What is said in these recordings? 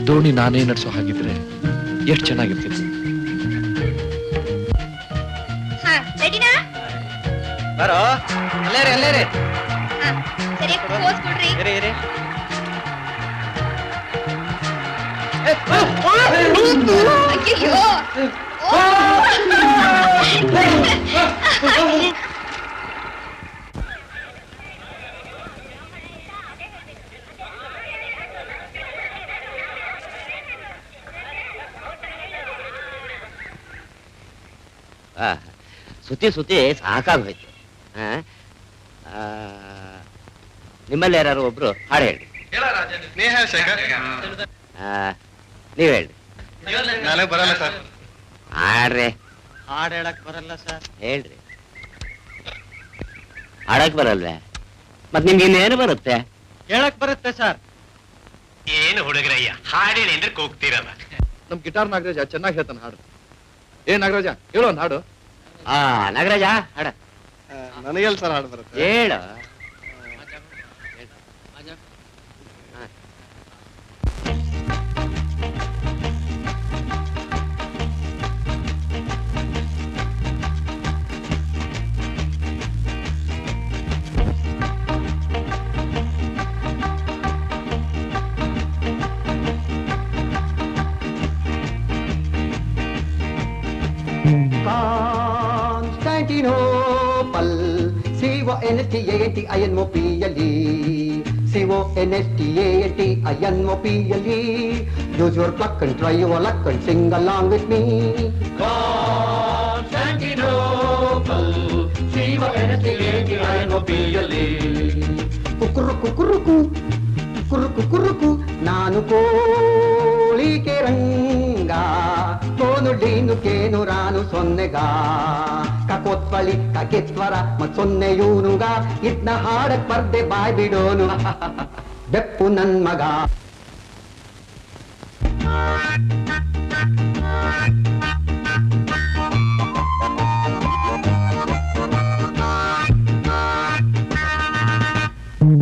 ದೋಣಿ ನಾನೇ ನಡೆಸೋ ಹಾಗಿದ್ರೆ ಎಷ್ಟು ಚೆನ್ನಾಗಿರ್ತಿತ್ತು. ಸುತ್ತಿ ಸುತ್ತಿ ಸಾಕಾಗೋಯ್ತು. ನಿಮ್ಮಲ್ಲಿ ಯಾರು ಒಬ್ರು ಹಾಡು ಹೇಳಿ. ನೀವ್ ಹೇಳಿ. ನನಗೆ ಬರಲ್ಲ ಸರ್. ಹಾಡ್ರಿ. ಹಾಡು ಹೇಳಕ್ ಬರಲ್ಲ ಸರ್. ಹೇಳ್ರಿ. ಹಾಡಕ್ ಬರಲ್ವೇ? ಮತ್ ನಿಮ್ಗೆ ಇನ್ನೇನು ಬರುತ್ತೆ? ಹೇಳಕ್ ಬರುತ್ತೆ ಸರ್. ಏನು ಹುಡುಗ್ರಯ್ಯ ಹಾಡೇಳಿ ಅಂದ್ರೆ ಕೂಗ್ತಿರಲ್ಲ. ನಮ್ ಗಿಟಾರ್ ನಾಗರಾಜ ಚೆನ್ನಾಗಿ ಹೇಳ್ತಾನೆ ಹಾಡು. ನಾಗರಾಜ ಹೇಳು ಒಂದು ಹಾಡು. ನಾಗರಾಜ ಹಾಡ. ನನಗೆಲ್ ಸರ್ ಹಾಡು ಬರುತ್ತೆ? ಹೇಳು. Constantinople, C-O-N-S-T-A-N-T-I-N-O-P-L-E, C-O-N-S-T-A-N-T-I-N-O-P-L-E. Use your pluck and try your luck and sing along with me. Constantinople, C-O-N-S-T-A-N-T-I-N-O-P-L-E. Kukuruku, kukuruku, kukuruku, kukuruku, ನಾನು ಕೋಳಿಕೆ ರಂಗ ಕೋನುಡೀನು ಕೇನು ರಾನು ಸೊನ್ನೆಗ ಕಕೋತ್ವಳಿ ಕಕೆತ್ವರ ಮತ್ ಸೊನ್ನೆಯೂನುಗ ಇದ್ನ ಹಾಡಕ್ ಬರ್ದೆ ಬಾಯ್ ಬಿಡೋನು ಬೆಪ್ಪು ನನ್ ಮಗ.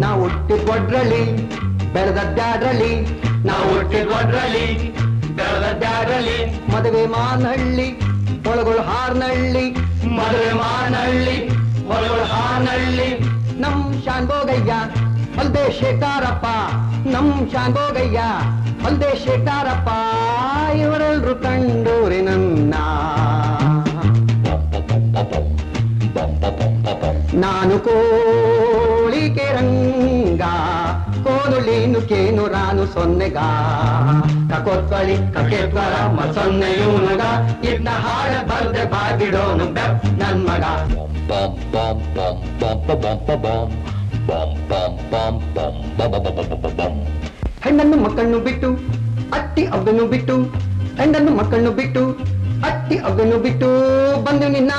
ನಾ ಹುಟ್ಟಿದ್ ಒಡ್ರಳಿ ಬೆಳೆದದ್ದಾಡ್ರಳಿ, ನಾ ಹುಟ್ಟಿದ್ ಒಡ್ರಳಿ ಬೆಳೆದದ್ದಾಡ್ರಳಿ, ಮದುವೆ ಮಾನಹಳ್ಳಿ ಒಳಗಳು ಹಾರ್ನಳ್ಳಿ, ಮದುವೆ ಮಾನಹಳ್ಳಿ ಒಳಗಳು ಹಾರ್ನಳ್ಳಿ. ನಮ್ ಶಾನ್ಭೋಗಯ್ಯ ಅಲ್ದೆ ಶೇಖಾರಪ್ಪ, ನಮ್ ಶಾನ್ಭೋಗಯ್ಯ ಅಲ್ದೆ ಶೇಖಾರಪ್ಪ, ಇವರೆಲ್ರು ಕಂಡೂರಿ ನನ್ನ. ನಾನು ಕೋಳಿಕೆ ರಂಗ ಕೋನುಳೀನು ಕೇನು ರಾನು ಸೊನ್ನೆಗ ಕಕೋತ್ವಳಿ ಕಕೆತ್ವರ ಮ ಸೊನ್ನೆಯೂನುಗ ಇದ್ನ ಹಾಡ ಬರ್ದೆ ಬಾಗಿಡೋನು ಬೆಪ್ ನನ್ ಮಗ. ಹೆಣ್ಣನ್ನು ಮಕ್ಕಳನ್ನು ಬಿಟ್ಟು ಅಟ್ಟಿ ಅವ್ವನು ಬಿಟ್ಟು, ಹೆಣ್ಣನ್ನು ಮಕ್ಕಳನ್ನು ಬಿಟ್ಟು ಅಟ್ಟಿ ಅವ್ವನು ಬಿಟ್ಟು ಬಂದು ನಿನ್ನ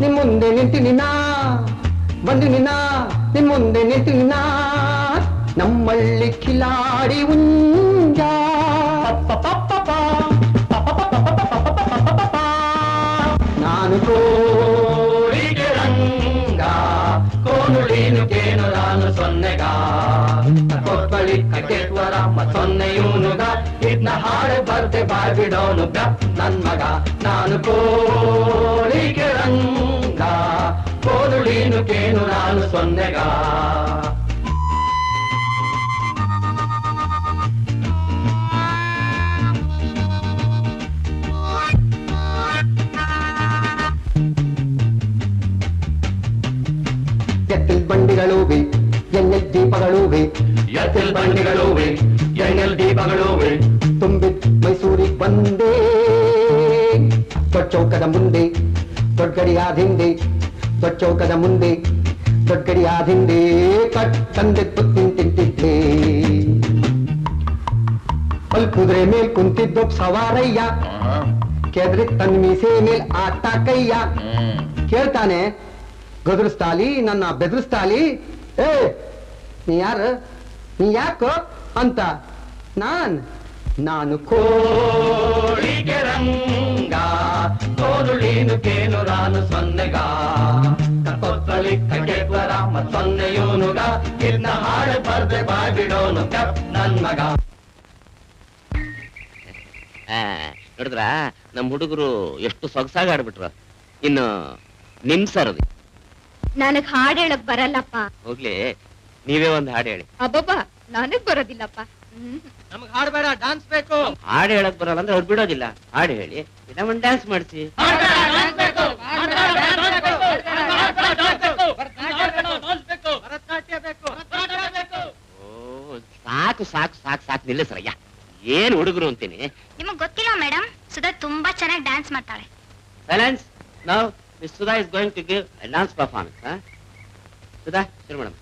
ನಿಮ್ ಮುಂದೆ ನಿಂತು ನಿನ್ನ, ಬಂದು ನಿನ್ನ ನಿಮ್ ಮುಂದೆ ನಿಂತು ನಿನ್ನ. ನಮ್ಮಳ್ಳಿ ಕಿಲಾಡಿ ಉಂಜ ನಾನು ಕೋಳಿಗೆ ರಂಗ ಕೋನುಳಿ ನೀನು ನಾನು ಸೊನ್ನೆಗ ಕೊತ್ಬಳಿ ಕಟ್ಟೆತ್ವರ ಸೊನ್ನೆ ಇವನುಗ ಇದನ್ನ ಹಾಡು ಬರ್ದೆ ಬಾಯ್ಬಿಡೋನು ಬೆಪ್ ನನ್ ಮಗ ನಾನು ಕೋಳಿಗೆ ರಂಗ ಕೋದುಳೀನು ಕೇನು ನಾನು ಸೊನ್ನೆಗ ಎತ್ತಿಲ್ ಬಂಡಿಗಳುವೆ ಎಣ್ಣೆಲ್ ದೀಪಗಳುವೆ ಎತ್ತಿಲ್ ಬಂಡಿಗಳುವೆ ಎಣ್ಣೆಲ್ ದೀಪಗಳುವೆ ತುಂಬಿದ್ ಮೈಸೂರಿಗೆ ಬಂದೆ ದೊಡ್ಡ ಚೌಕದ ಮುಂದೆ ದೊಡ್ಡ ಗಡಿಯಾದ ಹಿಂದೆ ದೊಡ್ಡ ಚೌಕದ ಮುಂದೆ ದೊಡ್ಡ ಗಡಿಯಾದ ಹಿಂದೆ ಕಟ್ ತಂದೆ ತಿಂತಿದ್ದೆ ಅಲ್ ಕುದುರೆ ಮೇಲ್ ಕುಂತಿದ್ದೊಬ್ಬ ಸವಾರಯ್ಯ ಕೆದ್ರಿ ತನ್ ಮೀಸೆ ಮೇಲ್ ಆಟ ಕಯ್ಯ ಕೇಳ್ತಾನೆ ಗದರಿಸ್ತಾಲಿ ನನ್ನ ಬೆದರಿಸ್ತಾಲಿ ಏ ನೀ ಯಾರು ನೀ ಯಾಕೋ ಅಂತ ನಾನು ಕೋಳಿಗೆ ರಂಗ ಕೋದುಳೀನು ಕೇನು ನಾನು ಸೊನ್ನೆಗ ಕೊತ್ತಳಿ ಕಟ್ಟೆತ್ವರ ಸೊನ್ನೆ ಇವನುಗ ಇನ್ನ ಹಾಡು ಬರ್ದೆ ಬಾಯ್ಬಿಡೋನು ಕಪ್ ನನ್ ಮಗ ನೋಡಿದ್ರ ನಮ್ ಹುಡುಗರು ಎಷ್ಟು ಸೊಗಸಾಗಿ ಆಡ್ಬಿಟ್ರು ಇನ್ನು ನಿಮ್ ಸರದಿ ನನಗ್ ಹಾಡ್ ಹೇಳಕ್ ಬರಲ್ಲಪ್ಪ ಹೋಗ್ಲಿ ನೀವೇ ಒಂದ್ ಹಾಡು ಹೇಳಿ ಅಬ್ಬಬ್ಬಾ ನನಗ್ ಬರೋದಿಲ್ಲಪ್ಪ ನಮಗ್ ಹಾಡ್ಬೇಡ ಡಾನ್ಸ್ ಬೇಕು ಹಾಡು ಹೇಳಕ್ ಬರಲ್ಲ ಅಂದ್ರೆ ಅವ್ರು ಬಿಡೋದಿಲ್ಲ ಹಾಡು ಹೇಳಿ ಇನ್ನ ಒಂದ್ ಡ್ಯಾನ್ಸ್ ಮಾಡಿಸಿ ಓ ಸಾಕು ಸಾಕು ಸಾಕು ಸಾಕು ನಿಲ್ಲಿಸ್ರಯ್ಯ ಏನ್ ಹುಡುಗರು ಅಂತೀನಿ ನಿಮಗ್ ಗೊತ್ತಿಲ್ಲ ಮೇಡಮ್ ಸುಧಾ ತುಂಬಾ ಚೆನ್ನಾಗಿ ಡ್ಯಾನ್ಸ್ ಮಾಡ್ತಾಳೆ ಸೈಲೆನ್ಸ್ ನಾವು Miss Sudha is going to give a dance performance. Huh? Sudha, sure, madam.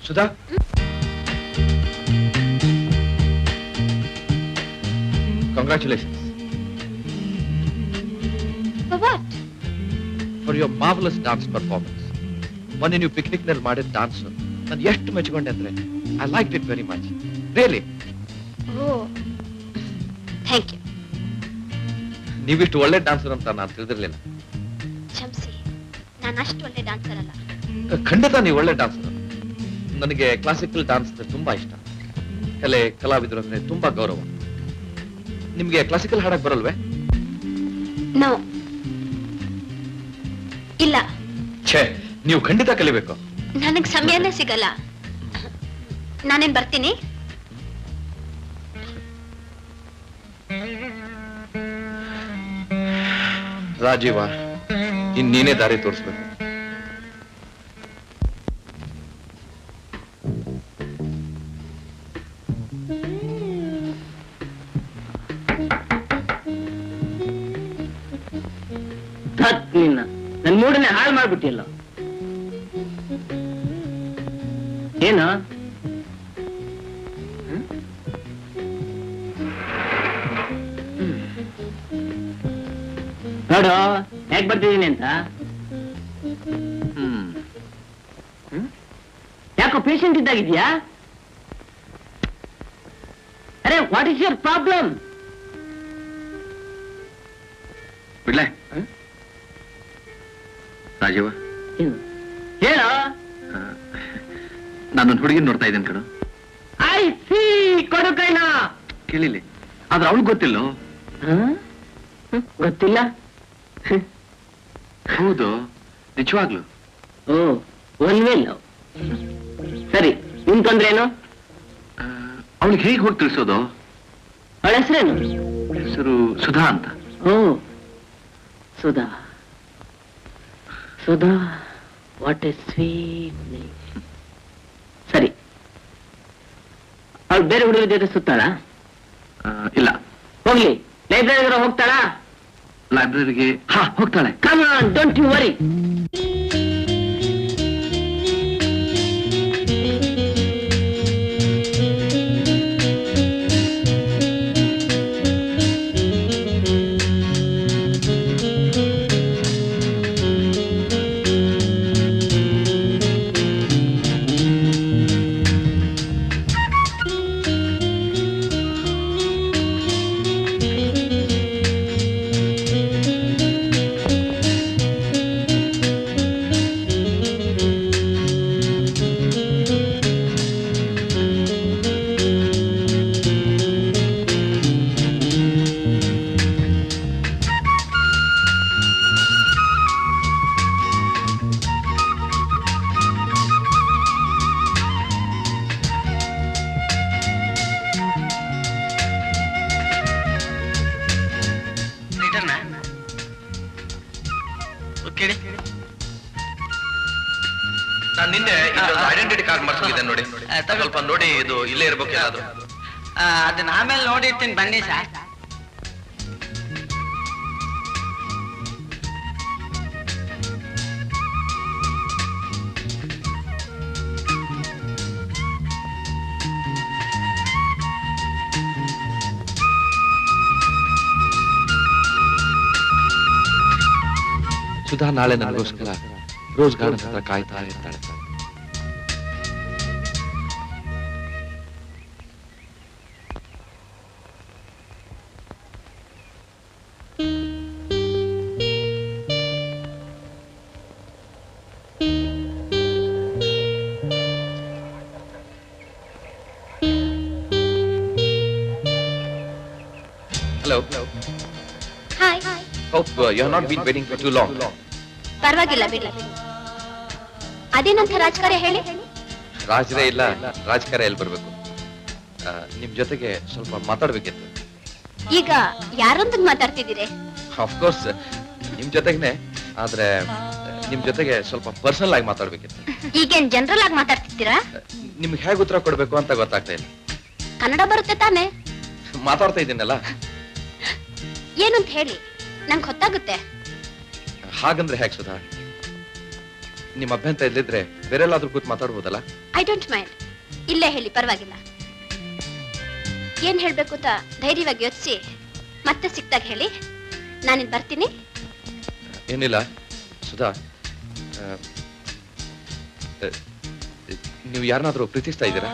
Sudha? Congratulations. For what? For your marvelous dance performance. ಮೊನ್ನೆ ನೀವು ಪಿಕ್ನಿಕ್ ನಲ್ಲಿ ಮಾಡಿದ ಡಾನ್ಸ್ ನಾನು ಎಷ್ಟು ಮೆಚ್ಕೊಂಡೆ ಅಂದ್ರೆ I like it very much really oh thank you ನೀವಿಷ್ಟು ಒಳ್ಳೆ ಡಾನ್ಸರ್ ಅಂತ ನಾನು ತಿಳಿದಿರ್ಲಿಲ್ಲ ಕ್ಷಮಿಸಿ ನಾನು ಅಷ್ಟು ಒಳ್ಳೆ ಡಾನ್ಸರ್ ಅಲ್ಲ ಖಂಡಿತ ನೀವು ಒಳ್ಳೆ ಡಾನ್ಸರ್ ನನಗೆ ಕ್ಲಾಸಿಕಲ್ ಡಾನ್ಸ್ ತುಂಬಾ ಇಷ್ಟ ಕಲಾವಿದರು ಅಂದ್ರೆ ತುಂಬಾ ಗೌರವ ನಿಮ್ಗೆ ಕ್ಲಾಸಿಕಲ್ ಹಾಡಕ್ ಬರಲ್ವೇ ನೋ ಇಲ್ಲ ಛೇ ನೀವು ಖಂಡಿತ ಕಲಿಬೇಕು ನನಗ್ ಸಮಯನೇ ಸಿಗಲ್ಲ ನಾನೇನ್ ಬರ್ತೀನಿ ರಾಜೀವ ಇನ್ನೀನೇ ದಾರಿ ತೋರಿಸ್ಬೇಕು ನನ್ ಮೂಡನೆ ಹಾಳು ಮಾಡ್ಬಿಟ್ಟಿಲ್ಲ ಏನು ನೋಡು ಹೇಗ್ ಬರ್ತಿದ್ದೀನಿ ಅಂತ ಯಾಕೋ ಪೇಷಂಟ್ ಇದ್ದಾಗಿದ್ಯಾ ಅರೆ ವಾಟ್ ಇಸ್ ಯುವರ್ ಪ್ರಾಬ್ಲಮ್? ಬಿಡ್ಲೆ ರಾಜೀವ, ಹೇಳ. ನಾನೊಂದು ಹುಡುಗಿನ ನೋಡ್ತಾ ಇದ್ದೇನೆ ಕಣೋ. ಐ ಸಿ, ಕೊಡು ಕೈನ. ಕೇಳಿಲಿ, ಆದ್ರೆ ಅವಳು ಗೊತ್ತಿಲ್ಲೋ? ಗೊತ್ತಿಲ್ಲ. ಹೌದು, ನಿಜವಾಗ್ಲು. ಓ, ಒನ್ ವೇಲ್. ಸರಿ, ನಿನ್ ತೊಂದ್ರೆ ಏನು? ಅವಳಿಗೆ ಹೇಗೆ ಹೋಗಿ ತಿಳಿಸೋದು? ಅವಳ ಹೆಸರೇನು? ಹೆಸರು ಸುಧಾ ಅಂತ. Oh, Sudha. Sudha, what a sweet name. ಸರಿ, ಅವಳು ಬೇರೆ ಹುಡುಗರ ಜೊತೆ ಸುತ್ತಾಳ? ಇಲ್ಲ. ಹೋಗ್ಲಿ, ಲೈಬ್ರರಿ ಹೋಗ್ತಾಳಾ? ಲೈಬ್ರರಿಗೆ ಹೋಗ್ತಾಳೆ. Come on, don't you worry. ನಾನು ನಿನ್ನೆ ಐಡೆಂಟಿಟಿ ಕಾರ್ಡ್ ಮರ್ಸಿದೆ ನೋಡಿ, ಸ್ವಲ್ಪ ನೋಡಿ, ಇದು ಇಲ್ಲೇ ಇರ್ಬೇಕು ಯಾರಾದ್ರೂ. ಅದನ್ನ ಆಮೇಲೆ ನೋಡಿರ್ತೀನಿ, ಬನ್ನಿ ಸರ್. ಸುಧಾ ನಾಳೆ ನನಗೋಸ್ಕರ ರೋಸ್ ಗಾರ್ಡನ್ ಹತ್ರ ಕಾಯ್ತಾ ಇರ್ತಾಳೆ. Hello. Hi. Hope you have not been waiting for too long. ಪರವಾಗಿಲ್ಲ ಬಿಡಿ. ಅದೇನಂತ ರಾಜಕಾರ್ಯ ಹೇಳಿ. ರಾಜರೇ ಇಲ್ಲ, ರಾಜಕಾರ್ಯ ಎಲ್ಲಿ ಬರ್ಬೇಕು? ನಿಮ್ ಜೊತೆಗೆ ಸ್ವಲ್ಪ ಮಾತಾಡ್ಬೇಕಿತ್ತು. ಈಗ ಯಾರೊಂದಿಗೆ ಮಾತಾಡ್ತಿದ್ದೀರಿ? ಆಫ್ಕೋರ್ಸ್ ನಿಮ್ ಜೊತೆಗೇನೆ, ಆದ್ರೆ ನಿಮ್ ಜೊತೆಗೆ ಸ್ವಲ್ಪ ಪರ್ಸನಲ್ ಆಗಿ ಮಾತಾಡ್ಬೇಕಿತ್ತು. ಈಗೇನ್ ಜನರಲ್ ಆಗಿ ಮಾತಾಡ್ತಿದ್ದೀರಾ? ನಿಮ್ಗೆ ಹೇಗೆ ಉತ್ತರ ಕೊಡ್ಬೇಕು ಅಂತ ಗೊತ್ತಾಗ್ತಾ ಇಲ್ಲ. ಕನ್ನಡ ಬರುತ್ತೆ ತಾನೆ? ಮಾತಾಡ್ತಾ ಇದ್ದೀನಲ್ಲ. ಏನಂತ ಹೇಳಿ, ನಂಗೆ ಗೊತ್ತಾಗುತ್ತೆ. ಹಾಗಂದ್ರೆ ಹೇಗೆ ಸುಧಾ? ನಿಮ್ಮ ಅಭ್ಯಂತರ ಇಲ್ಲಿದ್ರೆ ಬೇರೆಲ್ಲಾದ್ರೂ ಕೂತ್ ಮಾತಾಡ್ಬೋದಲ್ಲ? ಐ ಡೋಂಟ್ ಮೈಂಡ್, ಇಲ್ಲೇ ಹೇಳಿ, ಪರವಾಗಿಲ್ಲ. ಏನ್ ಹೇಳ್ಬೇಕು ಅಂತ ಧೈರ್ಯವಾಗಿ ಯೋಚಿಸಿ ಮತ್ತೆ ಸಿಕ್ತಾಗ ಹೇಳಿ. ನಾನಿನ್ ಬರ್ತೀನಿ. ಏನಿಲ್ಲ ಸುಧಾ, ನೀವು ಯಾರನ್ನಾದ್ರೂ ಪ್ರೀತಿಸ್ತಾ ಇದ್ದೀರಾ?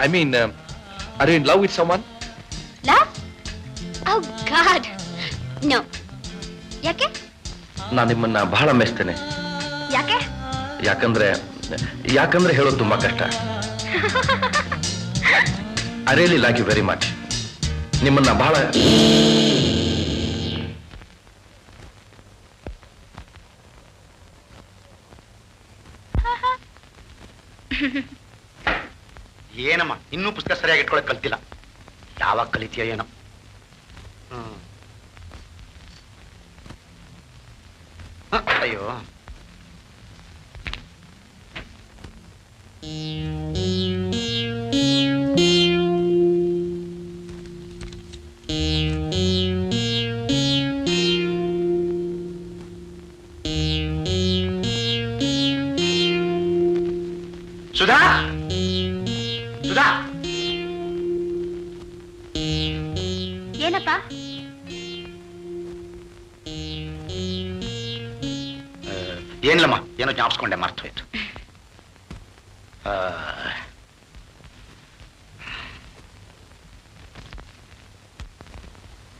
I mean, are you in love with someone? Love? Oh god, no. ಯಾಕೆ? ನಾನು ನಿಮ್ಮನ್ನ ಬಹಳ ಮೆಚ್ತೇನೆ. ಯಾಕೆ? ಯಾಕಂದ್ರೆ ಹೇಳೋದು ತುಂಬಾ ಕಷ್ಟ. I really like you very much. ನಿಮ್ಮನ್ನ ಬಹಳ ಏನಮ್ಮ ಇನ್ನೂ ಪುಸ್ತಕ ಸರಿಯಾಗಿ ಇಟ್ಕೊಳಕ್ ಕಲ್ತಿಲ್ಲ. ಯಾವಾಗ ಕಲಿತೀಯ ಏನೋ. ಅಯ್ಯೋ, ಸುಧಾ, ಸುಧಾ, ಏನಪ್ಪ? ಏನಿಲ್ಲಮ್ಮ, ಏನೋ ಜ್ಞಾಪಿಸ್ಕೊಂಡೆ, ಮರ್ತು ಹೋಯ್ತು.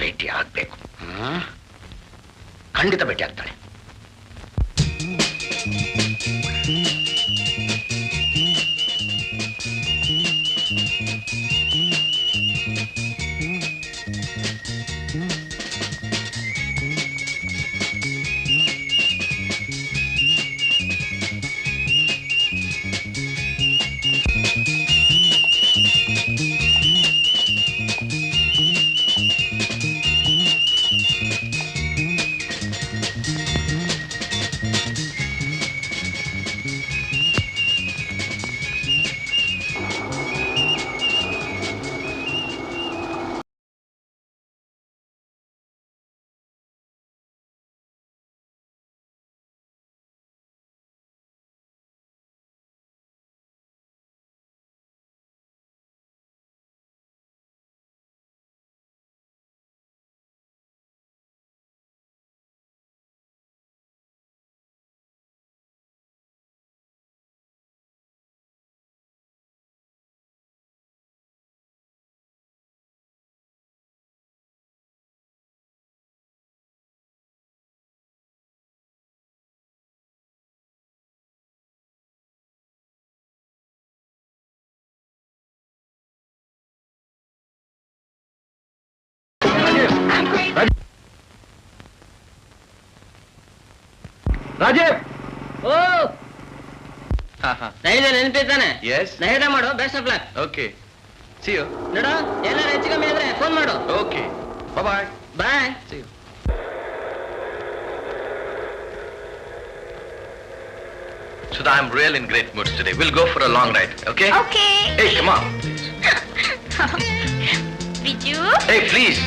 ಭೇಟಿ ಆಗ್ಬೇಕು. ಖಂಡಿತ ಭೇಟಿ ಆಗ್ತಾಳೆ. ರಾಜೀವ್, ಓ ರೈಲ್ವೆ ನೆನಪಿದ್ದಾನೆ. ಎಸ್, ಧೈರ್ಯ ಮಾಡು. Best of luck. Okay, see you. ನೋಡು, ಎಲ್ಲರೂ ಹೆಚ್ಚು ಕಮ್ಮಿ ಆದ್ರೆ ಫೋನ್ ಮಾಡು. Okay, bye. Bye. See you. Sudha, I'm really in great mood today. We'll go for a long ride, okay? Okay. Hey, come on. Biju? Hey, please.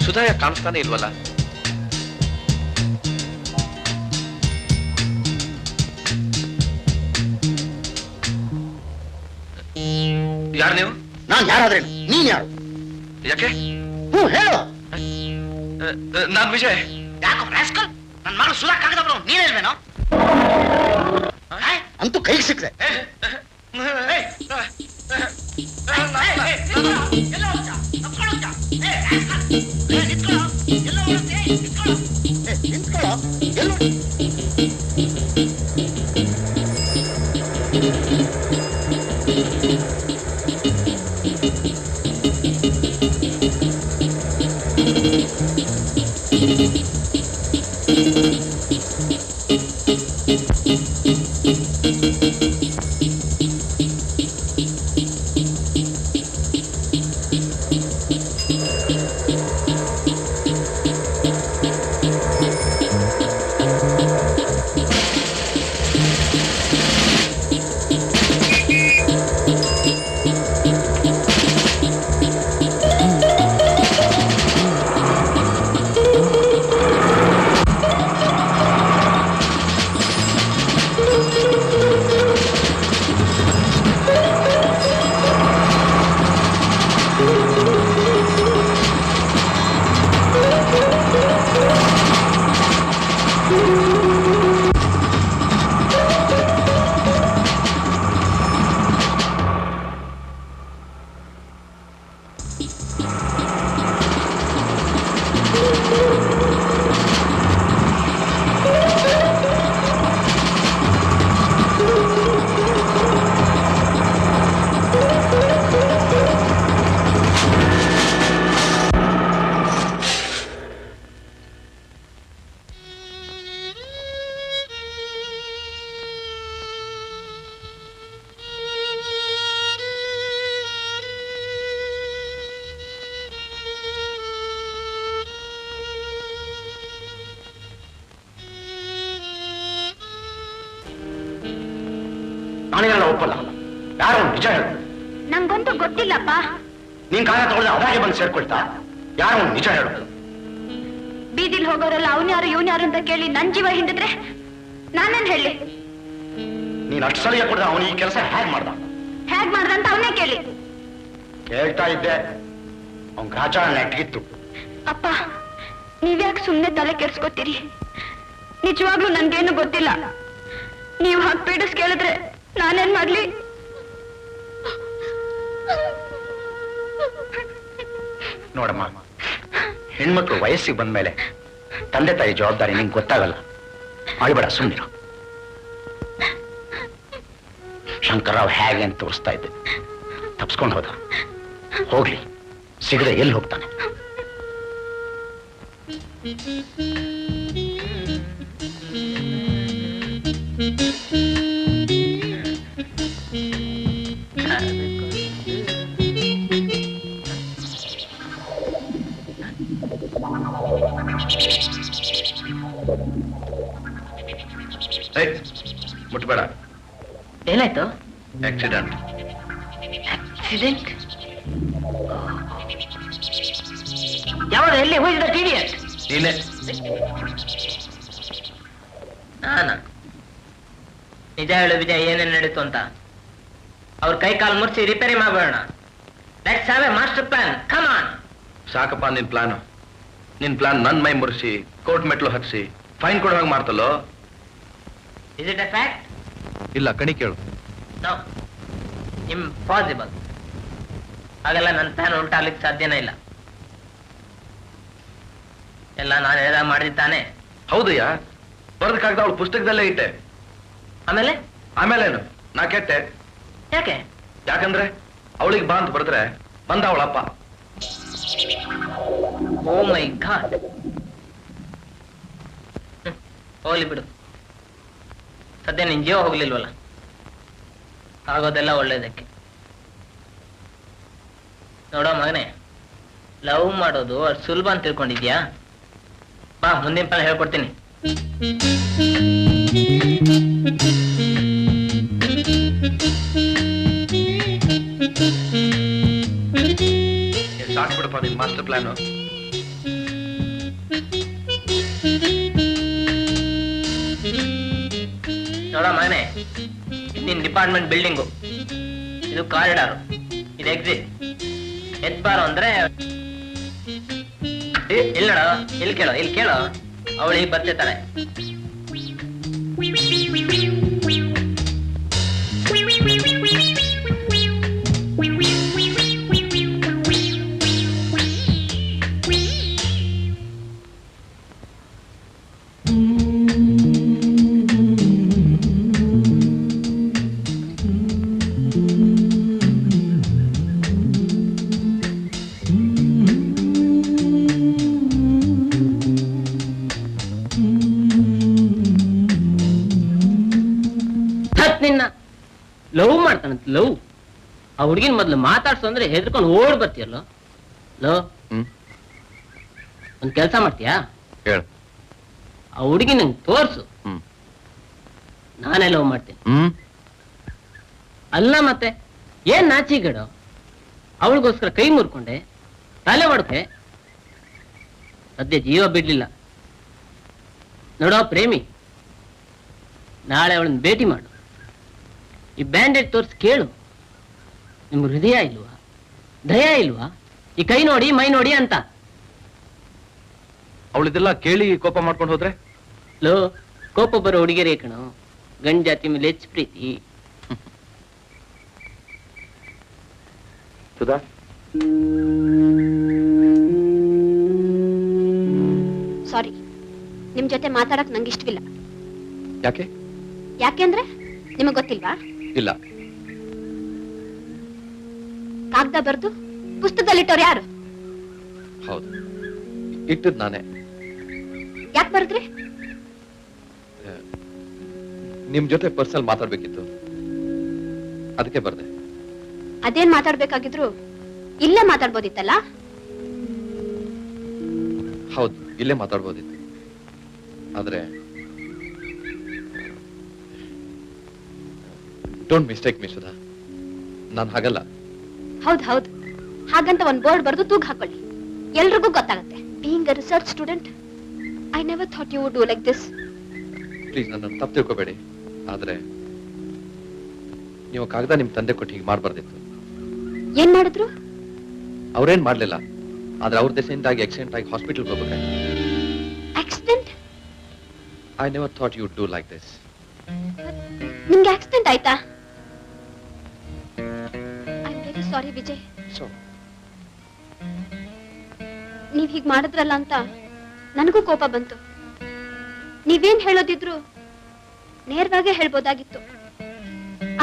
Sudha ಯಾಕೆ ಕಾಣಿಸ್ತಾನೆ ಇಲ್ವಲ್ಲ? ಯಾರು ನೀವು? ನಾನ್ ಯಾರಾದ್ರೆ ನೀನ್ ಯಾರು? ಯಾಕೆ? ಹೇಳು. ನಾನ್ ವಿಜಯ್. ಯಾಕೋ ರಾಸ್ಕಲ್, ನನ್ನ ಮಗಳು ಸುಧಾ ಕಾಗದವರು ನೀನ್ ಹೇಳ್ಬೇನೋ? ಅಂತೂ ಕೈಗೆ ಸಿಕ್ರೆ ನಾನೇನೆಲ್ಲ ಒಪ್ಪಲ್ಲ. ಯಾರು ನಿಜ ಹೇಳು. ನಂಗೊಂದು ಗೊತ್ತಿಲ್ಲಪ್ಪ. ನೀನ್ ಕಾಲ ತಗೊಳ್ದೆ ಅದಾಗೆ ಬಂದು ಸೇರ್ಕೊಳ್ತಾ? ಯಾರು ನಿಜ ಹೇಳು. ಬೀದಿಲ್ ಹೋಗೋರೆಲ್ಲ ಅವನ್ಯಾರು ಇವನ್ಯಾರು ಅಂತ ಕೇಳಿ ನನ್ ಜೀವ ಹಿಂದಿದ್ರೆ ನಾನೇನ್ ಹೇಳಿ? ನೀನ್ ಅಷ್ಟು ಸಲಿಗೆ ಕೊಡ್ದ ಅವನು ಈ ಕೆಲಸ ಹೇಗ್ ಮಾಡ್ದ ಅಂತ ಅವನೇ ಕೇಳಿ. ಕೇಳ್ತಾ ಇದ್ದೆ, ಅವನ್ ಗ್ರಾಚಾರ ನೆಟ್ಗಿತ್ತು. ಅಪ್ಪ, ನೀವ್ಯಾಕೆ ಸುಮ್ನೆ ತಲೆ ಕೆಡ್ಸ್ಕೊತೀರಿ? ನಿಜವಾಗ್ಲೂ ನನ್ಗೇನು ಗೊತ್ತಿಲ್ಲ. ನೀವ್ ಹಾಗೆ ಪೀಡಿಸ್ ಕೇಳಿದ್ರೆ ನಾನೇನ್ ಮಾಡ್ಲಿ? ನೋಡಮ್ಮ, ಹೆಣ್ಮಕ್ಳು ವಯಸ್ಸಿಗೆ ಬಂದ್ಮೇಲೆ ತಂದೆ ತಾಯಿ ಜವಾಬ್ದಾರಿ ನಿಂಗೆ ಗೊತ್ತಾಗಲ್ಲ. ಅಳ್ಬೇಡ, ಸುಮ್ಮನಿರು. ಶಂಕರ್ರಾವ್ ಹೇಗೆ ಅಂತ ತೋರಿಸ್ತಾ ಇದ್ದೆ, ತಪ್ಸ್ಕೊಂಡು ಹೋದ. ಹೋಗ್ಲಿ, ಸಿಗದೆ ಎಲ್ಲಿ ಹೋಗ್ತಾನೆ? ಮುಟ್ಬೇಡ. ಏನಾಯ್ತು? ಆಕ್ಸಿಡೆಂಟ್. ಆಕ್ಸಿಡೆಂಟ್? ಯಾವಾಗ, ಎಲ್ಲಿ ಹೋಗಿದ್ದ? ಟಿಡಿಎಸ್ ನೀನೆ. ನಾನಾ? ನಿಜ ಹೇಳು ವಿಜಯ್, ಏನೇನು ನಡೀತು ಅಂತ. ಅವ್ರ ಕೈ ಕಾಲು ಮುರಿಸಿ ರಿಪೇರಿ ಮಾಡೋಣ. Let's have A master plan. Come on. ಸಾಕಪ್ಪ ನಿನ್ ಪ್ಲಾನ್. ನಿನ್ ಪ್ಲಾನ್ ನನ್ ಮೈ ಮುರಿಸಿ ಕೋರ್ಟ್ ಮೆಟ್ಲು ಹತ್ಸಿ ಫೈನ್ ಕೊಡೋ ಹಾಗೆ ಮಾಡ್ತಲ್ಲೋ. Is it a fact? ಇಲ್ಲ, ಕಣಿ ಕೇಳು. No, impossible. ಹಾಗೆಲ್ಲ ನನ್ನ ಪ್ಲಾನ್ ಉಂಟಾಗ್ಲಿಕ್ಕೆ ಸಾಧ್ಯನೇ ಇಲ್ಲ. ಎಲ್ಲ ನಾನು ಹೇಳ್ದ ಮಾಡಿದ್ದಾನೆ. ಹೌದಯ್ಯ, ಬರೋದಕ್ಕಾಗ್ದ ಅವಳು ಪುಸ್ತಕದಲ್ಲೇ ಇಟ್ಟೆ. ಆಮೇಲೇನು? ನಾ ಕೆಟ್ಟೆ. ಯಾಕೆ? ಯಾಕಂದ್ರೆ ಅವಳಿಗೆ ಬಾ ಅಂತ ಬರೆದ್ರೆ ಬಂದ ಅವಳಪ್ಪ. ಓ ಮೈ ಗಾಡ್. ಹೋಗ್ಲಿ ಬಿಡು, ಸದ್ಯ ನಿನ್ ಜೀವ ಹೋಗ್ಲಿಲ್ವಲ್ಲ, ಆಗೋದೆಲ್ಲ ಒಳ್ಳೇದಕ್ಕೆ. ನೋಡೋ ಮಗನೇ, ಲವ್ ಮಾಡೋದು ಅಷ್ಟು ಸುಲಭ ಅಂತ ತಿಳ್ಕೊಂಡಿದ್ಯಾ? ಬಾ, ಮುಂದಿನ ಪಾಲ ಹೇಳ್ಕೊಡ್ತೀನಿ. ಸಾಕ್ಬಿಡಪ್ಪ ನಿನ್ ಮಾಸ್ಟರ್ ಪ್ಲಾನು. ನೋಡ ಮಗನೇ, ನಿನ್ ಡಿಪಾರ್ಟ್ಮೆಂಟ್ ಬಿಲ್ಡಿಂಗು, ಇದು ಕಾರಿಡಾರು, ಇದು ಎಕ್ಸಿಟ್. ಎತ್ಬಾರು ಅಂದ್ರೆ ಇಲ್ಲಿ ನೋಡ, ಇಲ್ಲಿ ಕೇಳೋ, ಅವಳು ಈಗ ಬರ್ತಿರ್ತಾಳೆ. ನಿನ್ನ ಲವ್ ಮಾಡ್ತಾನಂತ. ಲವ್? ಆ ಹುಡುಗಿನ ಮೊದ್ಲು ಮಾತಾಡ್ಸು ಅಂದ್ರೆ ಹೆದರ್ಕೊಂಡು ಓಡ್ ಬರ್ತೀಯಲ್ಲೋ. ಲವ್ ಒಂದ್ ಕೆಲ್ಸ ಮಾಡ್ತೀಯಾ? ಆ ಹುಡುಗಿ ನಂಗೆ ತೋರ್ಸು, ನಾನೇ ಲವ್ ಮಾಡ್ತೀನಿ. ಅಲ್ಲ ಮತ್ತೆ ಏನ್ ನಾಚಿಗಡು? ಅವಳಿಗೋಸ್ಕರ ಕೈ ಮುರ್ಕೊಂಡೆ, ತಲೆ ಹೊಡ್ಕೆ, ಸದ್ಯ ಜೀವ ಬಿಡ್ಲಿಲ್ಲ. ನೋಡೋ ಪ್ರೇಮಿ, ನಾಳೆ ಅವಳನ್ನ ಭೇಟಿ ಮಾಡು. ಈ ಬ್ಯಾಂಡೇಜ್ ತೋರಿಸಿ ಕೇಳು, ನಿಮ್ ಹೃದಯ ಇಲ್ವಾ, ದಯ ಇಲ್ವಾ, ಈ ಕೈ ನೋಡಿ ಮೈ ನೋಡಿ ಅಂತ. ಅವಳಿದೆಲ್ಲ ಕೇಳಿ ಕೋಪ ಮಾಡ್ಕೊಂಡು ಹೋದ್ರೆ? ಲೋ, ಕೋಪ ಬರೋ ಹುಡುಗಿಯರೇ ಕಣೋ, ಗಂಡ ಜಾತಿ ಮೇಲೆ ಹೆಚ್ಚು ಪ್ರೀತಿ. ಸುಧಾ, ಸಾರಿ, ನಿಮ್ ಜೊತೆ ಮಾತಾಡಕ್ ನಂಗೆ ಇಷ್ಟವಿಲ್ಲ. ಯಾಕೆ? ಯಾಕೆಂದ್ರೆ ನಿಮಗ್ ಗೊತ್ತಿಲ್ವಾ? ಇಲ್ಲ. ಕಾಗ್ದ ಬರ್ದು ಪುಸ್ತಕದಲ್ಲಿಟ್ಟವ್ರು ಯಾರು? ಹೌದು, ಇಟ್ಟದ್ ನಾನೇ. ಯಾಕೆ ಬರ್ದ್ರಿ? ನಿಮ್ ಜೊತೆ ಪರ್ಸನಲ್ ಮಾತಾಡ್ಬೇಕಿತ್ತು, ಅದಕ್ಕೆ ಬರ್ದೆ. ಅದೇನ್ ಮಾತಾಡ್ಬೇಕಾಗಿದ್ರು ಇಲ್ಲೇ ಮಾತಾಡ್ಬೋದಿತ್ತಲ್ಲ? ಹೌದು, ಇಲ್ಲೇ ಮಾತಾಡ್ಬೋದಿತ್ತು. ಆದ್ರೆ ಡೋಂಟ್ ಮಿಸ್ಟೇಕ್ ಮಿ ಸುಧಾ, ನಾನು ಹಾಗಲ್ಲ. ಹೌದು ಹೌದು, ಹಾಗಂತ ಒಂದ್ ಬೋರ್ಡ್ ಬರೆದು ತೂಗ್ ಹಾಕೊಳ್ಳಿ, ಎಲ್ರಿಗೂ ಗೊತ್ತಾಗುತ್ತೆ. Being a research student, I never thought you would do like this. Please ನನ್ನನ್ನು ತಪ್ಪು ತಿಳ್ಕೊಬೇಡಿ. ಆದ್ರೆ ನೀವು ಕಾಗದ ನಿಮ್ ತಂದೆ ಕೊಟ್ಟು ಹೀಗೆ ಮಾಡಬಾರ್ದಿತ್ತು. ಏನ್ ಮಾಡಿದ್ರು? ಅವ್ರೇನ್ ಮಾಡ್ಲಿಲ್ಲ, ಆದ್ರೆ ಅವ್ರ ದೆಸೆಯಿಂದ ಆಗಿ ಆಕ್ಸಿಡೆಂಟ್ ಆಗಿ ಹಾಸ್ಪಿಟಲ್ ಹೋಗ್ಬೇಕಾಯ್ತು. Accident? I never thought you would do like this. ನಿಮ್ಗೆ ಆಕ್ಸಿಡೆಂಟ್ ಆಯ್ತಾ? I am very sorry Vijay. So ನೀವ್ ಹೀಗ್ ಮಾಡಿದ್ರಲ್ಲ ಅಂತ ನನಗೂ ಕೋಪ ಬಂತು. ನೀವೇನ್ ಹೇಳೋದಿದ್ರು ನೇರವಾಗೇ ಹೇಳ್ಬೋದಾಗಿತ್ತು,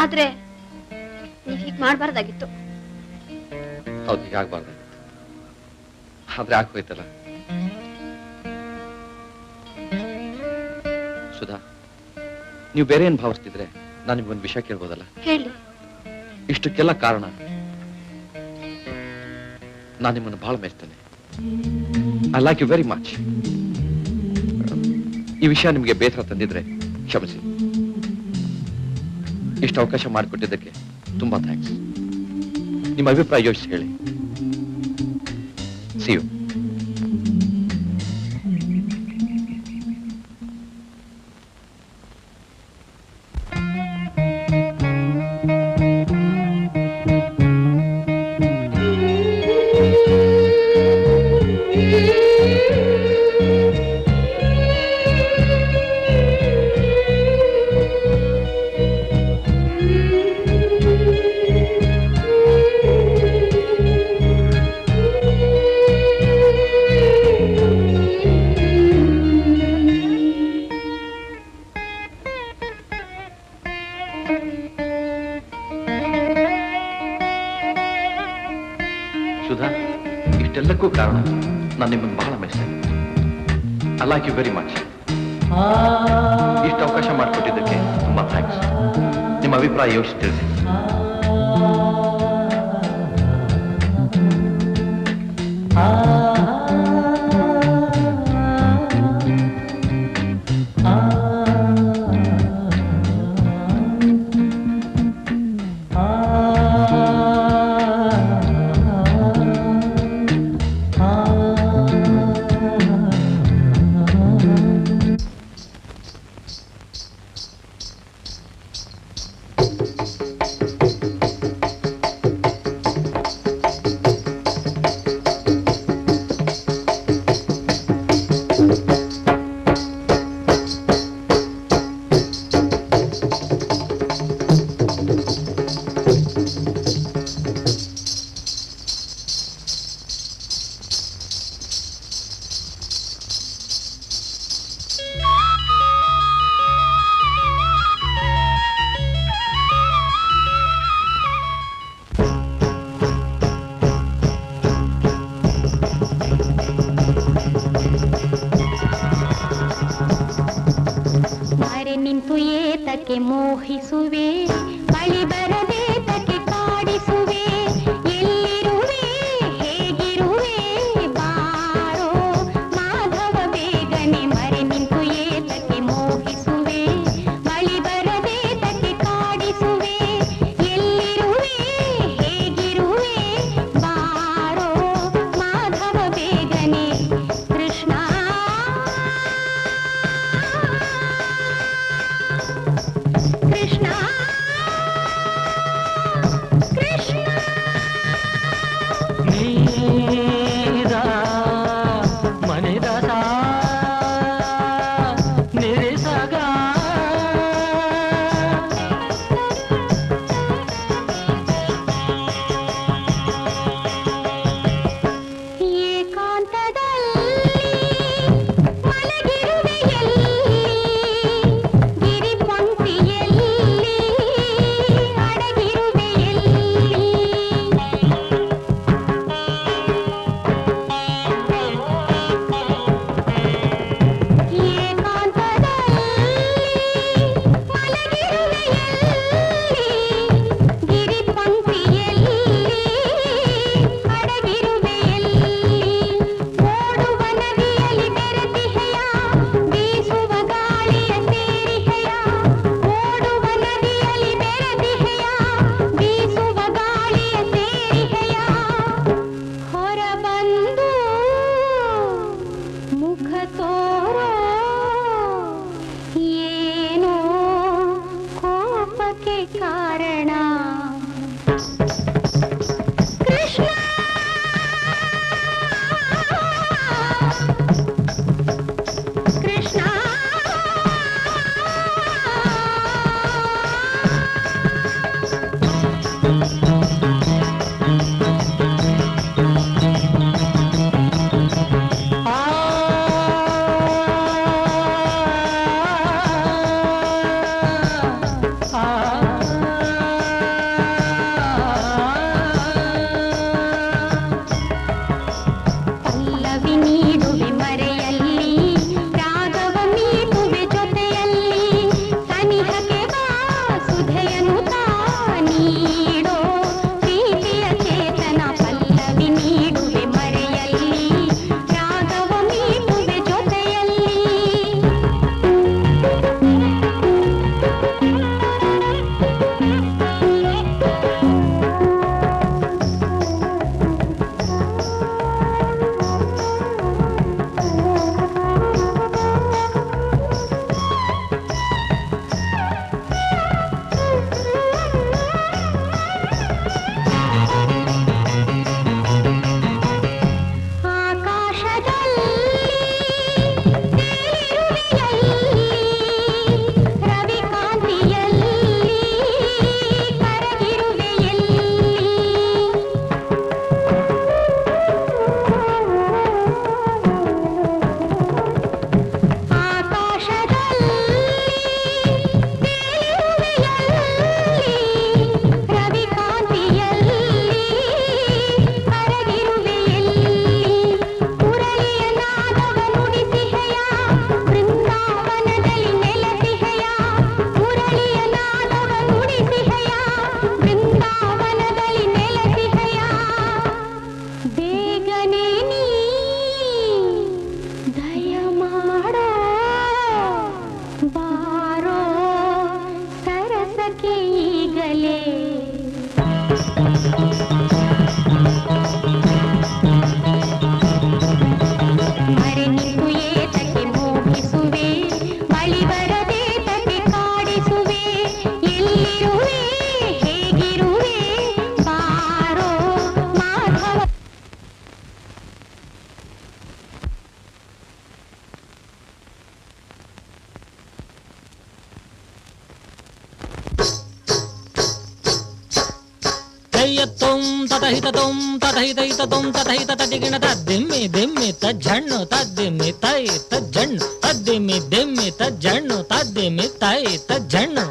ಆದ್ರೆ ನೀವ್ ಹೀಗ್ ಮಾಡ್ಬಾರ್ದಾಗಿತ್ತು. ಹೌದು, ಹೀಗಾಗ್ಬಾರ್ದಾಗಿತ್ತು, ಆದ್ರೆ ಆಗೋಯ್ತಲ್ಲ. ಸುಧಾ, ನೀವು ಬೇರೆ ಏನ್ ಭಾವಿಸ್ತಿದ್ರೆ ನಾನು ನಿಮ್ಗೊಂದು ವಿಷಯ ಕೇಳ್ಬೋದಲ್ಲ? ಹೇಳಿ. ಇಷ್ಟಕ್ಕೆಲ್ಲ ಕಾರಣ ನಾನು ನಿಮ್ಮನ್ನು ಬಹಳ ಮೆಚ್ತೇನೆ. I like you very much. ಈ ವಿಷಯ ನಿಮಗೆ ಬೇಸರ ತಂದಿದ್ರೆ ಕ್ಷಮಿಸಿ. ಇಷ್ಟು ಅವಕಾಶ ಮಾಡಿಕೊಟ್ಟಿದ್ದಕ್ಕೆ ತುಂಬಾ ಥ್ಯಾಂಕ್ಸ್. ನಿಮ್ಮ ಅಭಿಪ್ರಾಯ ಯೋಚಿಸಿ ಹೇಳಿ. C you. ಸುಧಾ, ಇಷ್ಟೆಲ್ಲಕ್ಕೂ ಕಾರಣ ನಾನು ನಿಮ್ಮನ್ನು ಬಹಳ ಮೆಚ್ತೇನೆ. I like you very much. ಇಷ್ಟು ಅವಕಾಶ ಮಾಡಿಕೊಟ್ಟಿದ್ದಕ್ಕೆ ತುಂಬಾ ಥ್ಯಾಂಕ್ಸ್. ನಿಮ್ಮ ಅಭಿಪ್ರಾಯ ಯೋಚಿಸಿ ತಿಳಿಸಿ. ನಿಂತು ಏತಕ್ಕೆ ಮೋಹಿಸುವೆ, ಬಳಿ ಬರದೆ ತಕ್ಕೆ ಕಾಡಿಸುವೆ, ಎಲ್ಲಿರುವೆ ಹೇಗಿರುವೆ ಬಾರೋ ಮಾಧವ ಬೇಗನೆ, ಮರೆ ನಿಂತು ಏತಕ್ಕೆ ಮೋಹಿಸುವೆ, ಬಳಿ ಬರದೆ ತಕ್ಕೆ ಕಾಡಿಸುವೆ, ಎಲ್ಲಿರುವೆ ಹೇಗಿರುವೆ ಬಾರೋ ಮಾಧವ ಬೇಗನೆ, ಕೃಷ್ಣ ಕೃಷ್ಣ ತತಹಿತ ತೊಂ ತತಹಿತ ಹಿತ ತೊಂ ತತಹಿತ ತದಿಗಿಣ ತದ್ದಿಮ್ಮಿ ದಿಮ್ಮಿ ತಜ್ಜಣ್ಣು ತದ್ದಿಮ್ಮಿ ತೈ ತಜ್ಜಣ್ಣು ತದ್ದಿಮ್ಮಿ ದಿಮ್ಮಿ ತಜ್ಜಣ್ಣು ತದ್ದಿಮ್ಮಿ ತೈ ತಜ್ಜಣ್ಣು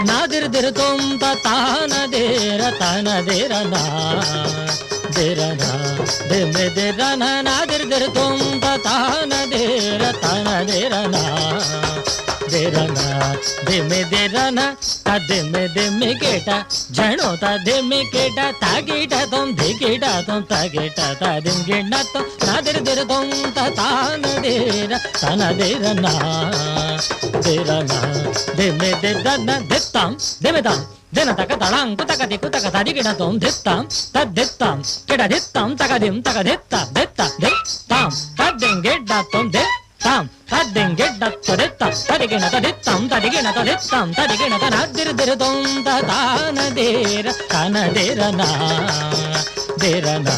ನಾದಿರ್ದಿರ್ ತೊಂ ತಾನದೇರ ತನದೇರನ ದೇರನ ದಿಮ್ಮಿ ದೇರನ ನಾದಿರ್ದಿರ್ ತೊಂ ತಾನದೇರ ತನದೇರನ ದೇರನ ದಿಮ್ಮಿ ದೇರನ ತದಿಮ್ಮಿ ದಿಮ್ಮಿ ಕೇಟ ಜಣೋ ತದಿಮ್ಮಿ ಕೇಟ ತಾಗೀಟ ತೊಂ ದಿಗೀಟ ತೊಂ ತಗೀಟ ತದಿಂಗಿಣ್ಣ ತೊಂ ನಾದಿರ್ದಿರ್ ತೊಂ ತಾನದೇರ ತನದೇರನ ದೇರನ ದಿಮ್ಮಿ ದೇರನ ದಿತ್ತಾಂ ದಿಮಿತಾಂ ದಿನ ತಕ ತಳಾಂಕು ತಕ ದಿಕ್ಕು ತಕ ತದಿಗಿಣ ತೊಂ ದಿತ್ತಾಂ ತದ್ದಿತ್ತಾಂ ಕೆಡ ದಿತ್ತಾಂ ತಕದಿಂ ತಕ ದಿತ್ತ ದಿತ್ತ ದಿತ್ತಾಂ ತದ್ದಿಂಗಿಡ್ಡ ತೊಂ ದಿ ತಾಂ ತದ್ದಿಂಗಿಡ್ಡ ತದಿತ್ತ ತದಿಗಿಣ ತದಿತ್ತಾಂ ತದಿಗಿಣ ತದಿತ್ತಾಂ ತದಿಗಿಣ ತನದಿರ್ದಿರ್ ತೊಂ ತಾನದೇರ ತನದೇರನ ದೇರನ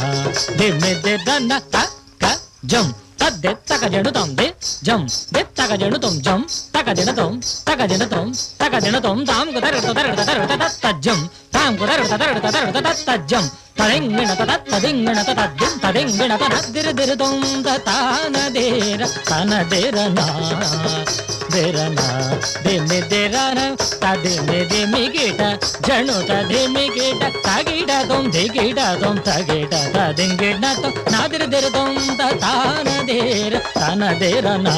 ದಿಮ್ಮಿ ದೇರನ ತಕ ಜಂ ತದ್ದೆ ತಕ ಜಣು ತೊಂ ದೆ ಜಂ ದೆ ತಕ ಜಣು ತೊಂ ಜಂ ತಕ ದಿನ ತೊಂ ತಕ ದಿನ ತೊಂ ತಕ ದಿನ ತೊಂ ತಾಂ ಕುದರ ತಜ್ಜಂ ತಾಂ ಕುದರ ತಜ್ಜಂ ತದಿಂಗಿಣ ತದಿಂಗಿಣ ತದ್ದಿಂ ತದಿಂಗಿಣ ತನದಿರ್ದಿರ್ ತೊಂ ತಾನದೇರ ತನದೇರನ ದೇರನ ದಿಮ್ಮಿ ದೇರನ ತದಿಮ್ಮಿ ದಿಮ್ಮಿ ಗೀಟ ಜಣು ತದಿಮ್ಮಿ ಗೀಟ ತಗೀಟ ತೊಂ ದಿಗೀಟ ತೊಂ ತಗೀಟ ತದಿಂಗಿಣ ತೊಂ ನಾದಿರ್ದಿರ್ ತೊಂ ತಾನದೇರ ತನದೇರನ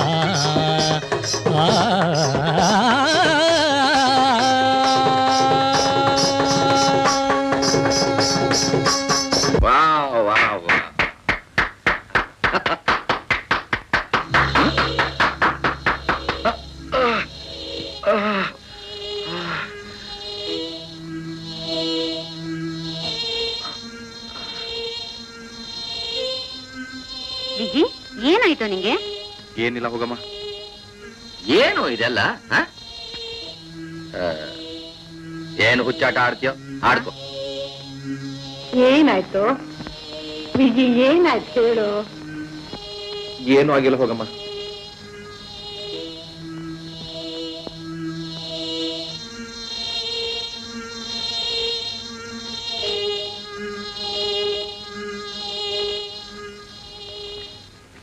ವಿಜಿ, ಏನಾಯ್ತು ನಿಂಗೆ? ಏನಿಲ್ಲ ಹೋಗಮ್ಮ. ಏನು ಇದೆಲ್ಲ? ಏನು ಹುಚ್ಚಾಟ ಆಡ್ತೀಯೋ ಆಡ್ಕೋ. ಏನಾಯ್ತು ವಿಜಿ, ಏನಾಯ್ತು ಹೇಳು. ಏನು ಆಗಿಲ್ಲ ಹೋಗಮ್ಮ.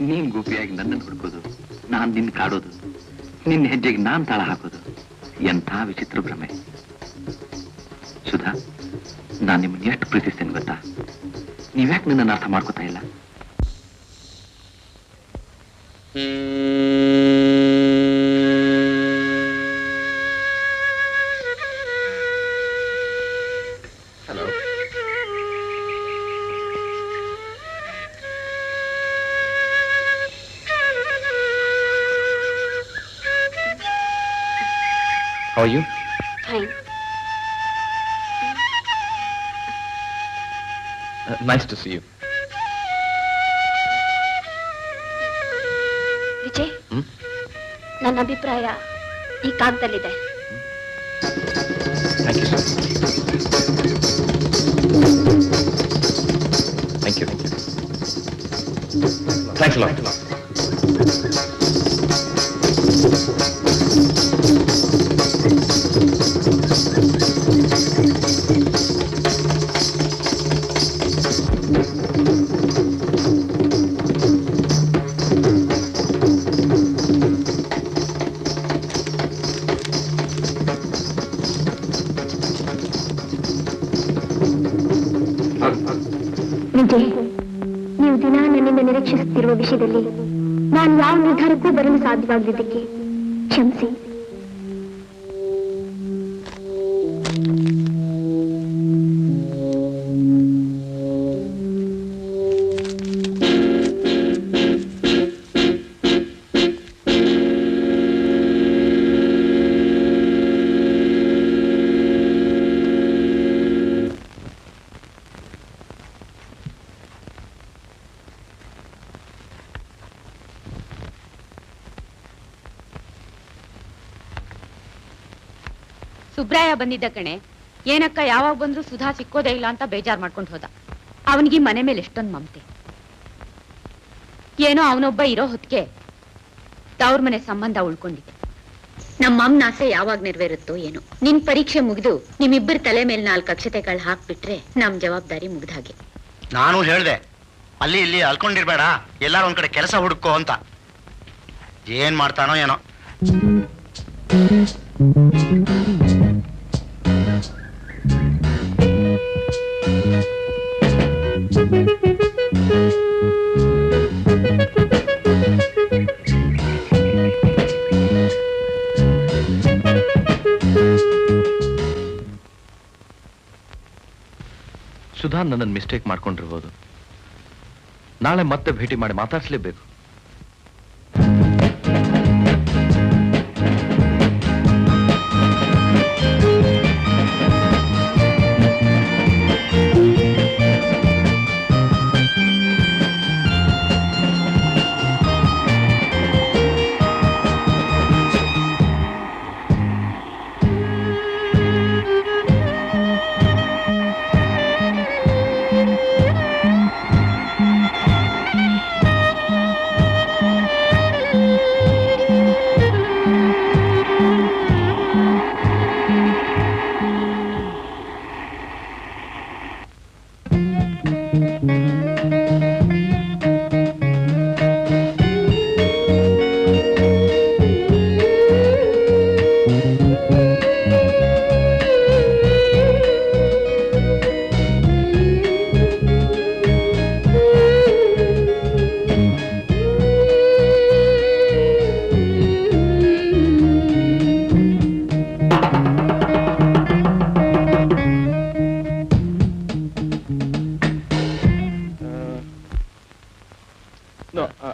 ನೀನ್ ಗುಪಿಯಾಗಿ ನನ್ನನ್ನು ಹುಡುಕೋದು, ನಾನ್ ನಿನ್ ಕಾಡೋದು, ನಿನ್ನ ಹೆಜ್ಜೆಗೆ ನಾನ್ ತಾಳ ಹಾಕೋದು, ಎಂಥ ವಿಚಿತ್ರ ಭ್ರಮೆ. ಸುಧಾ, ನಾನ್ ನಿಮ್ಮನ್ನ ಎಷ್ಟು ಪ್ರೀತಿಸ್ತೇನೆ ಗೊತ್ತಾ? ನೀವ್ಯಾಕೆ ನನ್ನನ್ನು ಅರ್ಥ ಮಾಡ್ಕೋತಾ ಇಲ್ಲ? Hello, how are you? Fine. Nice to see you. Vijay, ನನ್ನ ಅಭಿಪ್ರಾಯ ಈ ಕಾಗದಲ್ಲಿದೆ. Thank you, sir. Thank you. Thanks a lot. Vijay, ನೀವು ದಿನ ನನ್ನಿಂದ ನಿರೀಕ್ಷಿಸುತ್ತಿರುವ ವಿಷಯದಲ್ಲಿ ನಾನು ಯಾವ ನಿರ್ಧಾರಕ್ಕೂ ಬರಲು ಸಾಧ್ಯವಾಗದಿದ್ದಕ್ಕೆ ಕ್ಷಮಿಸಿ. ಸುಬ್ರಾಯ ಬಂದಿದ್ದ ಕಣೆ. ಏನಕ್ಕ ಯಾವಾಗ ಬಂದ್ರು ಸುಧಾ ಸಿಕ್ಕೋದೇ ಇಲ್ಲ ಅಂತ ಬೇಜಾರ್ ಮಾಡ್ಕೊಂಡು ಹೋದ. ಅವನಿಗೆ ಮನೆ ಮೇಲೆ ಎಷ್ಟೊಂದು ಮಮತೆ. ಏನೋ ಅವನೊಬ್ಬ ಇರೋ ಹೊತ್ತಿಗೆ ತವ್ರ ಮನೆ ಸಂಬಂಧ ಉಳ್ಕೊಂಡಿದೆ. ನಮ್ಮಮ್ಮನ ಆಸೆ ಯಾವಾಗ ನೆರವೇರುತ್ತೋ ಏನೋ. ನಿನ್ ಪರೀಕ್ಷೆ ಮುಗಿದು ನಿಮ್ಮಿಬ್ಬರ ತಲೆ ಮೇಲೆ 4 ಅಕ್ಷತೆಗಳು ಹಾಕ್ಬಿಟ್ರೆ ನಮ್ ಜವಾಬ್ದಾರಿ ಮುಗ್ದ ಹಾಗೆ. ನಾನು ಹೇಳ್ದೆ ಅಲ್ಲಿ ಇಲ್ಲಿ ಅಲ್ಕೊಂಡಿರ್ಬೇಡ, ಎಲ್ಲಾರು ಒಂದ್ ಕಡೆ ಕೆಲಸ ಹುಡುಕೋ ಅಂತ. ಏನ್ ಮಾಡ್ತಾನೋ ಏನೋ. ಸುಧಾ ನನ್ನನ್ನು ಮಿಸ್ಟೇಕ್ ಮಾಡ್ಕೊಂಡಿರ್ಬೋದು. ನಾಳೆ ಮತ್ತೆ ಭೇಟಿ ಮಾಡಿ ಮಾತಾಡ್ಸ್ಲೇಬೇಕು.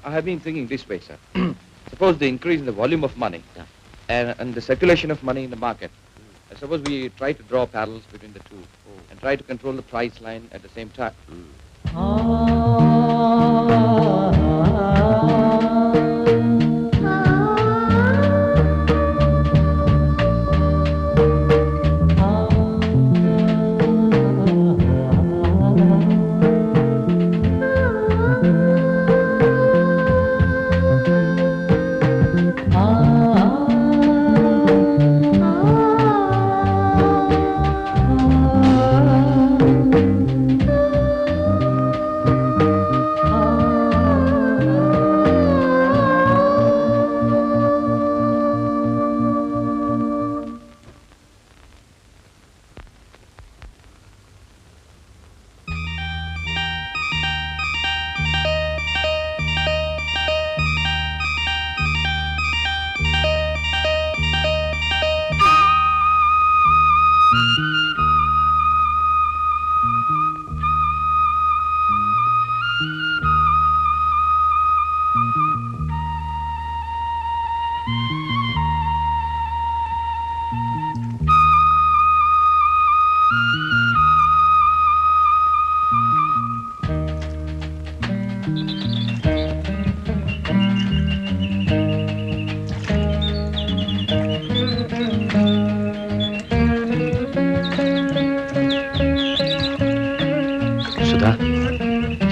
I have been thinking this way, sir. Suppose the increase in the volume of money and the circulation of money in the market. Suppose we try to draw parallels between the two and try to control the price line at the same time.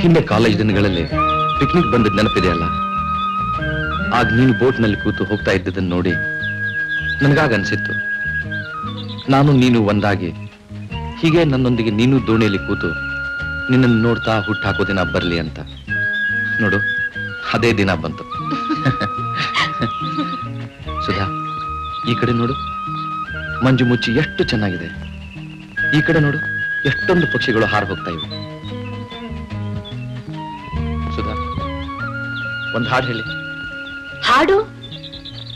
ಹಿಂದೆ college ದಿನಗಳಲ್ಲಿ picnic ಬಂದಿದ್ದ ನೆನಪಿದೆಯಲ್ಲ, ಆಗ ನೀನು ಬೋಟ್ನಲ್ಲಿ ಕೂತು ಹೋಗ್ತಾ ಇದ್ದದನ್ನು ನೋಡಿ ನನಗಾಗ ಅನ್ಸಿತ್ತು, ನಾನು ನೀನು ಒಂದಾಗಿ ಹೀಗೆ ನನ್ನೊಂದಿಗೆ ನೀನು ದೋಣಿಯಲ್ಲಿ ಕೂತು ನಿನ್ನನ್ನು ನೋಡ್ತಾ ಹುಟ್ಟಾಕೋ ದಿನ ಬರಲಿ ಅಂತ. ನೋಡು, ಅದೇ ದಿನ ಬಂತು. ಸುಧಾ, ಈ ಕಡೆ ನೋಡು, ಮಂಜು ಮುಚ್ಚಿ ಎಷ್ಟು ಚೆನ್ನಾಗಿದೆ. ಈ ಕಡೆ ನೋಡು, ಎಷ್ಟೊಂದು ಪಕ್ಷಿಗಳು ಹಾರು ಹೋಗ್ತಾ ಇವೆ. ಸುಧಾ, ಒಂದು ಹಾಡು ಹೇಳಿ. ಹಾಡು?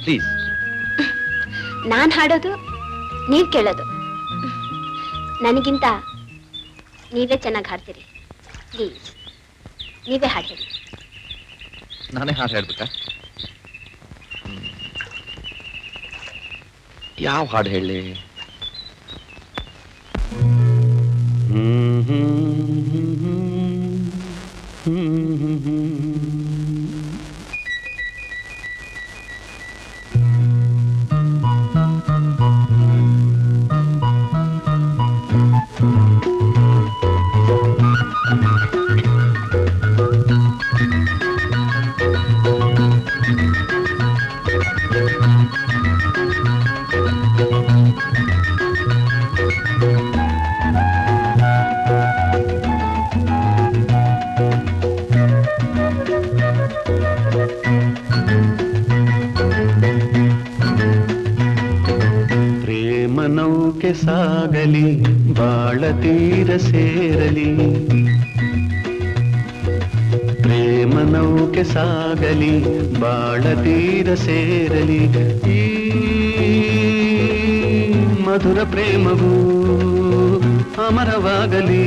ಪ್ಲೀಸ್. ನಾನ್ ಹಾಡೋದು, ನೀವ್ ಕೇಳೋದು. ನನಗಿಂತ ನೀವೇ ಚೆನ್ನಾಗಿ ಹಾಡ್ತೀರಿ. ಪ್ಲೀಸ್, ನೀವೇ ಹಾಡು ಹೇಳಿ. ನಾನೇ ಹಾಡು ಹೇಳ್ಬೇಕಾ? ಯಾವ ಹಾಡು ಹೇಳಿ? ನೌಕೆ ಸಾಗಲಿ ಬಾಳ ತೀರ ಸೇರಲಿ ಪ್ರೇಮ ನೌಕೆ ಸಾಗಲಿ ಬಾಳ ತೀರ ಸೇರಲಿ ಈ ಮಧುರ ಪ್ರೇಮವು ಅಮರವಾಗಲಿ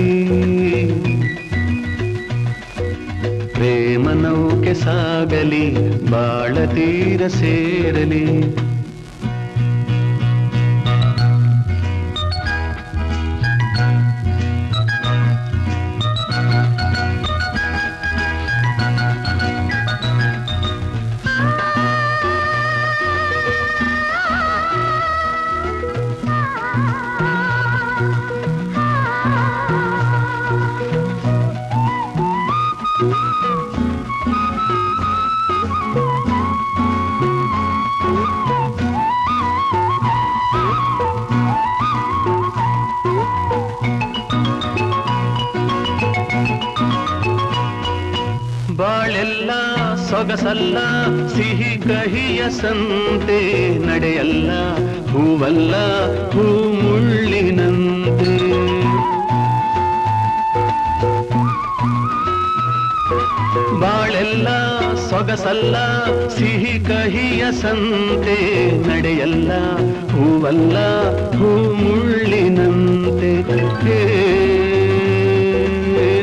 ಪ್ರೇಮ ನೌಕೆ ಸಾಗಲಿ ಬಾಳ ತೀರ ಸೇರಲಿ ಬಾಳೆಲ್ಲ ಸೊಗಸಲ್ಲ ಸಿಹಿ ಕಹಿಯ ಸಂತೆ ನಡೆಯಲ್ಲ ಹೂವಲ್ಲ ಹೂ ಮುಳ್ಳಿನಂತೆ ಬಾಳೆಲ್ಲ ಸೊಗಸಲ್ಲ ಸಿಹಿ ಕಹಿಯ ಸಂತೆ ನಡೆಯಲ್ಲ ಹೂವಲ್ಲ ಹೂ ಮುಳ್ಳಿನಂತೆ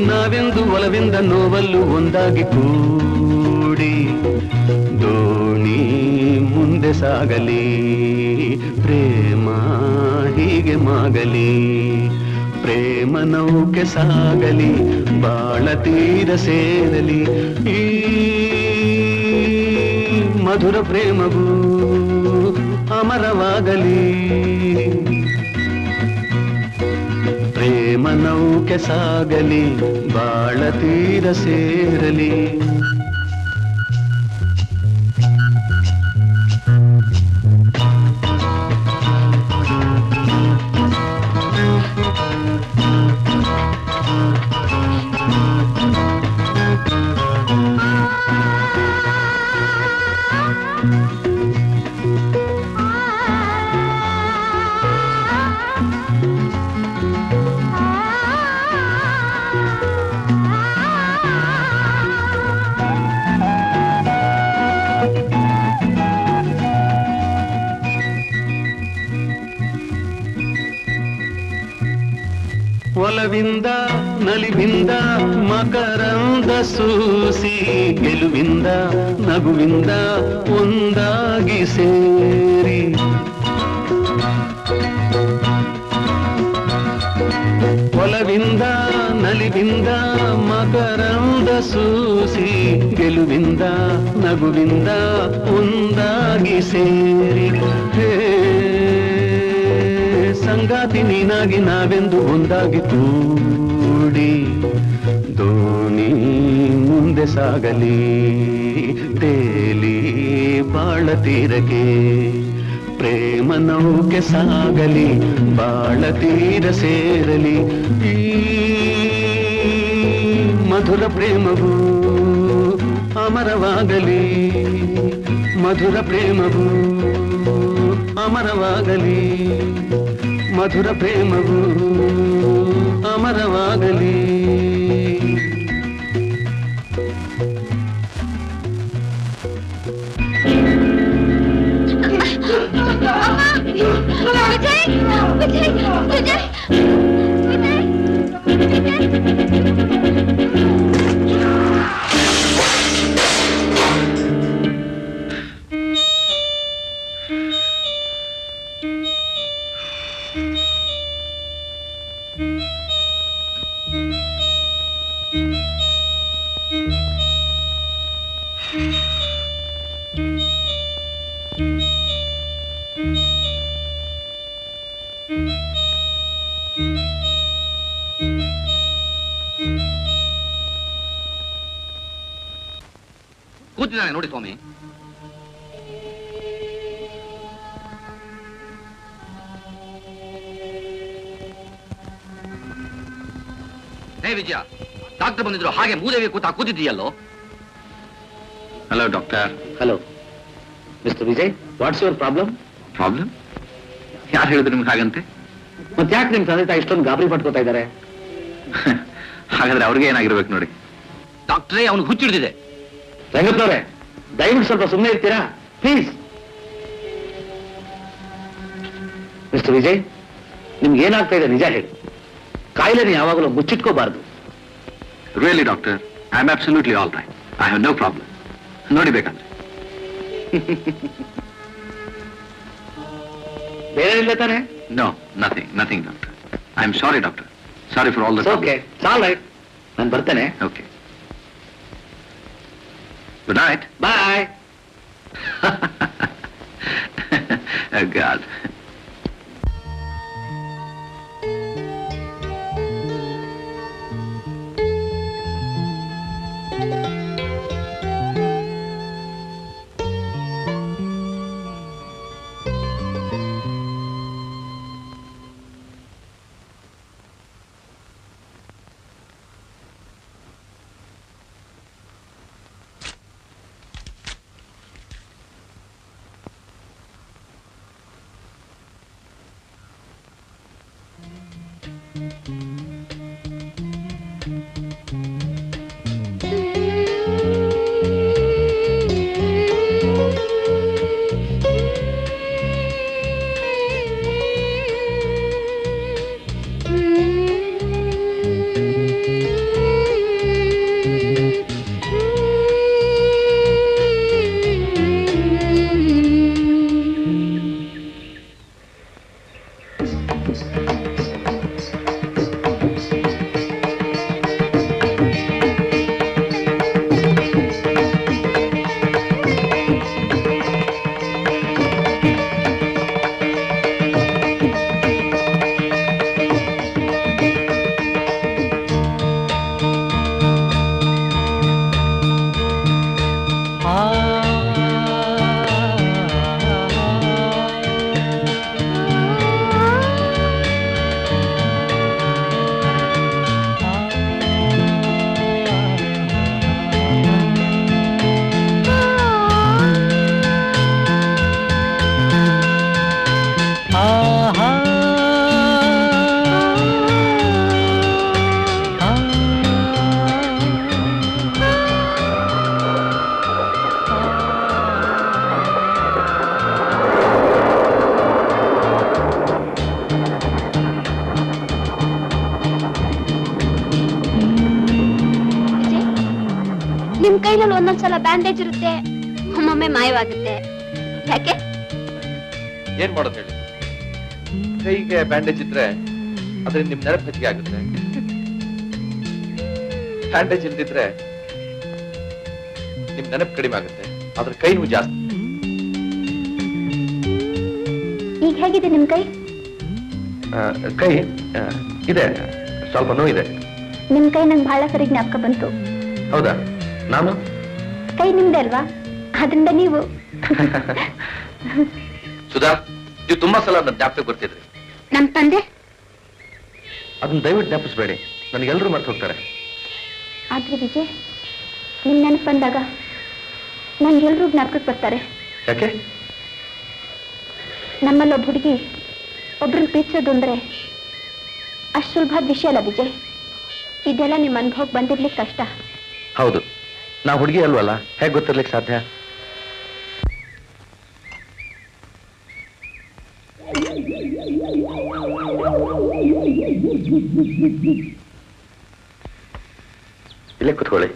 ನಾವೆಂದು ಒಲವಿಂದ ನೋವಲ್ಲೂ ಒಂದಾಗಿ ಕೂಡಿ ದೋಣಿ ಮುಂದೆ ಸಾಗಲಿ ಪ್ರೇಮ ಹೀಗೆ ಮಾಗಲಿ ಪ್ರೇಮ ನೌಕೆ ಸಾಗಲಿ ಬಾಳ ತೀರ ಸೇರಲಿ ಈ ಮಧುರ ಪ್ರೇಮವು ಅಮರವಾಗಲಿ ಪ್ರೇಮ ನೌಕೆ ಸಾಗಲಿ ಬಾಳ ತೀರ ಸೇರಲಿ ಒಲವಿಂದ ನಲಿವಿಂದ ಮಕರಂದ ಸೂಸಿ ಗೆಲುವಿಂದ ನಗುವಿಂದ ಒಂದಾಗಿ ಸೇರಿ ಒಲವಿಂದ ನಲಿವಿಂದ ಮಕರಂದ ಸೂಸಿ ಗೆಲುವಿಂದ ನಗುವಿಂದ ಒಂದಾಗಿ ಸೇರಿ ಸಂಗಾತಿ ನೀನಾಗಿ ನಾವೆಂದು ಒಂದಾಗಿ ಕೂಡಿ ದೋಣಿ ಮುಂದೆ ಸಾಗಲಿ ತೇಲಿ ಬಾಳ ತೀರಕ್ಕೆ ಪ್ರೇಮ ನೌಕೆ ಸಾಗಲಿ ಬಾಳ ತೀರ ಸೇರಲಿ ಈ ಮಧುರ ಪ್ರೇಮವು ಅಮರವಾಗಲಿ ಮಧುರ ಪ್ರೇಮವು ಅಮರವಾಗಲಿ ಮಧುರ ಪ್ರೇಮವು ಅಮರವಾಗಲಿ ಕೂತಿದ್ದಾನೆ ನೋಡಿ ಸ್ವಾಮಿ. ಹೇ ವಿಜಯ, ಡಾಕ್ಟರ್ ಬಂದಿದ್ರು, ಹಾಗೆ ಮೂದೇವಿ ಕೂತಿದ್ದೀಯಲ್ಲೋ. Hello doctor. Hello mister Vijay, what's your problem? Problem? ಯಾರು ಹೇಳಿದ್ರು ನಿಮ್ಗೆ ಹಾಗಂತೆ? ಮತ್ತೆ ಯಾಕೆ ನಿಮ್ ತಂದೆ ತಾಯಿ ಇಷ್ಟೊಂದು ಗಾಬರಿ ಪಟ್ಕೋತಾ ಇದ್ದಾರೆ? ಹಾಗಾದ್ರೆ ಅವ್ರಿಗೆ ಏನಾಗಿರ್ಬೇಕು ನೋಡಿ. ಡಾಕ್ಟ್ರೇ, ಅವ್ನಿಗೆ ಹುಚ್ಚಿಡ್ದಿದೆ. ರಂಗಪ್ಪನವ್ರೆ, ದಯವಿಟ್ಟು ಸ್ವಲ್ಪ ಸುಮ್ಮನೆ ಇರ್ತೀರಾ ಪ್ಲೀಸ್? ಮಿಸ್ಟರ್ ವಿಜಯ್, ನಿಮ್ಗೆ ಏನಾಗ್ತಾ ಇದೆ ನಿಜ ಹೇಳಿ. ಕಾಯಿಲೆನ ಯಾವಾಗಲೂ ಮುಚ್ಚಿಟ್ಕೋಬಾರ್ದು. Really doctor, I am absolutely all right. I have no problem. ನೋಡಿ ಬೇಕಂದ್ರೆ. ಬೇರೆ ಇಲ್ಲ ತಾನೆ? No, nothing doctor. I am sorry doctor. Sorry for all the okay, all right. ನಾನು ಬರ್ತೇನೆ. Okay, good night. Bye. God. ನಿಮ್ ಕೈನಲ್ಲಿ ಒಂದೊಂದ್ಸಲ ಬ್ಯಾಂಡೇಜ್ ಇರುತ್ತೆ, ಒಮ್ಮೊಮ್ಮೆ ಮಾಯವಾಗುತ್ತೆ. ಯಾಕೆ? ಏನ್ ಮಾಡೋದು ಹೇಳಿ? ಕೈಗೆ ಬ್ಯಾಂಡೇಜ್ ಇದ್ರೆ ಅದರಿಂದ ನಿಮ್ ನೆನಪು ಹೆಚ್ಚಿಗೆ ಆಗುತ್ತೆ. ಬ್ಯಾಂಡೇಜ್ ಇಲ್ದಿದ್ರೆ ನಿಮ್ ನೆನಪು ಕಡಿಮೆ ಆಗುತ್ತೆ, ಆದ್ರೆ ಕೈ ನೋವು ಜಾಸ್ತಿ. ಈಗ ಹೇಗಿದೆ ನಿಮ್ ಕೈ? ಕೈ ಇದೆ, ಸ್ವಲ್ಪ ನೋವಿದೆ. ನಿಮ್ ಕೈ ನಂಗೆ ಬಹಳ ಸರಿ ಜ್ಞಾಪಕ ಬಂತು. ಹೌದಾ? ನಾನು? ಕೈ ನಿಮ್ದೆ ಅಲ್ವಾ, ಆದ್ರಿಂದ ನೀವು. ಸುಧಾ, ನೀವು ತುಂಬಾ ಸಲ ನನ್ನ ಜ್ಞಾಪಕ ಬರ್ತಿದ್ರಿ. ನಮ್ ತಂದೆ? ಅದನ್ನ ದಯವಿಟ್ಟು ಜ್ಞಾಪಿಸ್ಬೇಡಿ, ನನಗೆಲ್ಲರೂ ಮರ್ತು ಹೋಗ್ತಾರೆ. ಆದ್ರೆ ವಿಜಯ್, ನಿಮ್ ನೆನಪು ಬಂದಾಗ ನನ್ಗೆಲ್ರೂ ಜ್ಞಾಪಕಕ್ಕೆ ಬರ್ತಾರೆ. ಯಾಕೆ? ನಮ್ಮಲ್ಲಿ ಒಬ್ಬ ಹುಡುಗಿ ಒಬ್ರನ್ನ ಪ್ರೀತಿಸೋದು ಅಂದ್ರೆ ಅಷ್ಟು ಸುಲಭದ ವಿಷಯ ಅಲ್ಲ ವಿಜಯ್. ಇದೆಲ್ಲ ನಿಮ್ಮ ಅನುಭವಕ್ಕೆ ಬಂದಿರ್ಲಿಕ್ಕೆ ಕಷ್ಟ. ಹೌದು, ನಾವು ಹುಡುಗಿ ಅಲ್ವಲ್ಲ, ಹೇಗೆ ಗೊತ್ತಿರ್ಲಿಕ್ಕೆ ಸಾಧ್ಯ? ಇಲ್ಲೇ ಕೂತ್ಕೊಳ್ಳಿ.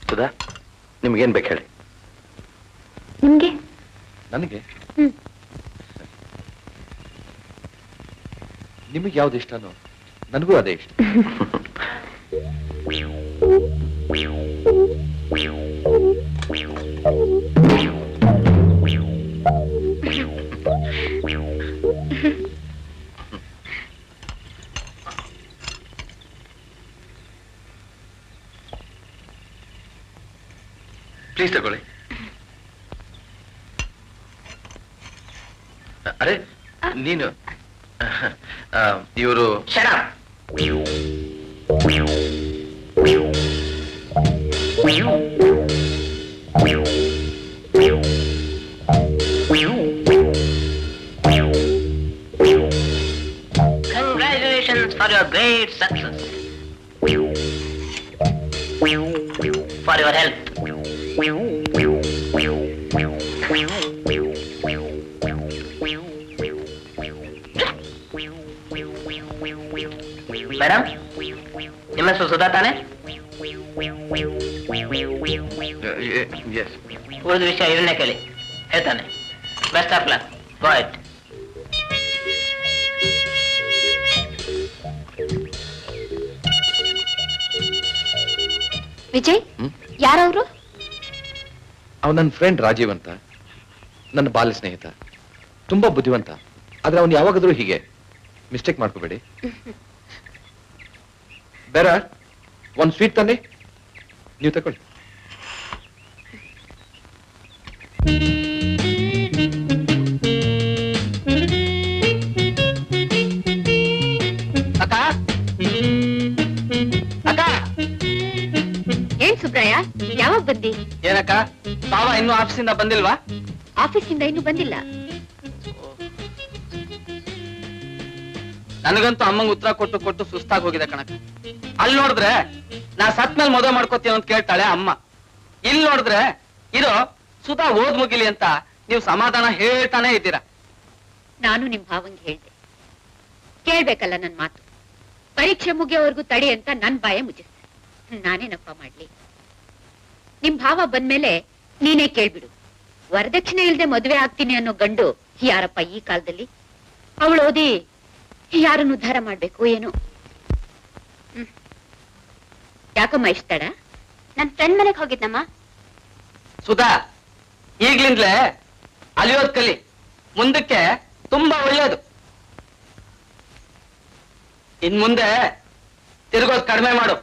ಸುಧಾ, ನಿಮ್ಗೇನ್ ಬೇಕು ಹೇಳಿ? ನಿಮ್ಗೆ? ನನಗೆ? ನಿಮಗೆ ಯಾವ್ದು ಇಷ್ಟನೋ ನನಗೂ ಅದೇ ಇಷ್ಟ. ಪ್ಲೀಸ್ ತಗೊಳ್ಳಿ. ಅರೆ ನೀನು ಇವರು Congratulations for your great success. For your health. Madam, ನಿಮ್ಮ ಹೆಸರು ಸುಧಾ ತಾನೆ? ಉಳಿದ ವಿಷಯ ಇವನ್ನೇ ಕೇಳಿ, ಹೇಳ್ತಾನೆ. Best of luck. Go it. Vijay, ಯಾರವರು? ಅವನು ನನ್ನ ಫ್ರೆಂಡ್ ರಾಜೀವ್ ಅಂತ, ನನ್ನ ಬಾಲ್ಯ ಸ್ನೇಹಿತ. ತುಂಬಾ ಬುದ್ಧಿವಂತ. ಆದ್ರೆ ಅವನು ಯಾವಾಗಾದ್ರೂ ಹೀಗೆ ಮಿಸ್ಟೇಕ್ ಮಾಡ್ಕೋಬೇಡಿ. ಬೇರೆ ಒಂದು ಸ್ವೀಟ್ ತಾನೆ, ನೀವು ತಗೊಳ್ಳಿ. ಅಕ್ಕ, ಅಕ್ಕ. ಏನ್ ಸುಬ್ರಾಯ, ಯಾವಾಗ ಬಂದಿ? ಏನಕ್ಕ, ಬಾವ ಇನ್ನೂ ಆಫೀಸಿಂದ ಬಂದಿಲ್ವಾ? ಆಫೀಸಿಂದ ಇನ್ನೂ ಬಂದಿಲ್ಲ. ನನಗಂತೂ ಅಮ್ಮಂಗ್ ಉತ್ತರ ಕೊಟ್ಟು ಕೊಟ್ಟು ಸುಸ್ತಾಗಿ ಹೋಗಿದೆ ಕಣಕ್ಕ. ಅಲ್ಲಿ ನೋಡಿದ್ರೆ ನಾ ಸತ್ ಮೇಲೆ ಮದುವೆ ಮಾಡ್ಕೋತೀವಿ ಅಂತ ಕೇಳ್ತಾಳೆ ಅಮ್ಮ. ಇಲ್ಲಿ ನೋಡಿದ್ರೆ ಇದು ಸುಧಾ ಓದ್ ಮುಗಿಲಿ ಅಂತ ನೀವು ಸಮಾಧಾನ ಹೇಳ್ತಾನೆ ಇದ್ದೀರಾ. ನಾನು ನಿಮ್ ಭಾವಂಗೆ ಹೇಳ್ದೆ, ಕೇಳ್ಬೇಕಲ್ಲ ನನ್ ಮಾತು. ಪರೀಕ್ಷೆ ಮುಗಿಯೋವರೆಗೂ ತಡಿ ಅಂತ ನನ್ ಬಾಯ ಮುಚ್ಚಿಸ್ತೆ. ನಾನೇನಪ್ಪ ಮಾಡ್ಲಿ? ನಿಮ್ ಭಾವ ಬಂದ್ಮೇಲೆ ನೀನೇ ಕೇಳ್ಬಿಡು. ವರದಕ್ಷಿಣೆ ಇಲ್ದೆ ಮದುವೆ ಆಗ್ತೀನಿ ಅನ್ನೋ ಗಂಡು ಯಾರಪ್ಪ ಈ ಕಾಲದಲ್ಲಿ? ಅವಳು ಓದಿ ಯಾರನ್ನು ಉದ್ಧಾರ ಮಾಡ್ಬೇಕು ಏನೋ. ಯಾಕಮ್ಮ ಇಷ್ಟಡ? ನನ್ ಫ್ರೆಂಡ್ ಮನೆಗೆ ಹೋಗಿದ್ನಮ್ಮ. ಸುಧಾ, ಈಗ್ಲಿಂದಲೇ ಅಲಿಯೋದ್ ಕಲಿ. ಮುಂದಕ್ಕೆ ತುಂಬಾ ಒಳ್ಳೇದು. ಇನ್ ಮುಂದೆ ತಿರುಗೋದ್ ಕಡಿಮೆ ಮಾಡು,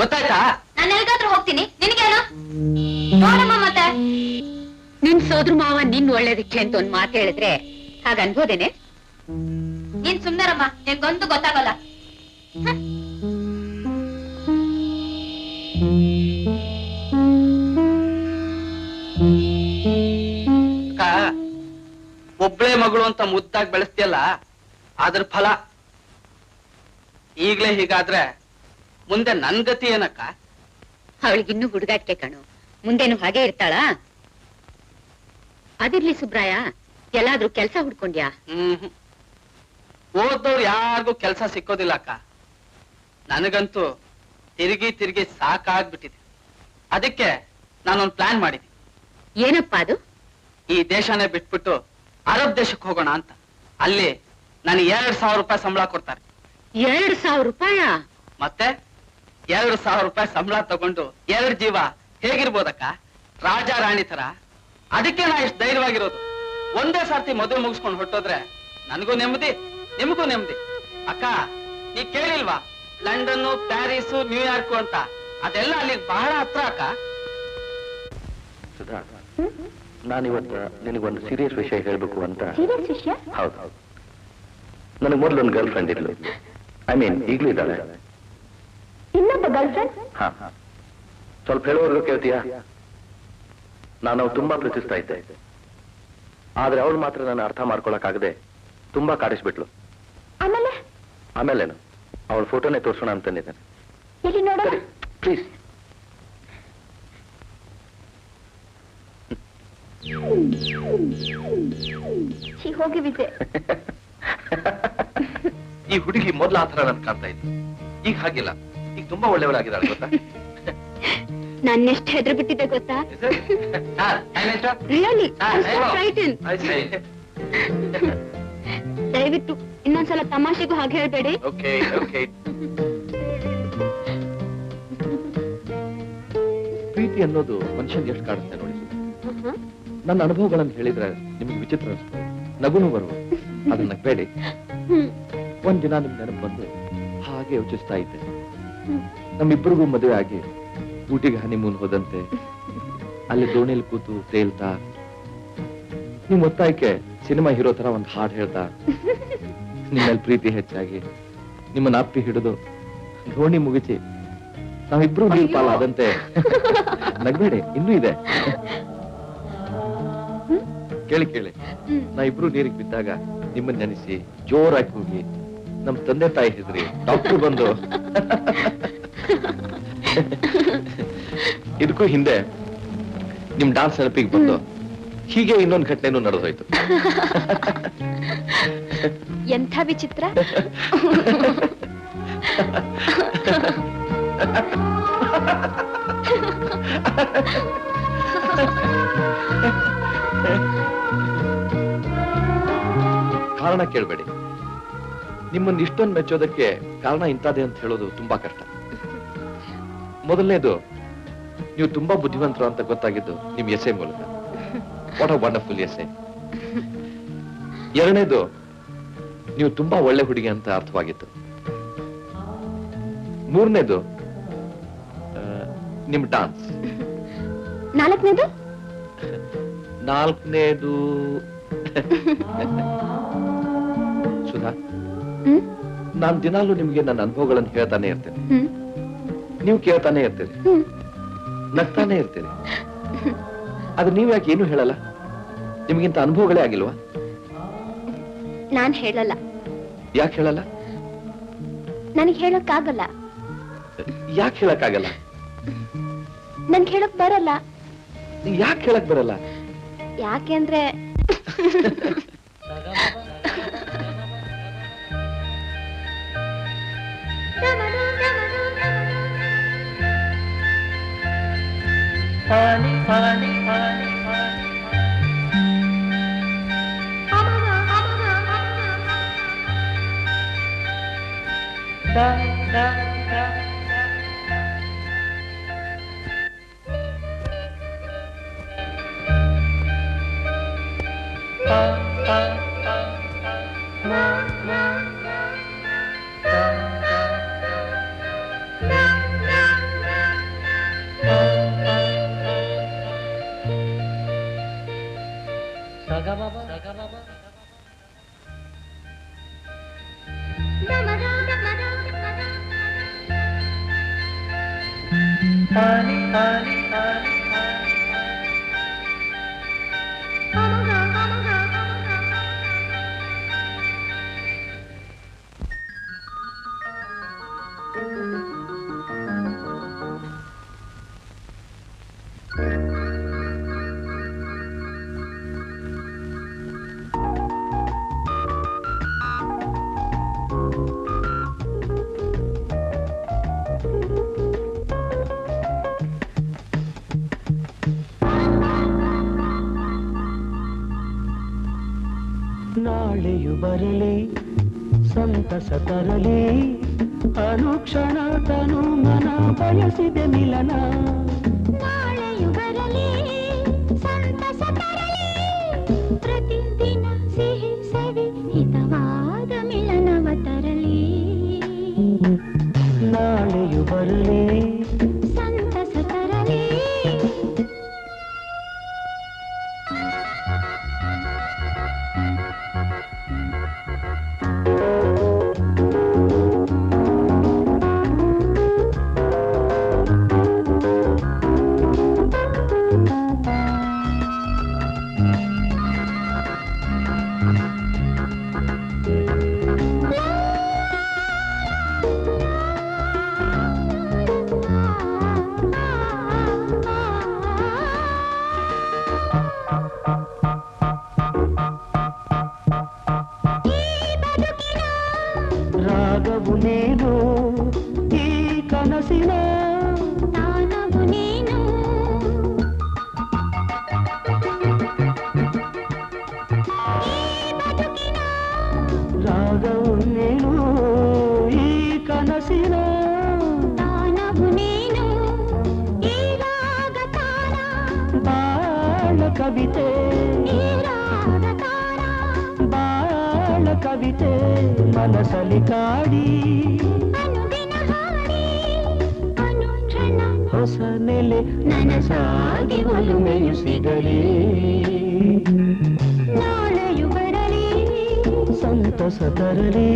ಗೊತ್ತಾಯ್ತಾ? ನಾನು ಎಲ್ಗಾದ್ರೂ ಹೋಗ್ತೀನಿ, ನಿನಗೇನು? ನೋಡಮ್ಮ ಮತ್ತೆ ನಿನ್ ಸೋದ್ರ ಮಾವ ನಿನ್ ಒಳ್ಳೇದಕ್ಕೆ ಅಂತ ಒಂದ್ ಮಾತು ಹೇಳಿದ್ರೆ ಹಾಗ ಅನ್ಬೋದೇನೆ? ನೀನ್ ಸುಮ್ನರಮ್ಮ, ನಿನ್ಗೊಂದು ಗೊತ್ತಾಗಲ್ಲ. ಒಬ್ಳೆ ಮಗಳು ಅಂತ ಮುದ್ದಾಗಿ ಬೆಳೆಸ್ತಿಯಲ್ಲ, ಅದ್ರ ಫಲ. ಈಗ್ಲೇ ಹೀಗಾದ್ರೆ ಮುಂದೆ ನನ್ ಗತಿ ಏನಕ್ಕ? ಅವಳಿಗಿನ್ನೂ ಹುಡುಗಾಟಿಕೆ ಕಣು, ಮುಂದೇನು ಹಾಗೆ ಇರ್ತಾಳ? ಅದಿರ್ಲಿ ಸುಬ್ರಾಯ, ಎಲ್ಲಾದ್ರೂ ಕೆಲ್ಸ ಹುಡ್ಕೊಂಡ್ಯಾ? ಓದೋರು ಯಾರಿಗೂ ಕೆಲ್ಸ ಸಿಕ್ಕೋದಿಲ್ಲ ಅಕ್ಕ. ನನಗಂತೂ ತಿರುಗಿ ತಿರುಗಿ ಸಾಕಾಗ್ಬಿಟ್ಟಿದೆ. ಅದಕ್ಕೆ ನಾನೊಂದ್ ಪ್ಲಾನ್ ಮಾಡಿದೆ. ಏನಪ್ಪಾ ಅದು? ಈ ದೇಶನೇ ಬಿಟ್ಬಿಟ್ಟು ಅರಬ್ ದೇಶಕ್ಕೆ ಹೋಗೋಣ ಅಂತ. ಅಲ್ಲಿ ನನಗೆ 2,000 ರೂಪಾಯಿ ಸಂಬಳ ಕೊಡ್ತಾರೆ. 2,000 ರೂಪಾಯ? ಮತ್ತೆ 2,000 ರೂಪಾಯಿ ಸಂಬಳ ತಗೊಂಡು 2 ಜೀವ ಹೇಗಿರ್ಬೋದಕ್ಕ? ರಾಜ ರಾಣಿ ತರ. ಅದಕ್ಕೆ ನಾ ಇಷ್ಟು ಧೈರ್ಯವಾಗಿರೋದು. ಒಂದೇ ಸರ್ತಿ ಮದುವೆ ಮುಗಿಸ್ಕೊಂಡು ಹೊಟ್ಟೋದ್ರೆ ನನಗೂ ನೆಮ್ಮದಿ, ನಿಮಗೂ ನೆಮ್ಮದಿ. ಅಕ್ಕ, ನೀ ಕೇಳಿಲ್ವಾ ಲಂಡನ್ನು, ಪ್ಯಾರಿಸ್, ನ್ಯೂಯಾರ್ಕ್ ಅಂತ? ಅದೆಲ್ಲ ಅಲ್ಲಿ ಬಹಳ ಹತ್ರ ಅಕ್ಕ. ಸುಧಾ, ನಾನಿವತ್ತು ನಿನಗೊಂದು ಸೀರಿಯಸ್ ವಿಷಯ ಹೇಳ್ಬೇಕು ಅಂತ. ಹೌದು, ನನಗೆ ಮೊದಲೊಂದು ಗರ್ಲ್ ಫ್ರೆಂಡ್ ಇದ್ಲು. ಐ ಮೀನ್ ಈಗಲೂ ಇದ್ದಾಳೆ. ಇನ್ನೊಬ್ಬ ಗರ್ಲ್ ಫ್ರೆಂಡ್? ಹಾ, ಸ್ವಲ್ಪ ಹೇಳೋವರೆಗೂ ಕೇಳ್ತೀಯಾ? ನಾನು ತುಂಬಾ ಪ್ರೀತಿಸ್ತಾ ಇದ್ದೆ. ಆದ್ರೆ ಅವಳು ಮಾತ್ರ ನಾನು ಅರ್ಥ ಮಾಡ್ಕೊಳಕ್ಕಾಗದೆ ತುಂಬಾ ಕಾಡಿಸ್ಬಿಟ್ಲು. ಆಮೇಲೇನು, ಅವಳ ಫೋಟೋನೇ ತೋರ್ಸೋಣ ಅಂತಂದಿದ್ದೇನೆ. ಎಲ್ಲಿ ನೋಡೋಣ ಪ್ಲೀಸ್. ಹೋಗಿ ವಿಜಯ್. ಈ ಹುಡುಗಿ ಮೊದ್ಲು ಆ ಥರ ನನ್ ಕಾಣ್ತಾ ಇದ್ದೆ. ಈಗ ಹಾಗಿಲ್ಲ, ಈಗ ತುಂಬಾ ಒಳ್ಳೆಯವಳಾಗಿದ್ದಾಳೆ ಗೊತ್ತಾ? ನನ್ನೆಷ್ಟು ಹೆದ್ರ ಬಿಟ್ಟಿದೆ ಗೊತ್ತಾ? ರಿಯಲಿ ದಯವಿಟ್ಟು ಇನ್ನೊಂದ್ಸಲ ತಮಾಷೆಗೂ ಹಾಗೆ ಹೇಳ್ಬೇಡಿ. ಪ್ರೀತಿ ಅನ್ನೋದು ಮನುಷ್ಯನ್ಗೆ ಎಷ್ಟು ಕಾಡುತ್ತೆ ನೋಡಿ. ನನ್ನ ಅನುಭವಗಳನ್ನು ಹೇಳಿದ್ರೆ ನಿಮ್ಗೆ ವಿಚಿತ್ರ ಅನಿಸ್ತದೆ, ನಗುನು ಬರುವ. ಅದನ್ನ ಬೇಡಿ. ಒಂದಿನ ನಿಮ್ ನೆನಪು ಬಂದು ಹಾಗೆ ಯೋಚಿಸ್ತಾ ಇದ್ದೆ. ನಮ್ಮಿಬ್ಬರಿಗೂ ಮದುವೆ ಆಗಿ ಊಟಿಗೆ ಹನಿಮೂನ್ ಹೋದಂತೆ ಅಲ್ಲಿ ದೋಣಿಯಲ್ಲಿ ಕೂತು ತೇಲ್ತಾ ನಿಮ್ ಒತ್ತಾಯಕ್ಕೆ ಸಿನಿಮಾ ಹೀರೋ ತರ ಒಂದು ಹಾಡು ಹೇಳ್ತಾ ನಿಮ್ಮಲ್ಲಿ ಪ್ರೀತಿ ಹೆಚ್ಚಾಗಿ ನಿಮ್ಮನ್ನ ಅಪ್ಪಿ ಹಿಡಿದು ದೋಣಿ ಮುಗಿಸಿ ನಾವಿಬ್ರು ನೀರು ಪಾಲಾದಂತೆ ನಗ್ಬೇಡಿ, ಇನ್ನೂ ಇದೆ. ಕೇಳಿ ಕೇಳಿ, ನಾವಿಬ್ರು ನೀರಿಗೆ ಬಿದ್ದಾಗ ನಿಮ್ಮನ್ನ ನೆನೆಸಿ ಜೋರಾಗಿ ಹೋಗಿ ನಮ್ ತಂದೆ ತಾಯಿ ಹೆದ್ರಿ ಡಾಕ್ಟರ್ ಬಂದು ಇದಕ್ಕೂ ಹಿಂದೆ ನಿಮ್ ಡಾನ್ಸ್ ನೆನಪಿಗೆ ಬಂದು ಹೀಗೆ ಇನ್ನೊಂದು ಘಟನೆನೂ ನಡೆದೋಯ್ತು. ಎಂಥ ವಿಚಿತ್ರ. ಕಾರಣ ಕೇಳಬೇಡಿ. ನಿಮ್ಮನ್ನ ಇಷ್ಟೊಂದು ಮೆಚ್ಚೋದಕ್ಕೆ ಕಾರಣ ಇಂಥದ್ದೇ ಅಂತ ಹೇಳೋದು ತುಂಬಾ ಕಷ್ಟ. ಮೊದಲನೇದು, ನೀವು ತುಂಬಾ ಬುದ್ಧಿವಂತರು ಅಂತ ಗೊತ್ತಾಗಿದ್ದು ನಿಮ್ ಎಸೆ ಮೂಲಕ. What a wonderful essay. ಎರಡನೇದು, ನೀವು ತುಂಬಾ ಒಳ್ಳೆ ಹುಡುಗಿ ಅಂತ ಅರ್ಥವಾಗಿತ್ತು. ಮೂರನೇದು, ನಿಮ್ ಡಾನ್ಸ್. ನಾಲ್ಕನೇದು ಸುಧಾ, ನಾನ್ ದಿನಾಲೂ ನಿಮ್ಗೆ ನನ್ನ ಅನುಭವಗಳನ್ನು ಹೇಳ್ತಾನೆ ಇರ್ತೇನೆ. ನೀವು ಕೇಳ್ತಾನೆ ಇರ್ತೀರಿ, ನಗ್ತಾನೆ ಇರ್ತೀರಿ. ಅದು ನೀವ್ ಯಾಕೆ ಏನು ಹೇಳಲ್ಲ? ನಿಮ್ಗಿಂತ ಅನುಭವಗಳೇ ಆಗಿಲ್ವಾ? ನಾನ್ ಹೇಳಲ್ಲ. ಯಾಕೆ ಹೇಳಲ್ಲ? ನನಗೆ ಹೇಳಕ್ಕಾಗಲ್ಲ. ಯಾಕೆ ಹೇಳಕ್ಕಾಗಲ್ಲ? ನನ್ಗೆ ಹೇಳಕ್ ಬರಲ್ಲ. ಯಾಕೆ ಹೇಳಕ್ ಬರಲ್ಲ? ಯಾಕೆ ಅಂದ್ರೆ ನಾಳೆಯು ಬರಲಿ ಸಂತಸ ತರಲಿ ಅನುಕ್ಷಣ ತನು ಮನ ಬಯಸಿದೆ ಮಿಲನ. ನಾಳೆಯು ಬರಲಿ ಸಂತಸ ತರಲಿ ಪ್ರತಿದಿನ ಸಿಹಿ ಸವಿ ಹಿತವಾದ ಮಿಲನವ ತರಲಿ. ನಾಳೆಯು ಬರಲಿ ಸಂತಸ ತರಲಿ ರಾಗವು ನೀನು ಈ ಕನಸಿನ ತಾನವು ನೀನು. ರಾಗವು ನೀನು ಈ ಕನಸಿನ ತಾನವು ನೀನು ಈ ರಾಗ ತಾನ ಬಾಳ ಕವಿತೆ. ಈ ರಾಗ ತಾನ ಬಾಳ ಕವಿತೆ ಮನಸಲಿ ಕಾಡಿ ಅನುದಿನ ಹಾಡಿ ಅನುಕ್ಷಣ ಹೊಸ ನೆಲೆ ನನಸಾಗಿ ಒಲುಮೆಯು ಸಿಗಲಿ. ನಾಳೆಯು ಸಂತಸ ತರಲಿ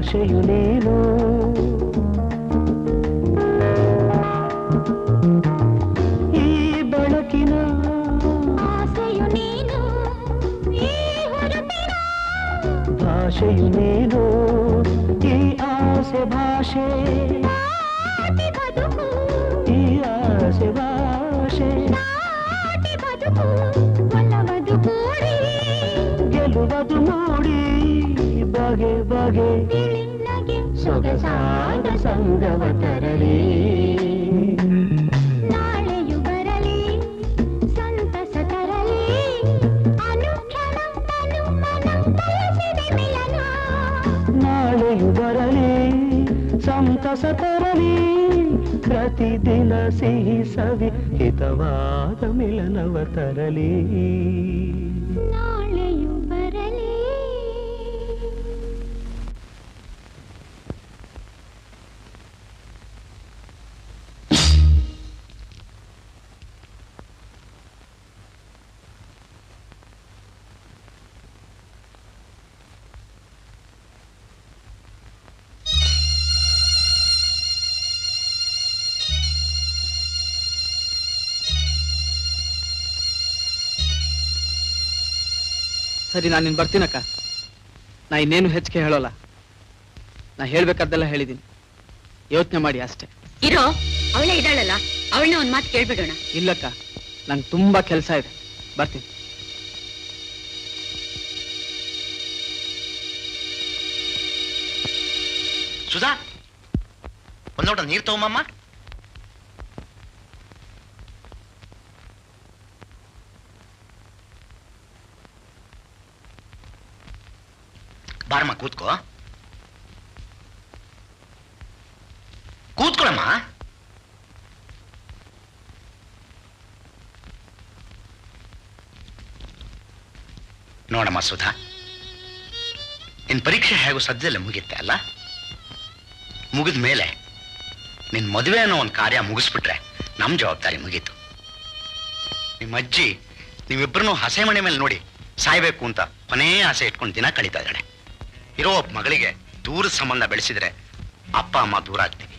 ಭಾಷೆಯು ನೀನು ಈ ಬೆಳಕಿನ ಆಸೆಯು ನೀನು ಭಾಷೆಯು ನೀನು ಈ ಆಸೆ ಭಾಷೆ ಈ ಆಸೆ ಭಾಷೆ ಗೆಲುವುದು ಮೂಡಿ ಬಗೆ ಬಗೆ ಸೊಗಸಾದ ಸಂಗವ ತರಲಿ ನಾಳೆಯು ಬರಲಿ ಸಂತಸ ತರಲಿ ಅನುಕ್ಷಣ ತನು ಮನ ಬಯಸಿದೆ ಮಿಲನ ನಾಳೆಯು ಬರಲಿ ಸಂತಸ ತರಲಿ ಪ್ರತಿದಿನ ಸಿಹಿ ಸವಿ ಹಿತವಾದ ಮಿಲನವ ತರಲಿ ನಾಳೆಯು ಬರಲಿ ಸರಿ, ನಾನು ನಿನ್ ಬರ್ತೀನಕ್ಕ. ನಾ ಇನ್ನೇನು ಹೆಚ್ಚಿಗೆ ಹೇಳೋಲ್ಲ. ನಾ ಹೇಳ್ಬೇಕಾದ್ದೆಲ್ಲ ಹೇಳಿದ್ದೀನಿ. ಯೋಚನೆ ಮಾಡಿ ಅಷ್ಟೇ. ಇರೋ, ಅವಳೇ ಇದ್ದಾಳಲ್ಲ, ಅವಳನ್ನ ಒಂದ್ ಮಾತು ಕೇಳ್ಬಿಡೋಣ. ಇಲ್ಲಕ್ಕ, ನಂಗೆ ತುಂಬಾ ಕೆಲಸ ಇದೆ. ಬರ್ತೀನಿ. ಸುಧಾ, ಒಂದ್ ಲೋಟ ನೀರ್ ತಗೊಂಬಮ್ಮ. ಬಾರಮ್ಮ, ಕೂತ್ಕೋ. ಕೂತ್ಕೊಳಮ್ಮ. ನೋಡಮ್ಮ ಸುಧಾ, ನಿನ್ ಪರೀಕ್ಷೆ ಹೇಗೂ ಸದ್ಯದಲ್ಲೇ ಮುಗಿಯುತ್ತೆ ಅಲ್ಲ? ಮುಗಿದ ಮೇಲೆ ನಿನ್ ಮದುವೆ ಅನ್ನೋ ಒಂದು ಕಾರ್ಯ ಮುಗಿಸ್ಬಿಟ್ರೆ ನಮ್ ಜವಾಬ್ದಾರಿ ಮುಗೀತು. ನಿಮ್ಮ ಅಜ್ಜಿ ನೀವಿಬ್ಬರನ್ನು ಹಸೆ ಮನೆ ಮೇಲೆ ನೋಡಿ ಸಾಯ್ಬೇಕು ಅಂತ ಕೊನೇ ಆಸೆ ಇಟ್ಕೊಂಡು ದಿನ ಕಳೀತಾ ಇದ್ದಾಳೆ. ಇರೋ ಒಬ್ಬ ಮಗಳಿಗೆ ದೂರದ ಸಂಬಂಧ ಬೆಳೆಸಿದ್ರೆ ಅಪ್ಪ ಅಮ್ಮ ದೂರ ಆಗ್ತೀವಿ.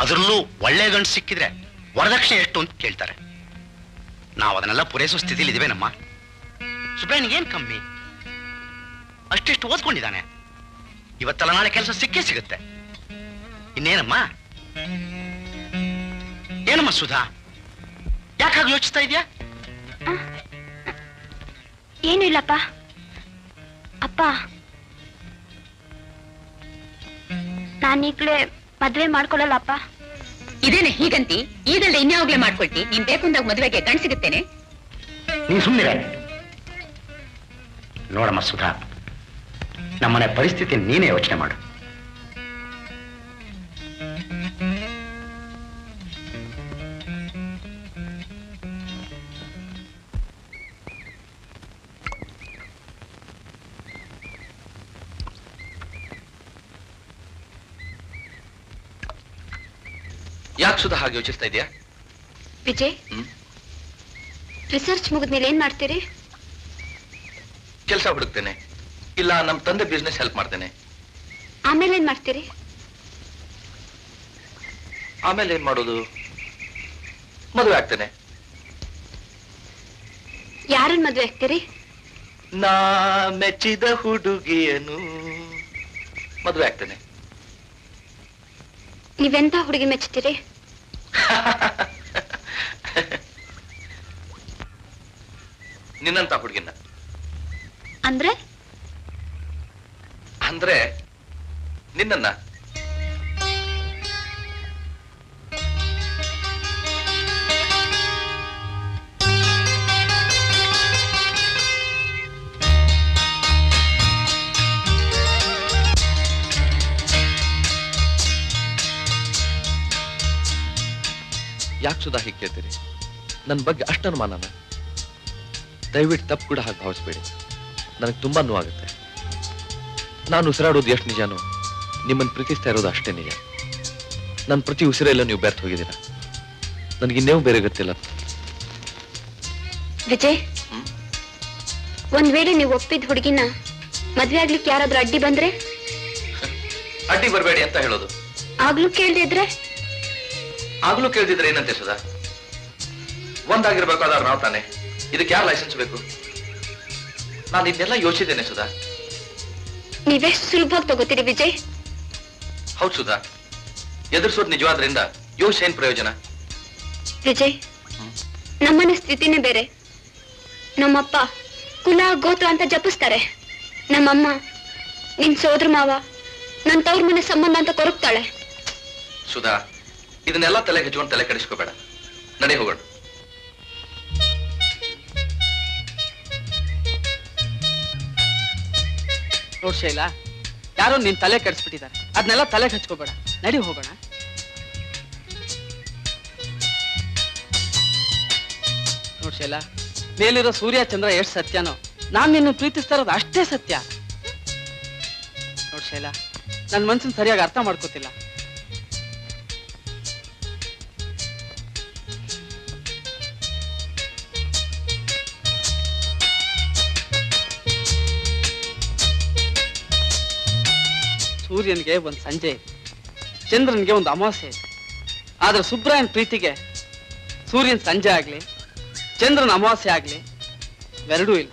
ಅದರಲ್ಲೂ ಒಳ್ಳೆ ಗಂಡು ಸಿಕ್ಕಿದ್ರೆ ವರದಕ್ಷಿಣೆ ಎಷ್ಟು ಅಂತ ಕೇಳ್ತಾರೆ. ನಾವು ಅದನ್ನೆಲ್ಲ ಪೂರೈಸೋ ಸ್ಥಿತಿಲಿ ಇದಿವೇನಮ್ಮ. ಸುಬ್ರಾಯನಿಗೆ ಏನ್ ಕಮ್ಮಿ? ಅಷ್ಟೆಷ್ಟು ಓದ್ಕೊಂಡಿದ್ದಾನೆ. ಇವತ್ತಲ್ಲ ನಾಳೆ ಕೆಲಸ ಸಿಕ್ಕೇ ಸಿಗುತ್ತೆ. ಇನ್ನೇನಮ್ಮ? ಏನಮ್ಮ ಸುಧಾ, ಯಾಕಾಗ ಯೋಚಿಸ್ತಾ ಇದೆಯಾ? ಏನು ಇಲ್ಲಪ್ಪ. ಅಪ್ಪ, ನಾನೀಗ್ಲೇ ಮದ್ವೆ ಮಾಡ್ಕೊಳ್ಳಲ್ಲಪ್ಪ. ಇದೇನೆ ಹೀಗಂತಿ? ಈಗಲ್ದೆ ಇನ್ಯಾವಾಗ್ಲೇ ಮಾಡ್ಕೊಳ್ತಿ? ನೀನ್ ಬೇಕು ಅಂದಾಗ ಮದುವೆಗೆ ಗಂಡು ಸಿಗುತ್ತೇನೆ. ನೀನ್ ಸುಮ್ಮನೆ ನೋಡಮ್ಮ ಸುಧಾ, ನಮ್ಮನೆ ಪರಿಸ್ಥಿತಿ ನೀನೇ ಯೋಚನೆ ಮಾಡು. ಯಾಕೆ ಸುಧಾ ಹಾಗೆ ಯೋಚಿಸ್ತಾ ಇದೆಯಾ? ವಿಜಯ್, ರಿಸರ್ಚ್ ಮುಗಿದ್ಮೇಲೆ ಏನ್ ಮಾಡ್ತೀರಿ? ಕೆಲಸ ಹುಡುಕ್ತೇನೆ, ಇಲ್ಲ ನಮ್ಮ ತಂದೆ ಬಿಸ್ನೆಸ್ ಹೆಲ್ಪ್ ಮಾಡ್ತೇನೆ. ಆಮೇಲೆ ಏನ್ ಮಾಡ್ತೀರಿ? ಆಮೇಲೆ ಏನ್ ಮಾಡೋದು? ಮದುವೆ ಆಗ್ತೇನೆ. ಯಾರನ್ನ ಮದ್ವೆ ಆಗ್ತೀರಿ? ನಾ ಮೆಚ್ಚಿದ ಹುಡುಗಿಯನು ಮದುವೆ ಆಗ್ತೇನೆ. ನೀವೆಂತ ಹುಡುಗಿ ಮೆಚ್ತೀರಿ? ನಿನ್ನಂತ ಹುಡುಗಿನ. ಅಂದ್ರೆ ಅಂದ್ರೆ ನಿನ್ನನ್ನ. ಯಾಕೆ ಸುಧಾ ಹೀಗೆ ಕೇಳ್ತೀರಿ? ನನ್ನ ಬಗ್ಗೆ ಅಷ್ಟು ಅನುಮಾನನ? ದಯವಿಟ್ಟು ತಪ್ಪು ಕೂಡ ಹಾಗೆ ಭಾವಿಸ್ಬೇಡಿ. ನನಗೆ ತುಂಬಾ ನೋವಾಗುತ್ತೆ. ನಾನು ಉಸಿರಾಡೋದು ಎಷ್ಟು ನಿಜಾನೋ ನಿಮ್ಮನ್ನು ಪ್ರೀತಿಸ್ತಾ ಇರೋದು ಅಷ್ಟೇ ನಿಜ. ನನ್ನ ಪ್ರತಿ ಉಸಿರೆಲ್ಲ ನೀವು ಬೆರ್ತು ಹೋಗಿದ್ದೀರಾ. ನನಗಿನ್ನೇವು ಬೇರೆ ಗೊತ್ತಿಲ್ಲ. ವಿಜಯ್, ಒಂದ್ ವೇಳೆ ನೀವು ಒಪ್ಪಿದ ಹುಡುಗಿನ ಮದ್ವೆ ಆಗ್ಲಿಕ್ಕೆ ಯಾರಾದ್ರೂ ಅಡ್ಡಿ ಬಂದ್ರೆ? ಅಡ್ಡಿ ಬರಬೇಡಿ ಅಂತ ಹೇಳೋದು. ಆಗ್ಲೂ ಕೇಳ್ದಿದ್ರೆ? ಆಗ್ಲೂ ಕೇಳ್ದಿದ್ರೆ ಏನಂತೆ ಸುಧಾ? ಒಂದಾಗಿರ್ಬೇಕಾದ್ರೆ ನಾವು ತಾನೆ. ಇದಕ್ಕೆ ಯಾರು ಲೈಸೆನ್ಸ್ ಬೇಕು? ನಾನು ಇದನ್ನೆಲ್ಲ ಯೋಚಿಸಿದ್ದೇನೆ ಸುಧಾ. ನೀವೆಷ್ಟು ಸುಲಭವಾಗಿ ತಗೋತೀರಿ ವಿಜಯ್? ಹೌದು ಸುಧಾ, ಎದುರಿಸೋದು ನಿಜವಾದ್ರಿಂದ ಯೋಚನೆ ಏನ್ ಪ್ರಯೋಜನ? ವಿಜಯ್, ನಮ್ಮನೆ ಸ್ಥಿತಿನೇ ಬೇರೆ. ನಮ್ಮಪ್ಪ ಕುಲ ಗೋತ್ರ ಅಂತ ಜಪಿಸ್ತಾರೆ. ನಮ್ಮಮ್ಮ ನಿನ್ ಸೋದರ ಮಾವ, ನನ್ ತವ್ರ ಮನೆ ಸಂಬಂಧ ಅಂತ ಕೊರಗ್ತಾಳೆ. ಸುಧಾ, ಇದನ್ನೆಲ್ಲ ತಲೆ ಹಚ್ಕೊಂಡು ತಲೆ ಕೆಡಿಸ್ಕೋಬೇಡ. ನಡೆ ಹೋಗೋಣ. ನೋಡ್ ಶೈಲಾ, ಯಾರೋ ನಿನ್ ತಲೆ ಕೆಡಿಸ್ಬಿಟ್ಟಿದ್ದಾರೆ. ಅದನ್ನೆಲ್ಲ ತಲೆ ಹಚ್ಕೋಬೇಡ, ನಡಿ ಹೋಗೋಣ. ನೋಡ್ ಶೈಲಾ, ಮೇಲಿರೋ ಸೂರ್ಯ ಚಂದ್ರ ಎಷ್ಟು ಸತ್ಯನೋ ನಾನ್ ನಿನ್ನ ಪ್ರೀತಿಸ್ತಾ ಇರೋದು ಅಷ್ಟೇ ಸತ್ಯ. ನೋಡ್ ಶೈಲಾ, ನನ್ ಮನ್ಸನ್ ಸರಿಯಾಗಿ ಅರ್ಥ ಮಾಡ್ಕೋತಿಲ್ಲ. ಸೂರ್ಯನ್ಗೆ ಒಂದು ಸಂಜೆ, ಚಂದ್ರನ್ಗೆ ಒಂದು ಅಮಾವಾಸ್ಯೆ. ಆದ್ರೆ ಸುಬ್ರಾಯನ್ ಪ್ರೀತಿಗೆ ಸೂರ್ಯನ್ ಸಂಜೆ ಆಗ್ಲಿ, ಚಂದ್ರನ ಅಮಾವಾಸ್ಯೆ ಆಗ್ಲಿ ಎರಡೂ ಇಲ್ಲ.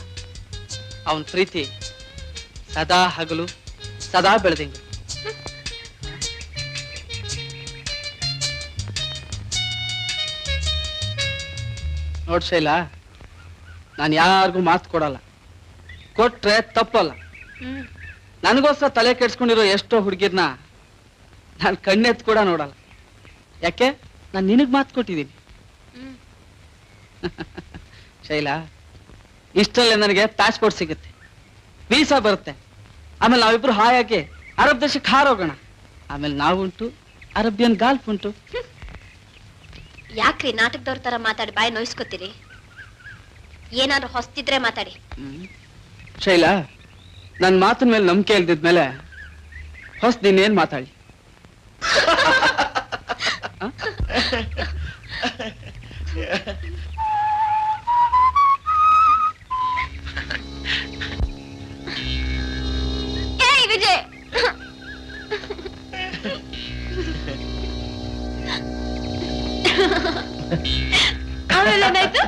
ಅವನ್ ಪ್ರೀತಿ ಸದಾ ಹಗಲು, ಸದಾ ಬೆಳೆದಿಂಗು. ನೋಡ್ ಶೈಲಾ, ನಾನು ಯಾರಿಗೂ ಮಾತು ಕೊಡಲ್ಲ, ಕೊಟ್ರೆ ತಪ್ಪಲ್ಲ. ನನಗೋಸ್ಕರ ತಲೆ ಕೆಡ್ಸ್ಕೊಂಡಿರೋ ಎಷ್ಟೋ ಹುಡುಗಿರ್ನ ನಾನು ಕಣ್ಣೆತ್ ಕೂಡ ನೋಡಲ್ಲ. ಯಾಕೆ? ನಾನು ನಿನಗ್ ಮಾತು ಕೊಟ್ಟಿದ್ದೀನಿ. ಶೈಲಾ, ಇಷ್ಟರಲ್ಲೇ ನನಗೆ ಪಾಸ್ಪೋರ್ಟ್ ಸಿಗುತ್ತೆ, ವೀಸಾ ಬರುತ್ತೆ. ಆಮೇಲೆ ನಾವಿಬ್ರು ಹಾಯಾಗಿ ಅರಬ್ ದೇಶಕ್ಕೆ ಹಾರೋಗೋಣ. ಆಮೇಲೆ ನಾವುಂಟು, ಅರಬಿಯನ್ ಗಾಲ್ಫ್ ಉಂಟು. ಯಾಕ್ರಿ ನಾಟಕದವ್ರ ತರ ಮಾತಾಡಿ ಬಾಯಿ ನೋಯಿಸ್ಕೊತೀರಿ? ಏನಾದ್ರು ಹೊಸ್ತಿದ್ರೆ ಮಾತಾಡಿ. ಶೈಲಾ, ನನ್ನ ಮಾತಿನ ಮೇಲೆ ನಂಬಿಕೆ ಇಲ್ದಿದ್ಮೇಲೆ ಹೊಸದಿನ್ನೇನ್ ಮಾತಾಡಿ? ವಿಜಯ್, ಆಮೇಲೆ ಏನಾಯ್ತು?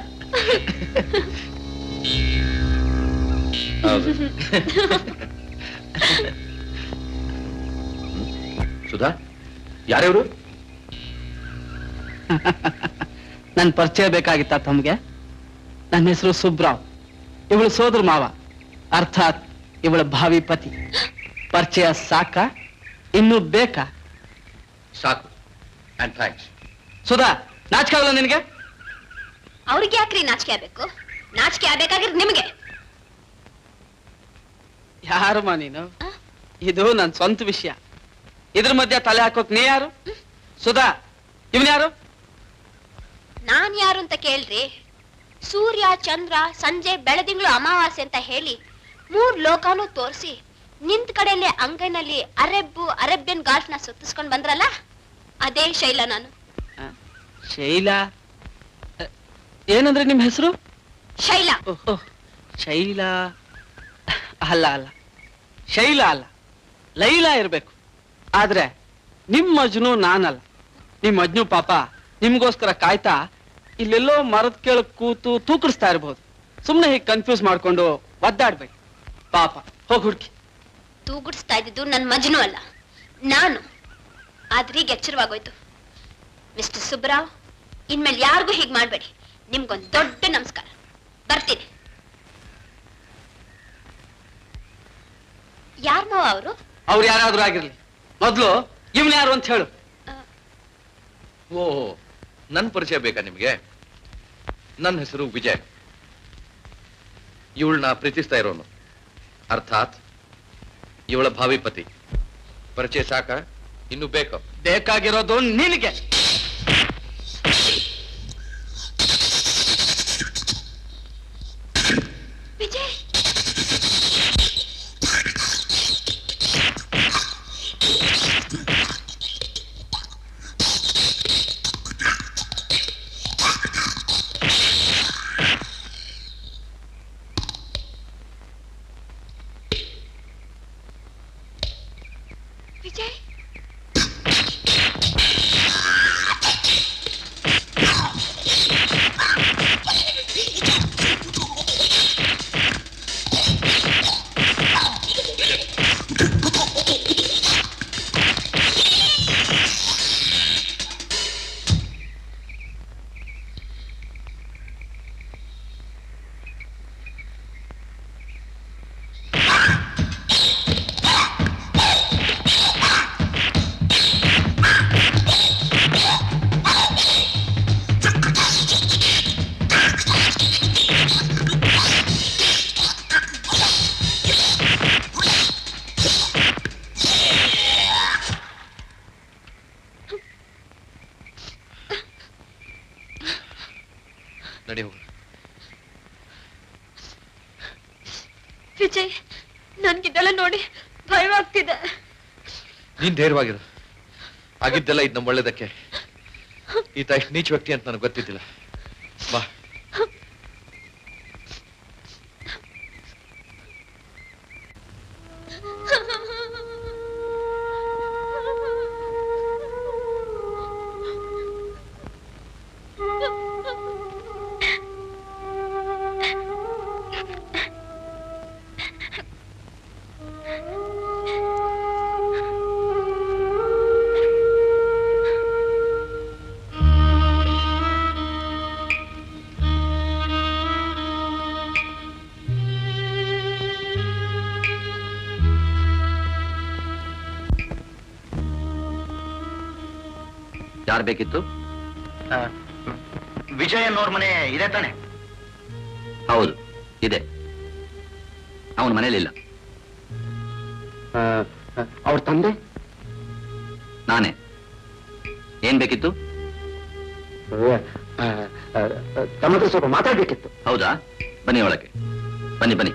ಸುಧಾ, ಯಾರ್ಯವರು? ನನ್ ಪರಿಚಯ ಬೇಕಾಗಿತ್ತ ತಮ್ಗೆ? ನನ್ನ ಹೆಸರು ಸುಬ್ರಾವ್, ಇವಳು ಸೋದರ ಮಾವ, ಅರ್ಥಾತ್ ಇವಳ ಭಾವಿ ಪತಿ. ಪರಿಚಯ ಸಾಕ? ಇನ್ನು ಬೇಕಾ? ಸಾಕು. And thanks. ಸುಧಾ, ನಾಚಿಕೆ ಆಗಲ್ಲ ನಿನಗೆ? ಅವ್ರಿಗೆ ಯಾಕ್ರಿ ನಾಚಿಕೆ ಆಗ್ಬೇಕು? ನಾಚಿಕೆ ಆಗ್ಬೇಕಾಗಿರೋದು ನಿಮ್ಗೆ. ಯಾರಮ್ಮ ನೀನು? ಇದು ನನ್ ಸ್ವಂತ ವಿಷಯ. ಇದ್ರ ಮಧ್ಯೆ ತಲೆ ಹಾಕೋಕ್ ನೀ ಯಾರು? ಸುಧಾ, ಇವನ್ ಯಾರು? ನಾನ್ ಯಾರು ಅಂತ ಕೇಳ್ರಿ. ಸೂರ್ಯ ಚಂದ್ರ ಸಂಜೆ ಬೆಳದಿಂಗಳು ಅಮಾವಾಸ್ಯೆ ಅಂತ ಹೇಳಿ 3 ಲೋಕಾನು ತೋರಿಸಿ ನಿಂತ ಕಡೆಯಲ್ಲಿ ಅಂಗೈನಲ್ಲಿ ಅರೇಬಿಯನ್ ಗಾಲ್ಫ್ ನ ಸುತ್ತಿಸ್ಕೊಂಡ್ ಬಂದ್ರಲ್ಲ, ಅದೇ ಶೈಲಾ ನಾನು. ಶೈಲಾ? ಏನಂದ್ರೆ ನಿಮ್ ಹೆಸರು? ಶೈಲಾ. ಶೈಲಾ ಅಲ್ಲ, ಶೈಲಾ ಅಲ್ಲ, ಲೈಲಾ ಇರ್ಬೇಕು. ಆದ್ರೆ ನಿಮ್ ಮಜ್ನು ನಾನಲ್ಲ. ನಿಮ್ ಮಜ್ನು ಪಾಪ ನಿಮ್ಗೋಸ್ಕರ ಕಾಯ್ತಾ ಇಲ್ಲೆಲ್ಲೋ ಮರದ ಕೆಳಗ್ ಕೂತು ತೂಕಡಿಸ್ತಾ ಇರ್ಬೋದು. ಸುಮ್ನೆ ಹೀಗೆ ಕನ್ಫ್ಯೂಸ್ ಮಾಡ್ಕೊಂಡು ಒದ್ದಾಡ್ಬೇಕು. ಪಾಪ ಹೋಗಿ ಹುಡುಕಿ. ತೂಗುಡಿಸ್ತಾ ಇದ್ದಿದ್ದು ನನ್ ಮಜ್ನು ಅಲ್ಲ, ನಾನು. ಆದ್ರೆ ಈಗ ಎಚ್ಚರವಾಗೋಯ್ತು. ಮಿಸ್ಟರ್ ಸುಬ್ರಾವ್, ಇನ್ಮೇಲೆ ಯಾರಿಗೂ ಹೀಗ್ ಮಾಡ್ಬೇಡಿ. ನಿಮ್ಗೊಂದು ದೊಡ್ಡ ನಮಸ್ಕಾರ. ಬರ್ತೀನಿ. ಯಾರ್ ಮಾವ ಅವರು? ಅವ್ರು ಯಾರಾದ್ರೂ ಆಗಿರ್ಲಿ, ಮೊದ್ಲು ಇವನ್ ಯಾರು ಅಂತ ಹೇಳು. ಓ, ನನ್ನ ಪರಿಚಯ ಬೇಕಾ ನಿಮ್ಗೆ? ನನ್ನ ಹೆಸರು ವಿಜಯ್. ಇವಳನ್ನ ಪ್ರೀತಿಸ್ತಾ ಇರೋನು, ಅರ್ಥಾತ್ ಇವಳ ಭಾವಿ ಪತಿ. ಪರಿಚಯ ಸಾಕ? ಇನ್ನು ಬೇಕು? ಬೇಕಾಗಿರೋದು ನಿನಗೆ. ವಿಜಯ್, ವಿಜಯ್, ನಡಿ ಹೋಗೋಣ. ವಿಜಯ್, ನನ್ಗಿದೆಲ್ಲ ನೋಡಿ ಭಯವಾಗ್ತಿದೆ. ನೀನ್ ಧೈರ್ಯವಾಗಿರು. ಆಗಿದ್ದೆಲ್ಲ ಇದು ನಮ್ಮ ಒಳ್ಳೇದಕ್ಕೆ. ಈತ ಎಷ್ಟು ನೀಚ ವ್ಯಕ್ತಿ ಅಂತ ನನಗೆ ಗೊತ್ತಿದ್ದಿಲ್ಲ. ಬಾ. ಯಾರು ಬೇಕಿತ್ತು? ವಿಜಯ್ ಅನ್ನೋರ್ ಮನೆ ಇದೆ ತಾನೆ? ಹೌದು, ಇದೆ. ಅವನ ಮನೇಲಿಲ್ಲ. ಅವ್ರ ತಂದೆ? ನಾನೇ. ಏನ್ ಬೇಕಿತ್ತು? ತಮ್ಮ ಹತ್ರ ಸ್ವಲ್ಪ ಮಾತಾಡ್ಬೇಕಿತ್ತು. ಹೌದಾ? ಬನ್ನಿ ಒಳಗೆ. ಬನ್ನಿ ಬನ್ನಿ.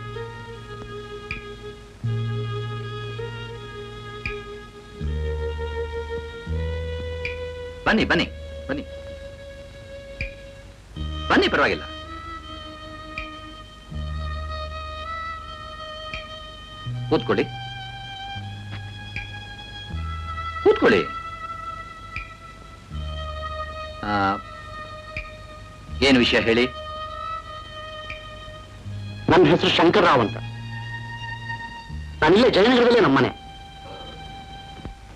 ಬನ್ನಿ ಬನ್ನಿ ಬನ್ನಿ ಬನ್ನಿ, ಪರವಾಗಿಲ್ಲ. ಕೂತ್ಕೊಳ್ಳಿ ಕೂತ್ಕೊಳ್ಳಿ. ಏನು ವಿಷಯ ಹೇಳಿ? ನನ್ನ ಹೆಸರು ಶಂಕರ್ ರಾವ್ ಅಂತ. ನಾನಿಲ್ಲೇ ಜಯನಗರದಲ್ಲೇ ನಮ್ಮನೆ.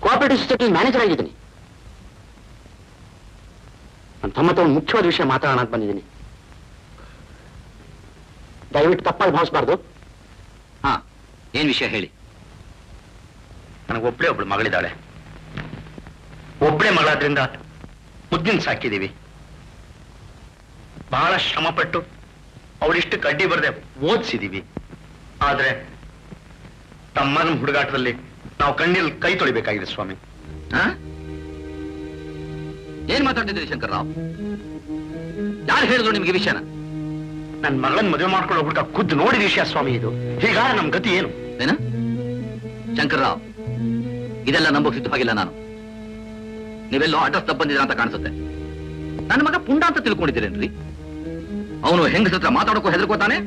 ಕೋಆಪರೇಟಿವ್ ಸೊಸೈಟಿ ಮ್ಯಾನೇಜರ್ ಆಗಿದ್ದೀನಿ. ನನ್ನ ತಮ್ಮ ಒಂದು ಮುಖ್ಯವಾದ ವಿಷಯ ಮಾತಾಡೋಣ ಅಂತ ಬಂದಿದ್ದೀನಿ. ದಯವಿಟ್ಟು ತಪ್ಪಾಗಿ ಭಾವಿಸಬಾರ್ದು. ಹಾ, ಏನ್ ವಿಷಯ ಹೇಳಿ? ನನಗೊಬ್ಬಳೇ ಒಬ್ಳು ಮಗಳಿದ್ದಾಳೆ. ಒಬ್ಬಳೇ ಮಗಳಾದ್ರಿಂದ ಮುದ್ದಿನ ಸಾಕಿದೀವಿ. ಬಹಳ ಶ್ರಮಪಟ್ಟು ಅವಳಿಷ್ಟು ಕಡ್ಡಿ ಬರದೆ ಓದಿಸಿದೀವಿ. ಆದ್ರೆ ತಮ್ಮನ ಹುಡುಗಾಟದಲ್ಲಿ ನಾವು ಕಣ್ಣಲ್ಲಿ ಕೈ ತೊಳಿಬೇಕಾಗಿದೆ ಸ್ವಾಮಿ. ಏನ್ ಮಾತಾಡ್ತಿದ್ದೀರಿ ಶಂಕರ್ ರಾವ್? ಯಾರು ಹೇಳಿದ್ರು ನಿಮ್ಗೆ ವಿಷಯನ? ನನ್ನ ಮಗಳನ್ನ ಮದುವೆ ಮಾಡ್ಕೊಳ್ಳೋ ಹುಡುಗ ಖುದ್ದು ನೋಡಿದ ವಿಷಯ ಸ್ವಾಮಿ ಇದು. ಹೀಗಾದ್ರೆ ನಮ್ ಗತಿ ಏನು? ಏನ ಶಂಕರ್ ರಾವ್, ಇದೆಲ್ಲ ನಂಬೋಕ್ ಸಿದ್ಧವಾಗಿಲ್ಲ ನಾನು. ನೀವೆಲ್ಲೋ ಅಡ್ರೆಸ್ ತಪ್ಪ ಬಂದಿದ್ರ ಅಂತ ಕಾಣಿಸುತ್ತೆ. ನನ್ನ ಮಗ ಪುಂಡ ಅಂತ ತಿಳ್ಕೊಂಡಿದ್ದೀರೇನ್ರಿ? ಅವನು ಹೆಂಗಸತ್ರ ಮಾತಾಡೋಕ್ಕೂ ಹೆದರ್ಕೋತಾನೆ.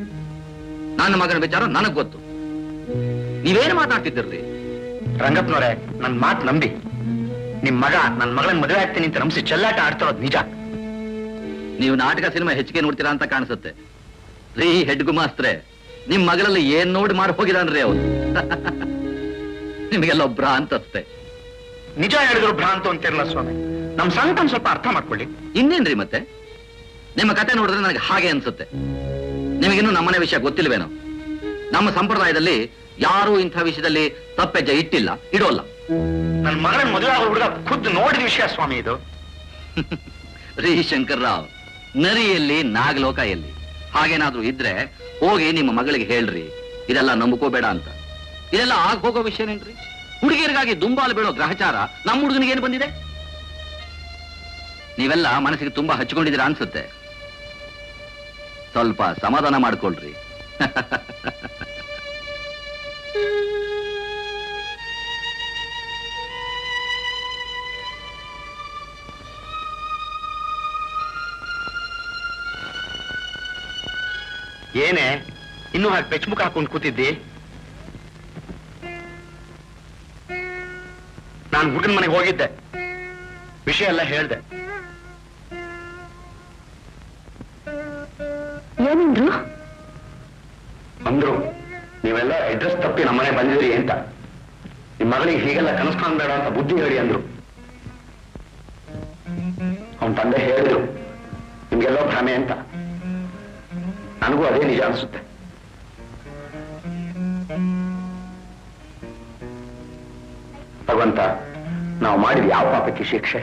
ನನ್ನ ಮಗನ ವಿಚಾರ ನನಗ್ ಗೊತ್ತು. ನೀವೇನು ಮಾತಾಡ್ತಿದ್ದೀರ್ರಿ? ರಂಗಪ್ಪನವರೇ, ನನ್ ಮಾತು ನಂಬಿ. ನಿಮ್ ಮಗ ನನ್ ಮಗಳನ್ನ ಮದುವೆ ಆಗ್ತೀನಿ ಅಂತ ನಂಬಿಸಿ ಚೆಲ್ಲಾಟ ಆಡ್ತಿರೋದು ನಿಜ. ನೀವು ನಾಟಕ ಸಿನಿಮಾ ಹೆಚ್ಚಿಗೆ ನೋಡ್ತೀರಾ ಅಂತ ಕಾಣಿಸುತ್ತೆ ರೀ. ಹೆಡ್ ಗುಮಾಸ್ತ್ರೆ, ನಿಮ್ ಮಗಳಲ್ಲಿ ಏನ್ ನೋಡಿ ಮಾಡಿ ಹೋಗಿದಾನ್ರಿ ಅವನು. ನಿಮಗೆಲ್ಲ ಭ್ರಾಂತಸ್ತೆ. ನಿಜ ಹೇಳಿದ್ರು ಭ್ರಾಂತ ಅಂತಿರಲ್ಲ ಸ್ವಾಮಿ. ನಮ್ ಸಂಕಟ ಸ್ವಲ್ಪ ಅರ್ಥ ಮಾಡ್ಕೊಳ್ಳಿ. ಇನ್ನೇನ್ರಿ ಮತ್ತೆ? ನಿಮ್ಮ ಕತೆ ನೋಡಿದ್ರೆ ನನಗೆ ಹಾಗೆ ಅನ್ಸುತ್ತೆ. ನಿಮಗಿನ್ನೂ ನಮ್ಮನೆ ವಿಷಯ ಗೊತ್ತಿಲ್ವೇನೋ? ನಮ್ಮ ಸಂಪ್ರದಾಯದಲ್ಲಿ ಯಾರೂ ಇಂಥ ವಿಷಯದಲ್ಲಿ ತಪ್ಪೆಜ್ಜೆ ಇಟ್ಟಿಲ್ಲ, ಇಡೋಲ್ಲ. ನನ್ನ ಮಗಳ ಮದುವೆ ಆಗೋ ಹುಡುಗ ಖುದ್ದು ನೋಡಿದ ವಿಷಯ ಸ್ವಾಮಿ ಇದು. ರೀ ಶಂಕರ್ರಾವ್, ನರಿಯಲ್ಲಿ ನಾಗಲೋಕ ಎಲ್ಲಿ? ಹಾಗೇನಾದ್ರೂ ಇದ್ರೆ ಹೋಗಿ ನಿಮ್ಮ ಮಗಳಿಗೆ ಹೇಳ್ರಿ, ಇದೆಲ್ಲ ನಂಬ್ಕೋಬೇಡ ಅಂತ. ಇದೆಲ್ಲ ಆಗ್ ಹೋಗೋ ವಿಷಯನೇನ್ರಿ? ಹುಡುಗಿಯರಿಗಾಗಿ ದುಂಬಾಲು ಬೀಳೋ ಗ್ರಹಚಾರ ನಮ್ಮ ಹುಡುಗನಿಗೆ ಏನು ಬಂದಿದೆ? ನೀವೆಲ್ಲ ಮನಸ್ಸಿಗೆ ತುಂಬಾ ಹಚ್ಕೊಂಡಿದ್ದೀರಾ ಅನ್ಸುತ್ತೆ. ಸ್ವಲ್ಪ ಸಮಾಧಾನ ಮಾಡ್ಕೊಳ್ರಿ. ಏನೇ ಇನ್ನೂ ಹಾಗೆ ಬೆಚ್ಚಮುಖ ಹಾಕೊಂಡು ಕೂತಿದ್ದಿ? ನಾನು ಹುಡುಗನ ಮನೆಗೆ ಹೋಗಿದ್ದೆ, ವಿಷಯ ಎಲ್ಲ ಹೇಳ್ದೆ. ಏನಂದ್ರು? ಅಂದ್ರು ನೀವೆಲ್ಲ ಅಡ್ರೆಸ್ ತಪ್ಪಿ ನಮ್ಮನೆ ಬಂದಿದ್ರಿ ಅಂತ, ನಿಮ್ಮ ಮಗಳಿಗೆ ಹೀಗೆಲ್ಲ ಕನಸು ಕಾಣಬೇಡ ಅಂತ ಬುದ್ಧಿ ಹೇಳಿ ಅಂದ್ರು. ಅವನ ತಂದೆ ಹೇಳಿದ್ರು ನಿಮ್ಗೆಲ್ಲೋ ಭ್ರಮೆ ಅಂತ. ನನಗೂ ಅದೇ ನಿಜ ಅನ್ಸುತ್ತೆ. ಭಗವಂತ, ನಾವು ಮಾಡಿದ ಯಾವ ಪಾಪಕ್ಕೆ ಶಿಕ್ಷೆ?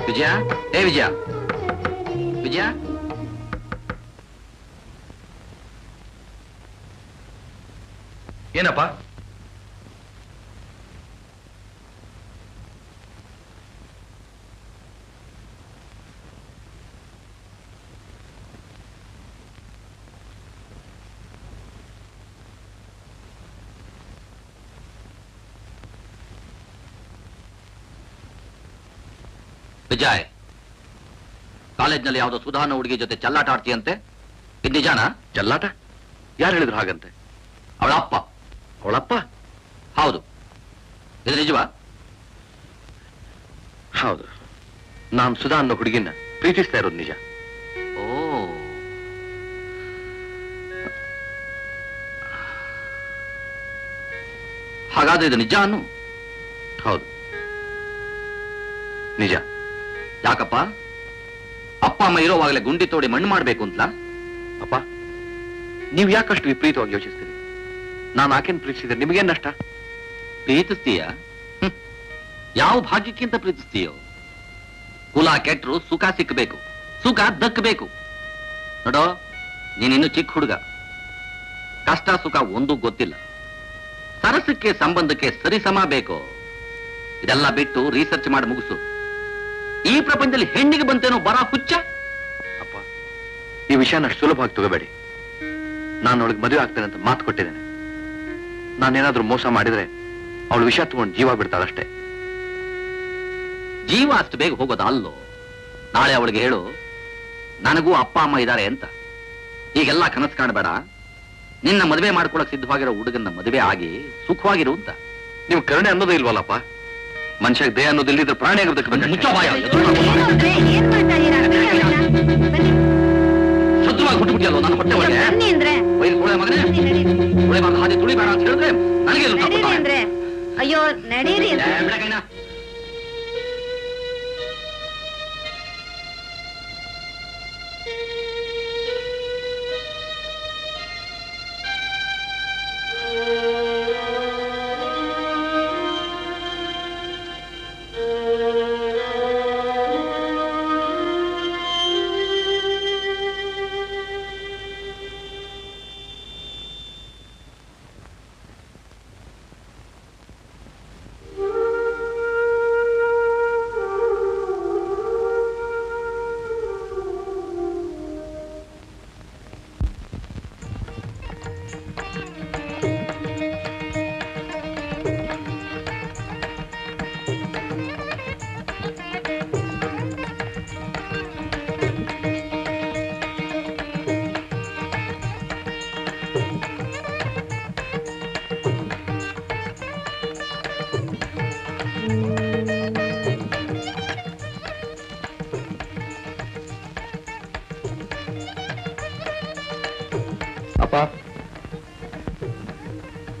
ವಿಜಯ, ಏ ವಿಜಯ, ವಿಜಯ, ಏನಪ್ಪ? ವಿಜಯ್, ಕಾಲೇಜ್ನಲ್ಲಿ ಯಾವುದೋ ಸುಧಾನ ಹುಡುಗಿ ಜೊತೆ ಚಲ್ಲಾಟ ಆಡ್ತೀಯಂತೆ, ಇದು ನಿಜಾನಾ? ಚಲ್ಲಾಟ? ಯಾರು ಹೇಳಿದ್ರು ಹಾಗಂತೆ? ಅವಳ ಅಪ್ಪ. ಅವಳಪ್ಪ? ಹೌದು. ಇದು ನಿಜವಾ? ಹೌದು. ನಾನು ಸುಧಾ ಅನ್ನೋ ಹುಡುಗಿನ ಪ್ರೀತಿಸ್ತಾ ಇರೋದು ನಿಜ. ಓ, ಹಾಗಾದ್ರೆ ಇದು ನಿಜ ಅನ್ನು? ಹೌದು, ನಿಜ. ಯಾಕಪ್ಪ? ಅಪ್ಪ ಅಮ್ಮ ಇರೋವಾಗಲೇ ಗುಂಡಿ ತೋಡಿ ಮಣ್ಣು ಮಾಡ್ಬೇಕು ಅಂತಲಾ? ಅಪ್ಪ, ನೀವು ಯಾಕಷ್ಟು ವಿಪರೀತವಾಗಿ ಯೋಚಿಸ್ತೀರಿ? ನಾನು ಆಕೆನ್ ಪ್ರೀತಿಸಿದ್ರೆ ನಿಮಗೇನ್ ನಷ್ಟ? ಪ್ರೀತಿಸ್ತೀಯ? ಯಾವ ಭಾಗ್ಯಕ್ಕಿಂತ ಪ್ರೀತಿಸ್ತೀಯೋ? ಕುಲ ಕೆಟ್ಟರು ಸುಖ ಸಿಕ್ಕಬೇಕು, ಸುಖ ದಕ್ಕಬೇಕು. ನೋಡೋ, ನೀನಿನ್ನು ಚಿಕ್ಕ ಹುಡುಗ, ಕಷ್ಟ ಸುಖ ಒಂದೂ ಗೊತ್ತಿಲ್ಲ. ಸರಸಕ್ಕೆ ಸಂಬಂಧಕ್ಕೆ ಸರಿಸಮ ಬೇಕು. ಇದೆಲ್ಲ ಬಿಟ್ಟು ರಿಸರ್ಚ್ ಮಾಡಿ ಮುಗಿಸು. ಈ ಪ್ರಪಂಚದಲ್ಲಿ ಹೆಣ್ಣಿಗೆ ಬಂತೇನೋ ಬರ ಹುಚ್ಚ. ಅಪ್ಪ, ಈ ವಿಷಯನ ಅಷ್ಟು ಸುಲಭವಾಗಿ ತಗೋಬೇಡಿ. ನಾನು ಅವಳಿಗೆ ಮದುವೆ ಆಗ್ತೇನೆ ಅಂತ ಮಾತು ಕೊಟ್ಟಿದ್ದೇನೆ. ನಾನೇನಾದ್ರೂ ಮೋಸ ಮಾಡಿದ್ರೆ ಅವಳು ವಿಷಯ ತಗೊಂಡು ಜೀವ ಬಿಡ್ತಾಳಷ್ಟೇ. ಜೀವ ಅಷ್ಟು ಬೇಗ ಹೋಗೋದ ಅಲ್ಲೋ. ನಾಳೆ ಅವಳಿಗೆ ಹೇಳು, ನನಗೂ ಅಪ್ಪ ಅಮ್ಮ ಇದ್ದಾರೆ ಅಂತ. ಈಗೆಲ್ಲ ಕನಸು ಕಾಣಬೇಡ. ನಿನ್ನ ಮದುವೆ ಮಾಡ್ಕೊಳಕ್ ಸಿದ್ಧವಾಗಿರೋ ಹುಡುಗನ ಮದುವೆ ಆಗಿ ಸುಖವಾಗಿರು ಅಂತ. ನೀವು ಕರುಣೆ ಅನ್ನೋದೇ ಇಲ್ವಲ್ಲಪ್ಪ? ಮನುಷ್ಯಗೆ ದೇಹ ಅನ್ನೋದು ಇಲ್ಲಿದ್ರೆ ಪ್ರಾಣಿ ಆಗೋದಕ್ಕೆ ಸತ್ಯವಾಗಿ ಹುಟ್ಟುಬಿಟ್ಟಿಯಲ್ಲೋ ನನ್ನ ಹೊಟ್ಟೆ ಒಳಗೆ. ಮಗನೇ, ಹಾಗೆ ತುಳಿಬೇಡ ಅಂತ ಹೇಳಿದ್ರೆ ನನಗೆ ಅಯ್ಯೋ ನಡೀರಿ. ಅಪ್ಪ,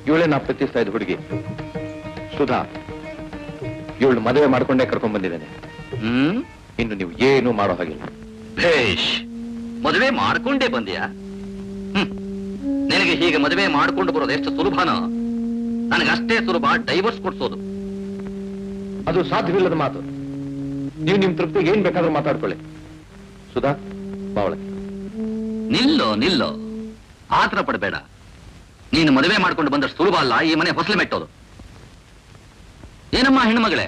ಇವಳೇ ನಾ ಪ್ರೀತಿಸ್ತಾ ಇದ್ದ ಹುಡುಗಿ ಸುಧಾ. ಇವಳು ಮದುವೆ ಮಾಡ್ಕೊಂಡೇ ಕರ್ಕೊಂಡ್ ಬಂದಿದ್ದೇನೆ. ಇನ್ನು ನೀವು ಏನು ಮಾಡೋ ಹಾಗಿಲ್ಲ. ಭೇಷ್, ಮದುವೆ ಮಾಡ್ಕೊಂಡೇ ಬಂದ್ಯಾ? ನಿನಗೆ ಹೀಗೆ ಮದುವೆ ಮಾಡ್ಕೊಂಡು ಬರೋದು ಎಷ್ಟು ಸುಲಭನೋ, ನನಗಷ್ಟೇ ಸುಲಭ ಡೈವರ್ಸ್ ಕೊಡ್ಸೋದು. ಅದು ಸಾಧ್ಯವಿಲ್ಲದ ಮಾತು. ನೀವು ನಿಮ್ ತೃಪ್ತಿಗೆ ಏನ್ ಬೇಕಾದ್ರೂ ಮಾತಾಡ್ಕೊಳ್ಳಿ. ಸುಧಾ, ಬಾವಳೆ. ನಿಲ್ಲೋ ನಿಲ್ಲೋ, ಆತರ ಪಡಬೇಡ. ನೀನು ಮದುವೆ ಮಾಡ್ಕೊಂಡು ಬಂದಷ್ಟು ಸುಲಭ ಅಲ್ಲ ಈ ಮನೆ ಹೊಸಲು ಮೆಟ್ಟೋದು. ಏನಮ್ಮ ಹೆಣ್ಮಗಳೇ,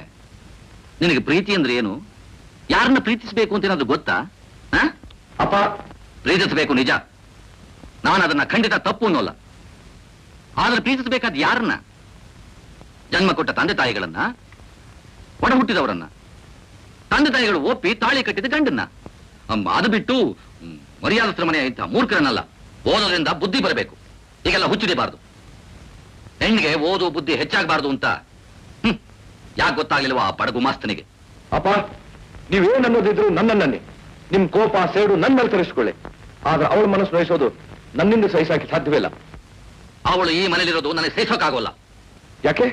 ನಿನಗೆ ಪ್ರೀತಿ ಅಂದ್ರೆ ಏನು? ಯಾರನ್ನ ಪ್ರೀತಿಸಬೇಕು ಅಂತ ಏನಾದ್ರು ಗೊತ್ತಾ? ಅಪ್ಪ, ಪ್ರೀತಿಸಬೇಕು ನಿಜ, ನಾನು ಅದನ್ನ ಖಂಡಿತ ತಪ್ಪು ಅನ್ನೋಲ್ಲ. ಆದ್ರೆ ಪ್ರೀತಿಸಬೇಕಾದ ಯಾರನ್ನ? ಜನ್ಮ ಕೊಟ್ಟ ತಂದೆ ತಾಯಿಗಳನ್ನ, ಒಡ ಹುಟ್ಟಿದವರನ್ನ. ತಂದೆ ತಾಯಿಗಳು ಒಪ್ಪಿ ತಾಳಿ ಕಟ್ಟಿದ ಗಂಡನ್ನ. ಅದು ಬಿಟ್ಟು ಮರ್ಯಾದಸ್ತ್ರ ಮನೆಯ ಇಂಥ ಮೂರ್ಖರನ್ನಲ್ಲ. ಓದೋದ್ರಿಂದ ಬುದ್ಧಿ ಬರಬೇಕು, ಈಗೆಲ್ಲ ಹುಚ್ಚಿಡಬಾರ್ದು. ಹೆಣ್ಣಿಗೆ ಓದು ಬುದ್ಧಿ ಹೆಚ್ಚಾಗಬಾರ್ದು ಅಂತ ಯಾಕೆ ಗೊತ್ತಾಗ್ಲಿಲ್ವಾ ಆ ಬಡಗು ಮಾಸ್ತನಿಗೆ? ಅಪ್ಪ, ನೀವೇನ್ ಅನ್ನೋದಿದ್ರು ನನ್ನನ್ನೇ. ನಿಮ್ ಕೋಪ ಸೇಡು ನನ್ನ ಮೇಲೆ ತರಿಸ್ಕೊಳ್ಳಿ. ಆದ್ರೆ ಅವಳ ಮನಸ್ಸು ನೋಯಿಸೋದು ನನ್ನಿಂದ ಸಹಿಸಾಕಿ ಸಾಧ್ಯವಿಲ್ಲ. ಅವಳು ಈ ಮನೇಲಿರೋದು ನನಗೆ ಸಹಿಸೋಕ್ಕಾಗೋಲ್ಲ. ಯಾಕೆ?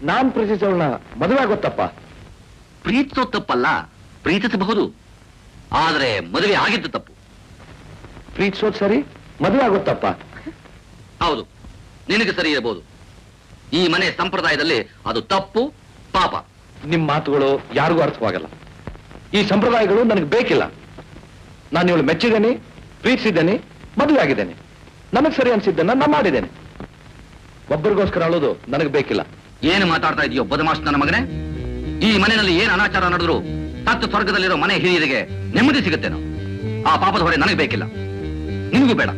ನಾನ್ ಪ್ರೀತಿಸೋಳನ್ನ ಮದುವೆ ಆಗೋತ್ತಪ್ಪ. ಪ್ರೀತಿಸೋ ತಪ್ಪಲ್ಲ, ಪ್ರೀತಿಸಬಹುದು. ಆದ್ರೆ ಮದುವೆ ಆಗಿದ್ದು ತಪ್ಪು. ಪ್ರೀತಿಸೋದು ಸರಿ, ಮದುವೆ ಆಗುತ್ತಪ್ಪ. ಹೌದು, ನಿನಗೆ ಸರಿ ಇರಬಹುದು. ಈ ಮನೆ ಸಂಪ್ರದಾಯದಲ್ಲಿ ಅದು ತಪ್ಪು, ಪಾಪ. ನಿಮ್ ಮಾತುಗಳು ಯಾರಿಗೂ ಅರ್ಥವಾಗಲ್ಲ. ಈ ಸಂಪ್ರದಾಯಗಳು ನನಗೆ ಬೇಕಿಲ್ಲ. ನಾನು ಇವಳು ಮೆಚ್ಚಿದ್ದೇನೆ, ಪ್ರೀತಿಸಿದ್ದೇನೆ, ಮದುವೆ ಆಗಿದ್ದೇನೆ. ನನಗೆ ಸರಿ ಅನ್ಸಿದ್ದನ್ನ ನಾ ಮಾಡಿದ್ದೇನೆ. ಒಬ್ಬರಿಗೋಸ್ಕರ ಅಳೋದು ನನಗೆ ಬೇಕಿಲ್ಲ. ಏನು ಮಾತಾಡ್ತಾ ಇದೆಯೋ ಬದಮಾಶ್ ನನ್ನ ಮಗನೇ? ಈ ಮನೆಯಲ್ಲಿ ಏನು ಅನಾಚಾರ ನಡೆದ್ರು ತತ್ತು ಸ್ವರ್ಗದಲ್ಲಿರೋ ಮನೆ ಹಿರಿಯರಿಗೆ ನೆಮ್ಮದಿ ಸಿಗುತ್ತೇನೋ? ಆ ಪಾಪದ ಹೊರೆ ನನಗೆ ಬೇಕಿಲ್ಲ, ನಿನಗೂ ಬೇಡ.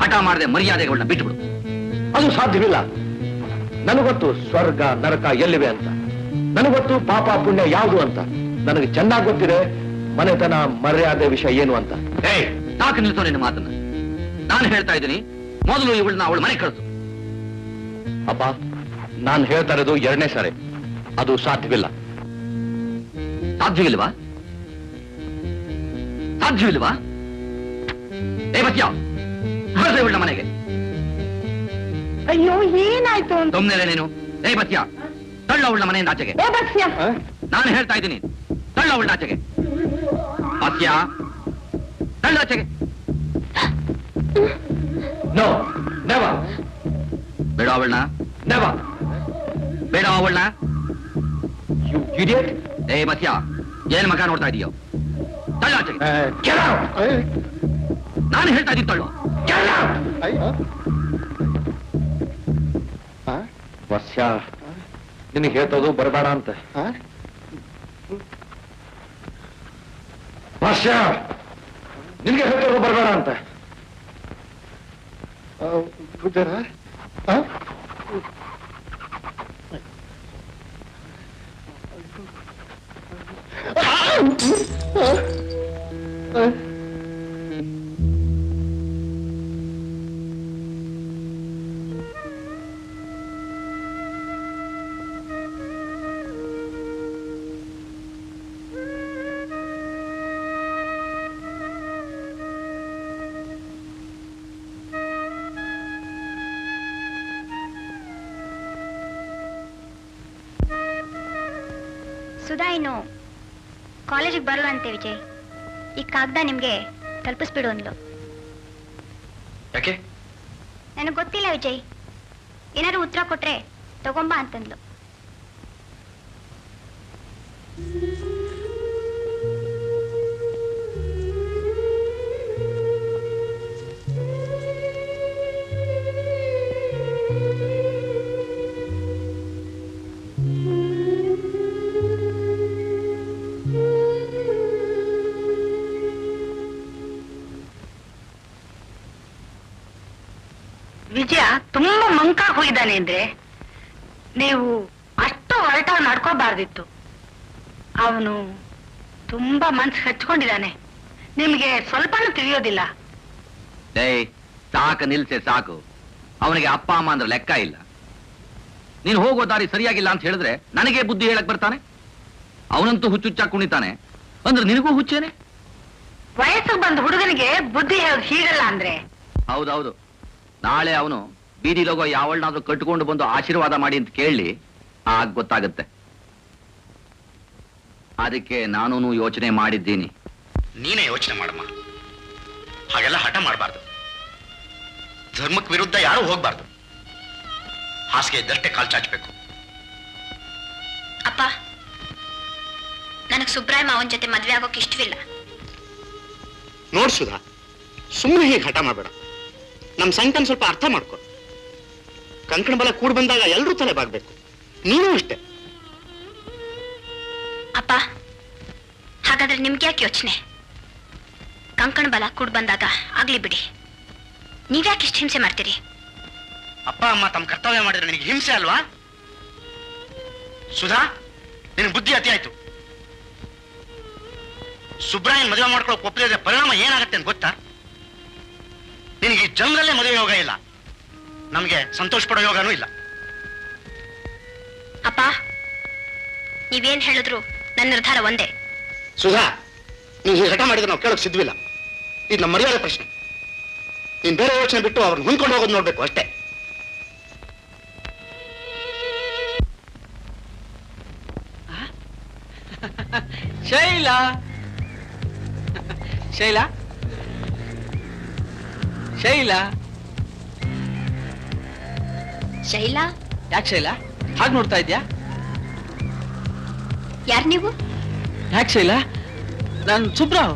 ಹಠ ಮಾಡದೆ ಮರ್ಯಾದೆಗಳನ್ನ ಬಿಟ್ಟುಬಿಡು. ಅದು ಸಾಧ್ಯವಿಲ್ಲ. ನನಗೊತ್ತು ಸ್ವರ್ಗ ನರಕ ಎಲ್ಲಿವೆ ಅಂತ. ನನಗೊತ್ತು ಪಾಪ ಪುಣ್ಯ ಯಾವುದು ಅಂತ. ನನಗೆ ಚೆನ್ನಾಗಿ ಗೊತ್ತಿದೆ ಮನೆತನ ಮರ್ಯಾದೆ ವಿಷಯ ಏನು ಅಂತ. ಸಾಕು ನಿಲ್ಸೋ ನಿನ್ನ ಮಾತನ್ನ. ನಾನು ಹೇಳ್ತಾ ಇದ್ದೀನಿ, ಮೊದಲು ಇವಳನ್ನ ಅವಳ ಮನೆ ಕಳಿಸು. ಅಪ್ಪ, ನಾನು ಹೇಳ್ತಾ ಇರೋದು ಎರಡನೇ ಸಾರಿ. ಅದು ಸಾಧ್ಯವಿಲ್ಲ. ಸಾಧ್ಯವಿಲ್ವಾ? ಸಾಧ್ಯವಿಲ್ವಾ? ಏ ಬಚ್ಯ, ಕಳಿಸು ಇವಳನ್ನ ಮನೆಗೆ. ಅಯ್ಯೋ, ಏನಾಯ್ತು? ಸುಮ್ಮನೆ ನೀನು. ಏ ಬಚ್ಯ, ತಳ್ಳ ಅವಳನ್ನ ಮನೆಯಿಂದ ಆಚೆಗೆ. ನಾನು ಹೇಳ್ತಾ ಇದ್ದೀನಿ, ತಳ್ಳ ಅವಳನ್ನ ಆಚೆಗೆ. ಬಚ್ಯ, ತಳ್ಳ ಆಚೆಗೆ. No, never. ಬೇಡ ಅವಳನ್ನ. ನೆವರ್. ಬೇಡ ಅವಳನ್ನ. You idiot. ಏ ಬಚ್ಯ, ಏನ್ ಮಗ ನೋಡ್ತಾ ಇದೀಯೋ? ತಳ್ಳ ಆಚೆಗೆ. ನಾನು ಹೇಳ್ತಾ ಇದ್ದೀನಿ, ತಳ್ಳು. ವರ್ಷ ನಿನಗೆ ಹೇಳ್ತೋದು ಬರಬೇಡ ಅಂತ. ವರ್ಷ ನಿನಗೆ ಹೇಳ್ತೋದು ಬರಬೇಡ ಅಂತ. ಸುಧಾ ಇನ್ನು ಕಾಲೇಜಿಗೆ ಬರಲ್ಲ ಅಂತೆ ವಿಜಯ್. ಈ ಕಾಗದ ನಿಮ್ಗೆ ತಲುಪಿಸ್ಬಿಡು ಅಂದ್ಲು. ಯಾಕೆ? ನನಗೆ ಗೊತ್ತಿಲ್ಲ ವಿಜಯ್. ಏನಾದ್ರು ಉತ್ತರ ಕೊಟ್ರೆ ತಗೊಂಬ ಅಂತಂದ್ಲು. ವಿಜಯ ತುಂಬಾ ಮಂಕಾಗಿ ಹೋಗಿದ್ದಾನೆ ಅಂದ್ರೆ ನೀವು ಅಷ್ಟು ಹೊರಟಾಗಿ ನಡ್ಕೋಬಾರ್ದಿತ್ತು. ಅವನು ತುಂಬಾ ಮನ್ಸು ಹಚ್ಕೊಂಡಿದ್ದಾನೆ. ನಿಮ್ಗೆ ಸ್ವಲ್ಪನೂ ತಿಳಿಯೋದಿಲ್ಲ. ಸಾಕು ನಿಲ್ಸೆ, ಸಾಕು. ಅವನಿಗೆ ಅಪ್ಪ ಅಮ್ಮ ಅಂದ್ರೆ ಲೆಕ್ಕ ಇಲ್ಲ. ನೀನು ಹೋಗೋ ದಾರಿ ಸರಿಯಾಗಿಲ್ಲ ಅಂತ ಹೇಳಿದ್ರೆ ನನಗೆ ಬುದ್ಧಿ ಹೇಳಕ್ ಬರ್ತಾನೆ. ಅವನಂತೂ ಹುಚ್ಚುಚ್ಚಾಗಿ ಕುಣಿತಾನೆ ಅಂದ್ರೆ ನಿನಗೂ ಹುಚ್ಚೇನೆ. ವಯಸ್ಸಿಗೆ ಬಂದ ಹುಡುಗನಿಗೆ ಬುದ್ಧಿ ಹೇಳೋದು ಹೀಗಲ್ಲ ಅಂದ್ರೆ ಹೌದೌದು, ನಾಳೆ ಅವನು ಬೀದಿಲೋಗೋ ಯಾವಳನಾದ್ರೂ ಕಟ್ಕೊಂಡು ಬಂದು ಆಶೀರ್ವಾದ ಮಾಡಿ ಅಂತ ಕೇಳಿ ಆಗ ಗೊತ್ತಾಗುತ್ತೆ. ಅದಕ್ಕೆ ನಾನು ಯೋಚನೆ ಮಾಡಿದ್ದೀನಿ. ನೀನೇ ಯೋಚನೆ ಮಾಡಮ್ಮ. ಹಾಗೆಲ್ಲ ಹಠ ಮಾಡಬಾರ್ದು. ಧರ್ಮಕ್ಕೆ ವಿರುದ್ಧ ಯಾರು ಹೋಗ್ಬಾರ್ದು. ಹಾಸಿಗೆ ಇದ್ದಷ್ಟೇ ಕಾಲ್ ಚಾಚಬೇಕು. ಅಪ್ಪ, ನನಗ್ ಸುಬ್ರಾಯ ಮಾವನ್ ಜೊತೆ ಮದ್ವೆ ಆಗೋಕೆ ಇಷ್ಟವಿಲ್ಲ. ನೋಡ್ ಸುಧಾ, ಸುಮ್ಮನೆ ಹೀಗೆ ಹಠ ಮಾಡಬೇಡ. ನಮ್ ಸಂಕನ್ ಸ್ವಲ್ಪ ಅರ್ಥ ಮಾಡ್ಕೊ. ಕಂಕಣ ಬಲ ಕೂಡ್ ಬಂದಾಗ ಎಲ್ರೂ ತಲೆ ಬಾಗ್ಬೇಕು. ನೀನು ಅಷ್ಟೇ. ಅಪ್ಪ, ಹಾಗಾದ್ರೆ ನಿಮ್ಗೆ ಯಾಕೆ ಯೋಚನೆ? ಕಂಕಣ ಬಲ ಕೂಡ್ ಬಂದಾಗ ಆಗ್ಲಿ ಬಿಡಿ. ನೀವ್ಯಾಕೆ ಇಷ್ಟು ಹಿಂಸೆ ಮಾಡ್ತೀರಿ? ಅಪ್ಪ ಅಮ್ಮ ತಮ್ಮ ಕರ್ತವ್ಯ ಮಾಡಿದ್ರೆ ನಿನಗೆ ಹಿಂಸೆ ಅಲ್ವಾ? ಸುಧಾ, ನಿನ್ ಬುದ್ಧಿ ಅತಿ ಆಯ್ತು. ಸುಬ್ರಾಯನ್ ಮದುವೆ ಮಾಡ್ಕೊಳ್ಳೋ ಒಪ್ಪಲಿದ್ರೆ ಪರಿಣಾಮ ಏನಾಗತ್ತೆ ಅಂತ ಗೊತ್ತಾ? ನಿನಗೆ ಈ ಜನ್ಮದಲ್ಲೇ ಮದುವೆ ಯೋಗ ಇಲ್ಲ. ನಮ್ಗೆ ಸಂತೋಷ ಪಡೋ ಯೋಗನೂ ಇಲ್ಲ. ಅಪ್ಪ, ನೀವೇನ್ ಹೇಳಿದ್ರು ನನ್ನ ನಿರ್ಧಾರ ಒಂದೇ. ಸುಧಾ, ನೀನ್ ಹೀಗೆ ಹಠ ಮಾಡಿದ್ರೆ ನಾವು ಕೇಳೋಕ್ ಸಿದ್ವಿಲ್ಲ. ಇದು ನಮ್ಮ ಮರ್ಯಾದೆ ಪ್ರಶ್ನೆ. ನೀನ್ ಬೇರೆ ಯೋಚನೆ ಬಿಟ್ಟು ಅವ್ರನ್ನ ಹೊಂದ್ಕೊಂಡು ಹೋಗೋದು ನೋಡ್ಬೇಕು ಅಷ್ಟೇ. ಶೈಲಾ, ಶೈಲಾ, ಶೈಲಾ, ಶೈಲಾ. ಯಾಕೆ ಶೈಲಾ ಹಾಗೆ ನೋಡ್ತಾ ಇದ್ಯಾ? ಯಾರು ನೀವು? ಯಾಕೆ ಶೈಲಾ? ನಾನು ಸುಬ್ರಾವ್.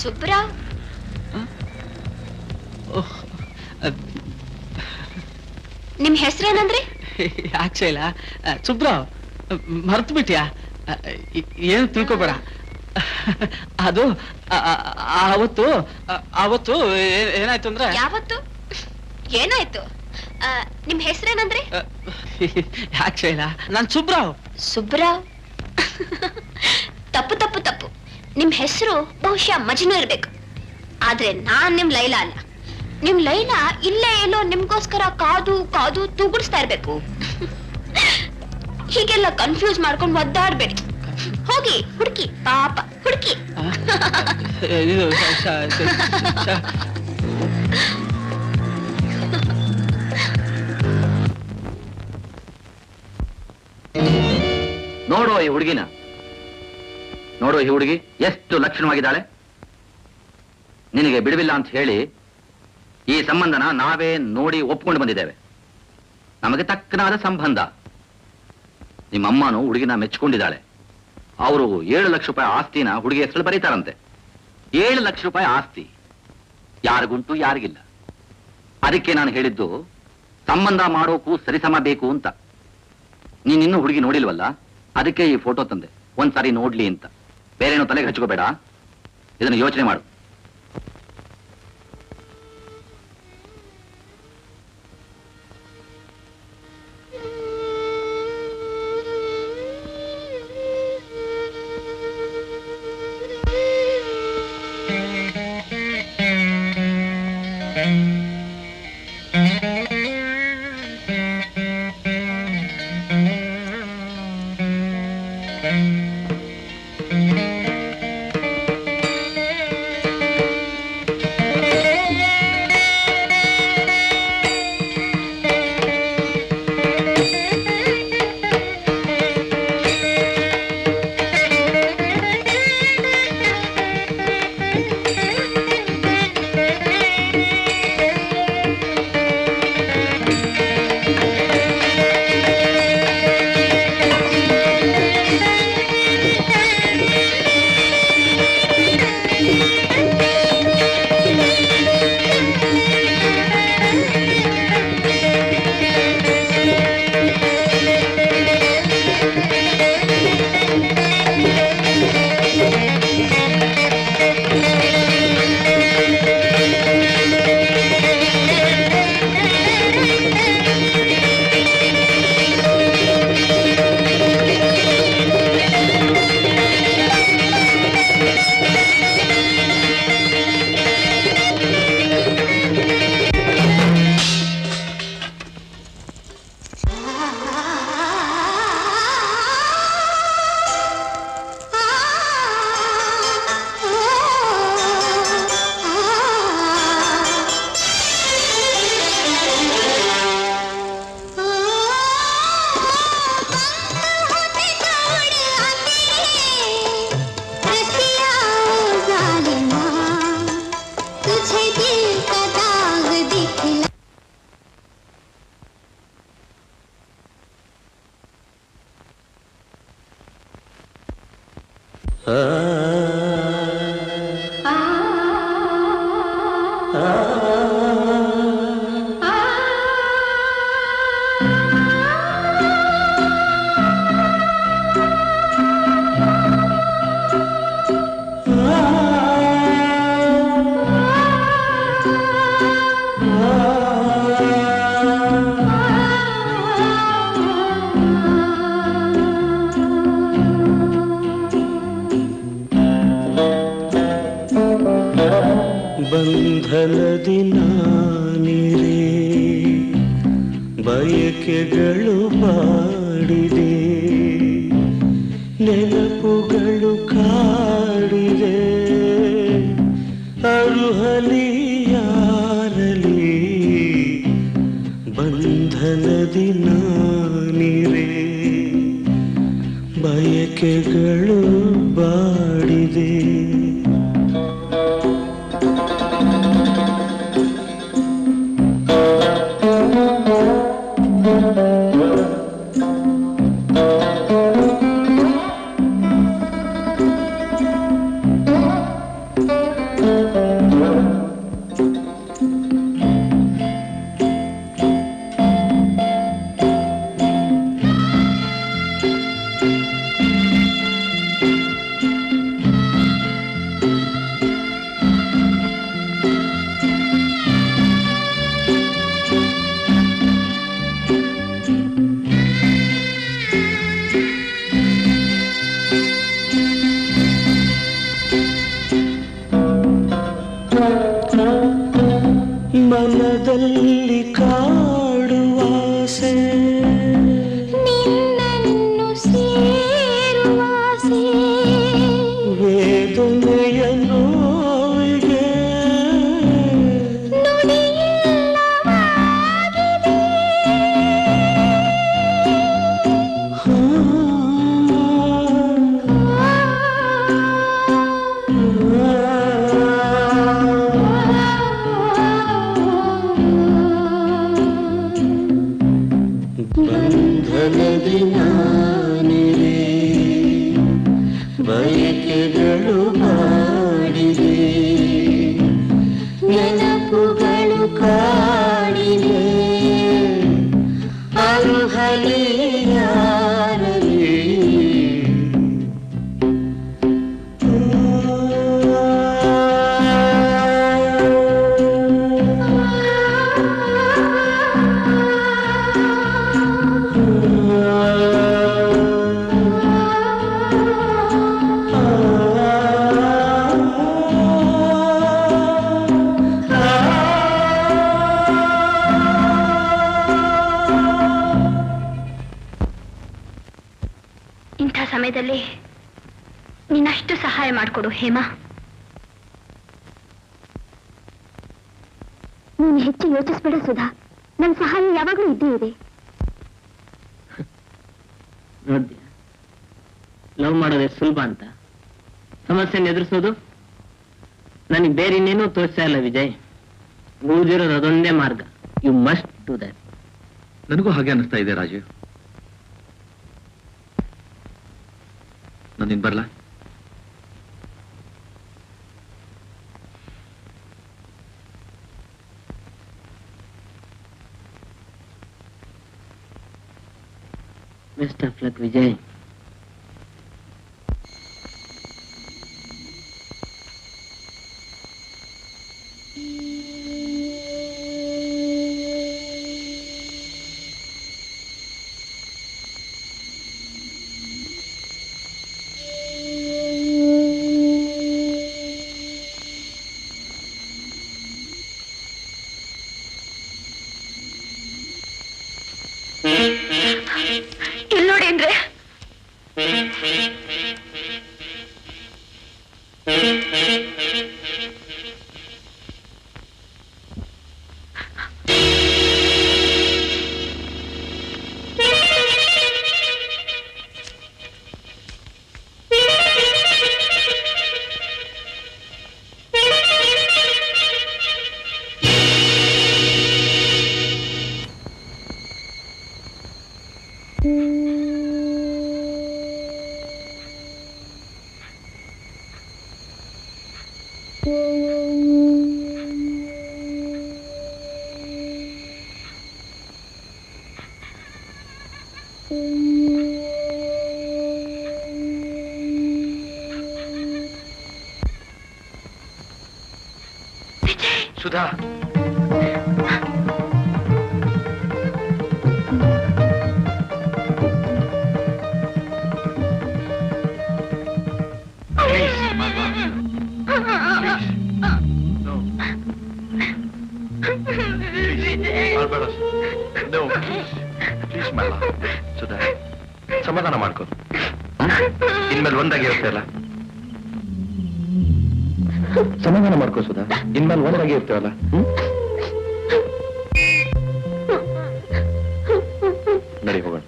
ಸುಬ್ರಾವ್? ನಿಮ್ ಹೆಸರೇನಂದ್ರಿ? ಯಾಕೆ ಶೈಲಾ? ಸುಬ್ರಾವ್ ಮರ್ತು ಬಿಟ್ಯಾ? ಏನು ತಿಳ್ಕೊಬೇಡ. ಅದು ಅವತ್ತು ಅವತ್ತು ಏನಾಯ್ತು ಅಂದ್ರೆ. ಯಾವತ್ತು ಏನಾಯ್ತು? ನಿಮ್ ಹೆಸರೇನಂದ್ರಿ? ಯಾಕೆ ಶೈಲಾ? ನಾನ್ ಸುಬ್ರಾವ್. ಸುಬ್ರಾವ್? ತಪ್ಪು ತಪ್ಪು ತಪ್ಪು. ನಿಮ್ ಹೆಸರು ಬಹುಶಃ ಮಜ್ನು ಇರ್ಬೇಕು. ಆದ್ರೆ ನಾನ್ ನಿಮ್ ಲೈಲಾ ಅಲ್ಲ. ನಿಮ್ ಲೈಲಾ ಇಲ್ಲೇ ಎಲ್ಲೋ ನಿಮ್ಗೋಸ್ಕರ ಕಾದು ಕಾದು ತೂಗುಡಿಸ್ತಾ ಇರ್ಬೇಕು. ಹೀಗೆಲ್ಲ ಕನ್ಫ್ಯೂಸ್ ಮಾಡ್ಕೊಂಡು ಒದ್ದಾಡ್ಬೇಡಿ. ಹೋಗಿ ಹುಡುಕಿ, ಪಾಪ ಹುಡುಕಿ. ನೋಡು ಈ ಹುಡುಗಿನ, ನೋಡು ಈ ಹುಡುಗಿ ಎಷ್ಟು ಲಕ್ಷಣವಾಗಿದ್ದಾಳೆ. ನಿನಗೆ ಬಿಡುವಿಲ್ಲ ಅಂತ ಹೇಳಿ ಈ ಸಂಬಂಧನ ನಾವೇ ನೋಡಿ ಒಪ್ಕೊಂಡು ಬಂದಿದ್ದೇವೆ. ನಮಗೆ ತಕ್ಕನಾದ ಸಂಬಂಧ. ನಿಮ್ಮಮ್ಮನು ಹುಡುಗಿನ ಮೆಚ್ಕೊಂಡಿದ್ದಾಳೆ. ಅವರು 7 ಲಕ್ಷ ರೂಪಾಯಿ ಆಸ್ತಿನ ಹುಡುಗಿ ಹೆಸರು ಬರೀತಾರಂತೆ. 7 ಲಕ್ಷ ರೂಪಾಯಿ ಆಸ್ತಿ ಯಾರಿಗುಂಟು ಯಾರಿಗಿಲ್ಲ. ಅದಕ್ಕೆ ನಾನು ಹೇಳಿದ್ದು ಸಂಬಂಧ ಮಾಡೋಕು ಸರಿಸಮ ಬೇಕು ಅಂತ. ನೀನಿನ್ನೂ ಹುಡುಗಿ ನೋಡಿಲ್ವಲ್ಲ, ಅದಕ್ಕೆ ಈ ಫೋಟೋ ತಂದೆ, ಒಂದ್ಸಾರಿ ನೋಡ್ಲಿ ಅಂತ. ಬೇರೇನೋ ತಲೆಗೆ ಹಚ್ಕೋಬೇಡ, ಇದನ್ನು ಯೋಚನೆ ಮಾಡು. ಬಂಧನದಿ ನಾನಿರೆ ಬಯಕೆಗಳು ಮಾಡಿದೆ ನೆನಪುಗಳು ಕಾಡಿದೆ ಅರುಹಲಿ ಯಾರಲಿ ಬಂಧನದಿ ನಾನಿರೆ ಬಯಕೆಗಳು ಬಾಡಿದೆ ಮನದಲ್ಲಿ ಕಾಡುವಾಸೆ ನಿನ್ನನ್ನು ಸೇರುವಾಸೆ ವೇದನೆಯ ನೋವಿಗೆ ನುಡಿಯಿಲ್ಲವಾಗಿದೆ ಬಂಧನದಿ ನಾನಿರೆ ಬಯಕೆಗಳು ಮಾಡಿದೆ ನೆನಪುಗಳು ಕಾಡಿದೆ ಅರುಹಲಿ ಯಾರಲಿ ಇಂಥ ಸಮಯದಲ್ಲಿ ನೀನಷ್ಟು ಸಹಾಯ ಮಾಡಿಕೊಡು ಹೇಮಾ. ನೀನು ಹೆಚ್ಚು ಯೋಚಿಸ್ಬೇಡ ಸುಧಾ, ನನ್ನ ಸಹಾಯ ಯಾವಾಗಲೂ ಇದ್ದೇ ಇದೆ. ನೋಡ್ತೀಯ ಲವ್ ಮಾಡೋದೇ ಸುಲಭ ಅಂತ, ಸಮಸ್ಯೆನ ಎದುರಿಸೋದು ನನಗೆ ಬೇರೆ ಇನ್ನೇನೂ ತೋರಿಸ್ತಾ ಇಲ್ಲ ವಿಜಯ್. ಉಳಿದಿರೋದು ಅದೊಂದೇ ಮಾರ್ಗ. You must do that. ನನಗೂ ಹಾಗೆ ಅನಿಸ್ತಾ ಇದೆ ರಾಜೀವ್. ನಾನಿನ್ ಬರ್ಲಾ? Best of luck Vijay. ಇಲ್ಲಿ ನೋಡಿ ಅಂದ್ರೆ ಸುಧಾ ಸುಧಾ ಸಮಾಧಾನ ಮಾಡ್ಕೋ. ಇನ್ಮೇಲೆ ಒಂದಾಗಿ ಇರ್ತೇವಲ್ಲ, ಸಮಾಧಾನ ಮಾಡ್ಕೋ ಸುಧಾ. ಇನ್ಮೇಲೆ ಒಂದಾಗಿ ಇರ್ತೇವಲ್ಲ. ನಡಿ ಹೋಗೋಣ.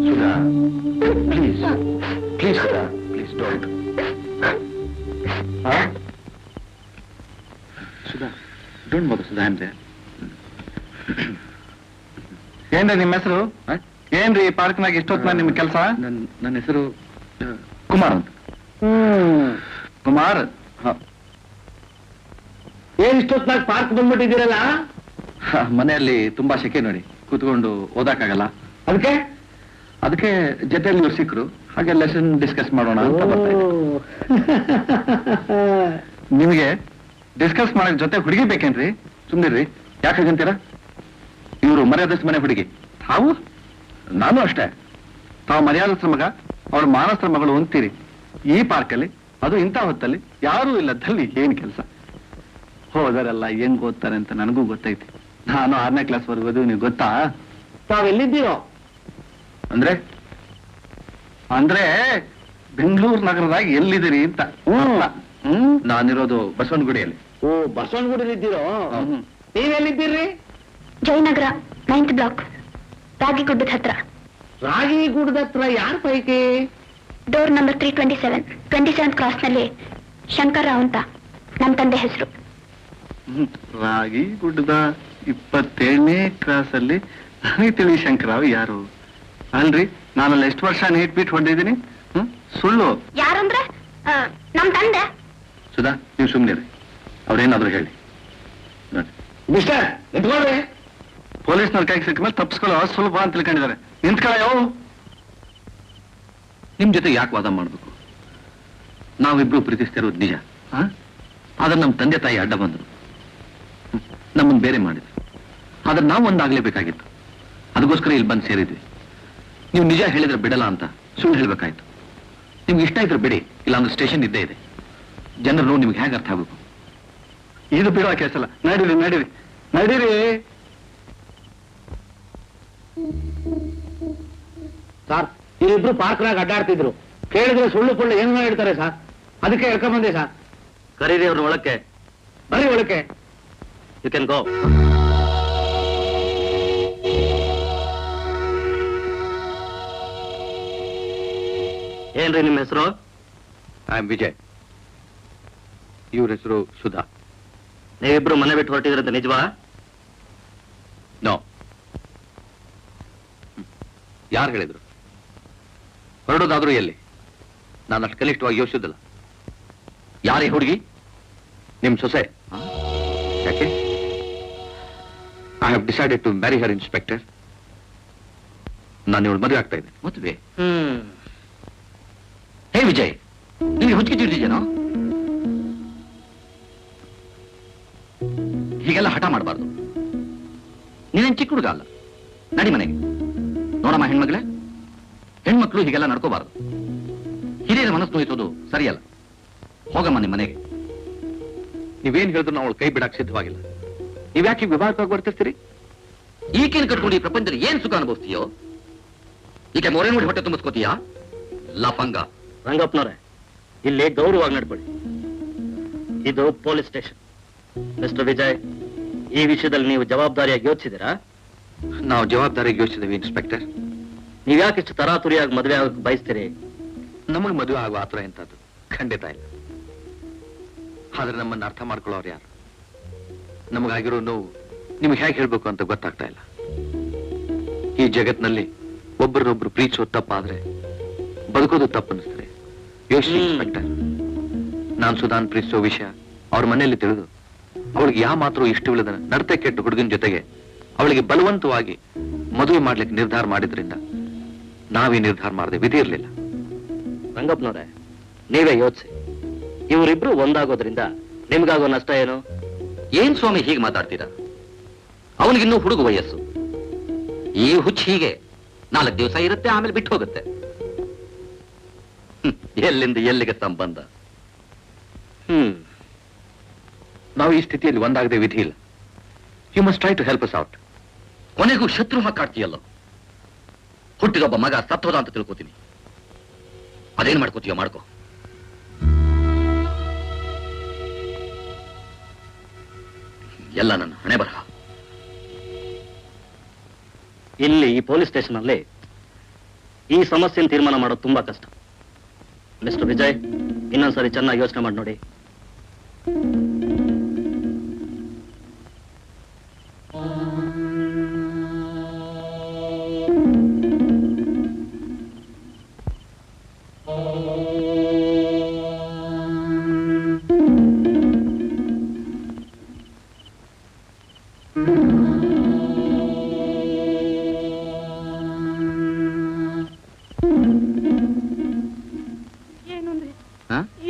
Sudha please please Sudha please don't. Sudha don't ಮಗು ಸುಧಾ ಅಂದ್ರೆ ಏನ್ರಿ ನಿಮ್ಮ ಹೆಸರು? ಏನ್ರಿ ಪಾರ್ಕ್ನಾಗ ಇಷ್ಟೊತ್ತ ನಿಮ್ ಕೆಲಸ? ನನ್ನ ಹೆಸರು ಕುಮಾರ್ ಅಂತ. ಕುಮಾರ್, ಏನ್ ಇಷ್ಟೊತ್ನಾಗ ಪಾರ್ಕ್ ಬಂದ್ಬಿಟ್ಟಿದ್ದೀರಲ್ಲ? ಮನೆಯಲ್ಲಿ ತುಂಬಾ ಶೆಕೆ ನೋಡಿ, ಕೂತ್ಕೊಂಡು ಓದಾಕಾಗಲ್ಲ. ಅದಕ್ಕೆ ಜೊತೆಯಲ್ಲಿ ಇವ್ರು ಸಿಕ್ಕರು, ಹಾಗೆ ಲೆಸನ್ ಡಿಸ್ಕಸ್ ಮಾಡೋಣ ಅಂತ ಬರ್ತಾ ಇದ್ದೆ. ನಿಮಗೆ ಡಿಸ್ಕಸ್ ಮಾಡಕ್ ಜೊತೆ ಹುಡುಗಿ ಬೇಕೇನ್ರಿ? ಸುಮ್ನಿರ್ರಿ, ಯಾಕೆ ಹಾಗಂತೀರಾ? ಇವರು ಮರ್ಯಾದಸ್ಥ ಮನೆ ಹುಡುಗಿ. ತಾವು? ನಾನು ಅಷ್ಟೇ. ತಾವು ಮರ್ಯಾದಸ್ಥ ಮಗ, ಅವಳು ಮಾನಸ್ಥ ಮಗಳು ಅಂತೀರಿ. ಈ ಪಾರ್ಕಲ್ಲಿ, ಅದು ಇಂಥ ಹೊತ್ತಲ್ಲಿ ಯಾರೂ ಇಲ್ಲದಲ್ಲಿ ಏನ್ ಕೆಲಸ? ಹೋದರೆಲ್ಲ ಹೆಂಗ್ ಓದ್ತಾರೆ ಅಂತ ನನಗೂ ಗೊತ್ತೈತಿ. ನಾನು 6ನೇ ಕ್ಲಾಸ್ ವರ್ಗೋದು, ನೀವು ಗೊತ್ತಾ? ತಾವೆಲ್ಲಿದ್ದೀರೋ? ಅಂದ್ರೆ ಬೆಂಗಳೂರು ನಗರದಾಗ ಎಲ್ಲಿದ್ದೀರಿ ಅಂತ. ನಾನಿರೋದು ಬಸವನಗುಡಿಯಲ್ಲಿ. ಓ, ಬಸವನಗುಡಿಯಲ್ಲಿ ಇದ್ದೀರೋ? ನೀವೆಲ್ಲಿದ್ದೀರಿ? ಜಯನಗರ 9th ಬ್ಲಾಕ್, ರಾಗಿಗುಡ್ಡದ ಹತ್ರ. ರಾಗಿಗುಡ್ಡದ ಹತ್ರ ಯಾರ ಪೈಕಿ? ಡೋರ್ ನಂಬರ್ 327, 27th ಕ್ರಾಸ್ನಲ್ಲಿ ಶಂಕರ್ರಾವ್ ಅಂತ ನಮ್ಮ ತಂದೆ ಹೆಸರು. ರಾಗಿಗುಡ್ಡದ 27ನೇ ಕ್ರಾಸ್ ಅಲ್ಲಿ ನನಗೆ ತಿಳಿ ಶಂಕರ್ರಾವ್ ಯಾರು? ಅಲ್ರಿ, ನಾನಲ್ಲಿ ಎಷ್ಟು ವರ್ಷ ನೀಟ್ ಬಿಟ್ಟು ಹೊಡೆದಿದ್ದೀನಿ? ಸುಳ್ಳು. ಯಾರಂದ್ರೆ ನಮ್ ತಂದೆ. ಸುಧಾ ನೀವು ಸುಮ್ಮನಿರಿ, ಅವ್ರೇನಾದ್ರು ಹೇಳಿ. ಮಿಸ್ಟರ್ ನಿಂತ್ಕೊಳ್ರಿ. ಪೊಲೀಸ್ನವ್ರ ಕೈಗೆ ಸಿಕ್ಕ ಮೇಲೆ ತಪ್ಪಿಸ್ಕೊಳ್ಳೋ ಸುಲಭ ಅಂತ ತಿಳ್ಕೊಂಡಿದ್ದಾರೆ. ನಿಂತ್ಕೊಳ್ಳೋ. ನಿಮ್ ಜೊತೆ ಯಾಕೆ ವಾದ ಮಾಡ್ಬೇಕು? ನಾವಿಬ್ರು ಪ್ರೀತಿಸ್ತಿರೋದು ನಿಜ. ಆದ್ರೆ ನಮ್ಮ ತಂದೆ ತಾಯಿ ಅಡ್ಡ ಬಂದ್ರು, ನಮ್ಮನ್ನು ಬೇರೆ ಮಾಡಿದ್ರು. ಆದ್ರೆ ನಾವು ಒಂದಾಗ್ಲೇಬೇಕಾಗಿತ್ತು. ಅದಕ್ಕೋಸ್ಕರ ಇಲ್ಲಿ ಬಂದು ಸೇರಿದ್ವಿ. ನೀವು ನಿಜ ಹೇಳಿದ್ರೆ ಬಿಡಲ್ಲ ಅಂತ ಸುಳ್ಳು ಹೇಳ್ಬೇಕಾಯ್ತು. ನಿಮ್ಗೆ ಇಷ್ಟ ಇದ್ರೆ ಬಿಡಿ, ಇಲ್ಲಾಂದ್ರೆ ಸ್ಟೇಷನ್ ಇದ್ದೇ ಇದೆ. ಜನರು ನಿಮ್ಗೆ ಹೇಗೆ ಅರ್ಥ ಆಗ್ಬೇಕು? ಇದು ಬಿಡೋ ಕೇಸಲ್ಲ. ನಡೀರಿ ನಡೀರಿ ನಡೀರಿ. ಸರ್, ಇವರಿಬ್ರು ಪಾರ್ಕ್ನಾಗ ಅಡ್ಡಾಡ್ತಿದ್ರು. ಕೇಳಿದ್ರೆ ಸುಳ್ಳು ಪುಳ್ಳು ಏನೋ ಹೇಳ್ತಾರೆ ಸರ್. ಅದಕ್ಕೆ ಹೇಳ್ಕೊಂಬಂದೆ ಸರ್. ಕರೀರಿ ಅವ್ರನ್ನ ಒಳಕ್ಕೆ. ಬರೀ ಒಳಕ್ಕೆ. You can go. ಏನ್ರಿ ನಿಮ್ಮ ಹೆಸರು? I am Vijay. ಇವ್ರ ಹೆಸರು ಸುಧಾ. ನೀವಿಬ್ರು ಮನೆ ಬಿಟ್ಟು ಹೊರಟಿದ್ರಂತ ನಿಜವಾ? ನೋ. ಯಾರು ಹೇಳಿದ್ರು? ಹೊರಡೋದಾದ್ರೂ ಎಲ್ಲಿ? ನಾನು ಅಷ್ಟು ಕನಿಷ್ಠವಾಗಿ ಯೋಚಿಸಿದಿಲ್ಲ. ಯಾರೇ ಹುಡುಗಿ? ನಿಮ್ ಸೊಸೆ? ಯಾಕೆ? I have decided to marry her, inspector. ನಾನು ಇವಳು ಮದುವೆ ಆಗ್ತಾ ಇದ್ದೆ. ಮದುವೆ? ಹೇ ವಿಜಯ್, ನಿಮಗೆ ಹುಚ್ಚಿಗೆ ತಿಳಿದಿದ್ದೇನೋ? ಹೀಗೆಲ್ಲ ಹಠ ಮಾಡಬಾರ್ದು. ನೀನೇನ್ ಚಿಕ್ಕ ಹುಡುಗ ಅಲ್ಲ. ನಡಿ ಮನೆಗೆ. ನೋಡಮ್ಮ ಹೆಣ್ಮಗಳೇ, ಹೆಣ್ಮಕ್ಳು ಹೀಗೆಲ್ಲ ನಡ್ಕೋಬಾರ್ದು. ಹಿರಿಯರ ಮನಸ್ಸು ನೋಯಿಸೋದು ಸರಿಯಲ್ಲ. ಹೋಗಮ್ಮ ನಿಮ್ಮ ಮನೆಗೆ. ನೀವೇನ್ ಹೇಳಿದ್ರು ನಾವು ಅವಳು ಕೈ ಬಿಡಕ್ಕೆ ಸಿದ್ಧವಾಗಿಲ್ಲ. ನೀವ್ಯಾಕೆ ವಿವಾಹವಾಗಿ ಬರ್ತಿರ್ತೀರಿ? ಈಗೇನು ಕಟ್ಕೊಂಡು ಈ ಪ್ರಪಂಚದಲ್ಲಿ ಏನ್ ಸುಖ ಅನುಭವಿಸ್ತೀಯೋ? ಈಕೆ ಮೊರೆ ನೋಡಿ ಹೊಟ್ಟೆ ತುಂಬಿಸ್ಕೋತೀಯಾ? ಲಫಂಗ. ರಂಗಪ್ಪನವ್ರೆ, ಇಲ್ಲಿ ಗೌರವವಾಗಿ ನಡ್ಕೊಳ್ಳಿ. ಇದು ಪೊಲೀಸ್ ಸ್ಟೇಷನ್. ಮಿಸ್ಟರ್ ವಿಜಯ್, ಈ ವಿಷಯದಲ್ಲಿ ನೀವು ಜವಾಬ್ದಾರಿಯಾಗಿ ಯೋಚಿಸಿದ್ದೀರಾ? ನಾವು ಜವಾಬ್ದಾರಿಗೆ ಯೋಚಿಸಿದ್ದೀವಿ ಇನ್ಸ್ಪೆಕ್ಟರ್. ನೀವ್ಯಾಕಿಷ್ಟು ತರಾತುರಿಯಾಗಿ ಮದುವೆ ಆಗೋಕೆ ಬಯಸ್ತೀರಿ? ನಮಗೆ ಮದುವೆ ಆಗುವ ಆತರ ಎಂತದ್ದು ಖಂಡಿತ ಇಲ್ಲ. ಆದ್ರೆ ನಮ್ಮನ್ನು ಅರ್ಥ ಮಾಡ್ಕೊಳ್ಳೋರು ಯಾರು? ನಮಗಾಗಿರೋ ನೋವು ನಿಮ್ಗೆ ಹೇಗೆ ಹೇಳ್ಬೇಕು ಅಂತ ಗೊತ್ತಾಗ್ತಾ ಇಲ್ಲ. ಈ ಜಗತ್ನಲ್ಲಿ ಒಬ್ಬರನ್ನೊಬ್ರು ಪ್ರೀತಿಸೋದು ತಪ್ಪಾದ್ರೆ ಬದುಕೋದು ತಪ್ಪನ್ನಿಸ್ತಾರೆ. ಯೋಚಿಸಿ ಇನ್ಸ್ಪೆಕ್ಟರ್. ನಾನು ಸುಧಾನ್ ಪ್ರೀತಿಸೋ ವಿಷಯ ಅವ್ರ ಮನೆಯಲ್ಲಿ ತಿಳಿದು ಅವಳಿಗೆ ಯಾವ ಮಾತ್ರ ಇಷ್ಟವಿಲ್ಲದ ನಡತೆ ಕೆಟ್ಟ ಹುಡುಗನ ಜೊತೆಗೆ ಅವಳಿಗೆ ಬಲವಂತವಾಗಿ ಮದುವೆ ಮಾಡ್ಲಿಕ್ಕೆ ನಿರ್ಧಾರ ಮಾಡಿದ್ರಿಂದ ನಾವೇ ನಿರ್ಧಾರ ಮಾಡದೆ ವಿಧಿ ಇರಲಿಲ್ಲ. ರಂಗಪ್ಪನವ್ರೆ, ನೀವೇ ಯೋಚಿಸಿ. ಇವರಿಬ್ರು ಒಂದಾಗೋದ್ರಿಂದ ನಿಮ್ಗಾಗೋ ನಷ್ಟ ಏನು? ಏನ್ ಸ್ವಾಮಿ ಹೀಗೆ ಮಾತಾಡ್ತೀರಾ? ಅವನಿಗಿನ್ನೂ ಹುಡುಗ ವಯಸ್ಸು. ಈ ಹುಚ್ಚು ಹೀಗೆ 4 ದಿವಸ ಇರುತ್ತೆ, ಆಮೇಲೆ ಬಿಟ್ಟು ಹೋಗುತ್ತೆ. ಎಲ್ಲಿಂದ ಎಲ್ಲಿಗೆ ಸಂಬಂಧ? ನಾವು ಈ ಸ್ಥಿತಿಯಲ್ಲಿ ಒಂದಾಗದೆ ವಿಧಿ ಇಲ್ಲ. You must try to help us out. ಕೊನೆಗೂ ಶತ್ರು ಹಾಕಾಡ್ತೀಯಲ್ಲ. ಹುಟ್ಟಿದೊಬ್ಬ ಮಗ ಸತ್ತೋದ ಅಂತ ತಿಳ್ಕೊತೀನಿ. ಅದೇನ್ ಮಾಡ್ಕೋತೀಯ ಮಾಡ್ಕೋ. ಎಲ್ಲ ನನ್ನ ಹಣೆ ಬರಹ. ಇಲ್ಲಿ ಈ ಪೊಲೀಸ್ ಸ್ಟೇಷನ್ ಅಲ್ಲಿ ಈ ಸಮಸ್ಯೆನ ತೀರ್ಮಾನ ಮಾಡೋದು ತುಂಬಾ ಕಷ್ಟ. ಮಿಸ್ಟರ್ ವಿಜಯ್, ಇನ್ನೊಂದ್ಸರಿ ಚೆನ್ನಾಗಿ ಯೋಚನೆ ಮಾಡಿ ನೋಡಿ.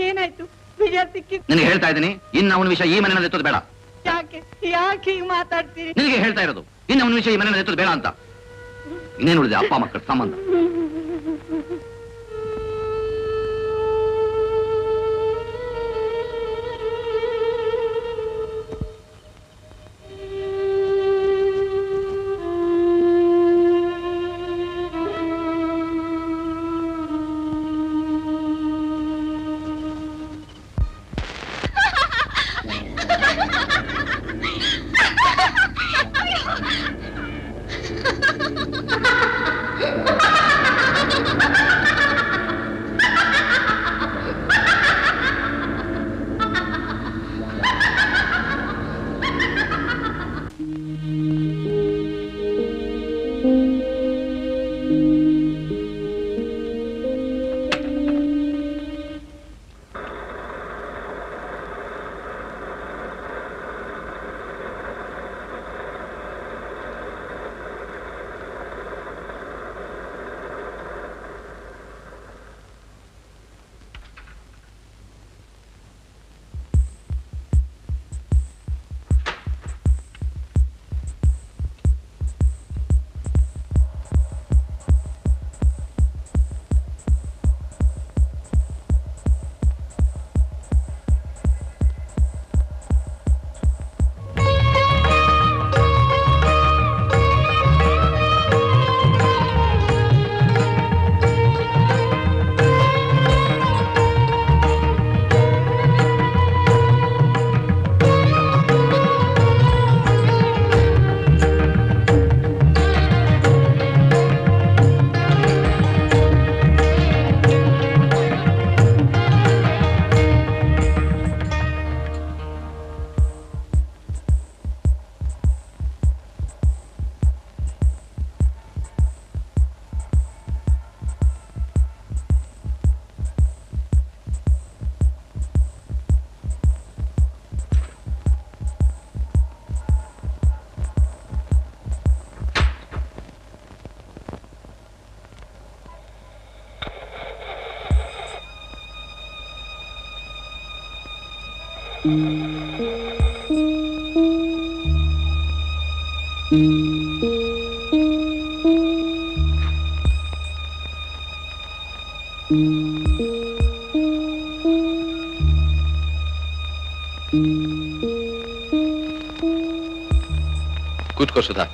ಏನಾಯ್ತು? ವಿಜಯ ಸಿಕ್ಕಿ ನಿನಗೆ ಹೇಳ್ತಾ ಇದ್ದೀನಿ, ಇನ್ನು ಅವನ ವಿಷಯ ಈ ಮನೆಯಲ್ಲಿ ಎತ್ತೋದು ಬೇಡ. ಯಾಕೆ ಯಾಕೆ ಹೀಗೆ ಮಾತಾಡ್ತೀರಿ? ನಿನಗೆ ಹೇಳ್ತಾ ಇರೋದು, ಇನ್ನು ಅವನ ವಿಷಯ ಈ ಮನೆಯಲ್ಲಿ ಎತ್ತೋದು ಬೇಡ ಅಂತ. ಇನ್ನೇನು ಉಳಿದೆ ಅಪ್ಪ ಮಕ್ಕಳ ಸಂಬಂಧ. ಕೂತ್ಕೋ ಸುಧಾ.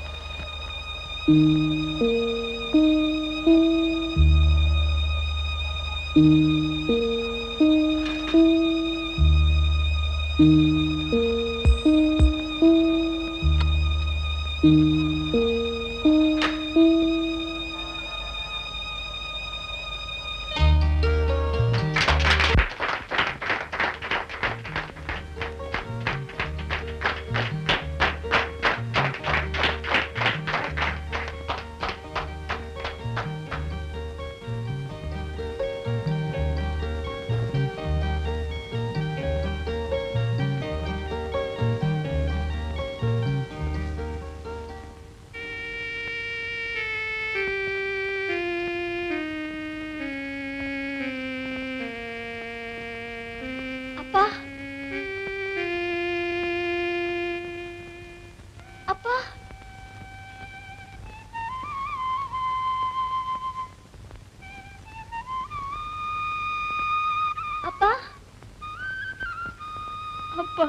ಅಪ್ಪ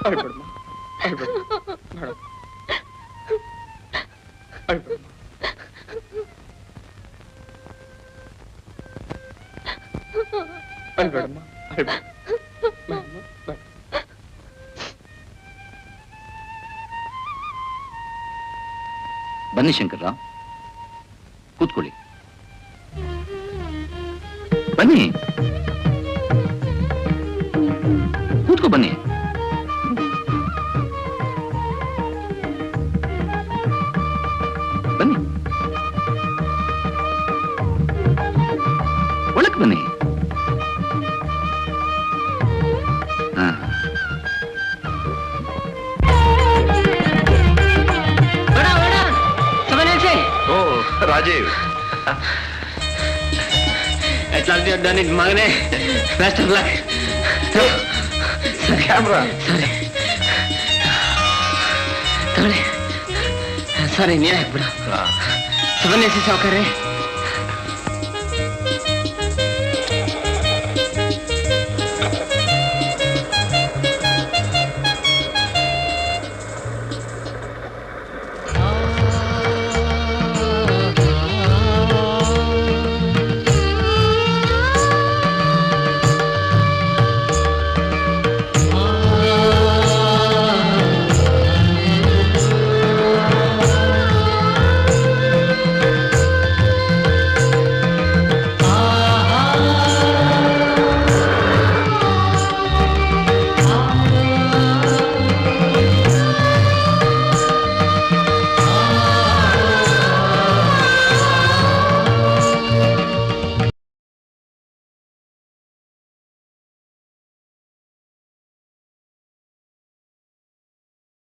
ಅಳ್ಬೇಡಮ್ಮ ಅಳ್ಬೇಡ ಬೇಡ ಅಳ್ಬೇಡಮ್ಮ ಅಳ್ಬೇಡಮ್ಮ ಅಳ್ಬೇಡ ಬನ್ನಿ ಶಂಕರ್ರಾವ್, ಕೂತ್ಕೊಳ್ಳಿ. ಬನ್ನಿ, ಕೂತ್ಕೋ ಬನ್ನಿ. ಬನ್ನಿ, ಒಳಕ್ ಬನ್ನಿ. ಓ ರಾಜೀವ್, ನಿನ್ ಮಗನೇ, ಬೆಸ್ಟ್ ಆಫ್ ಲಕ್. ಕ್ಯಾಮ್ರಾ ಸರಿ, ನೀನೇ ಹಾಕ್ಬಿಡು. 7AC ಸಾವುಕಾರೆ.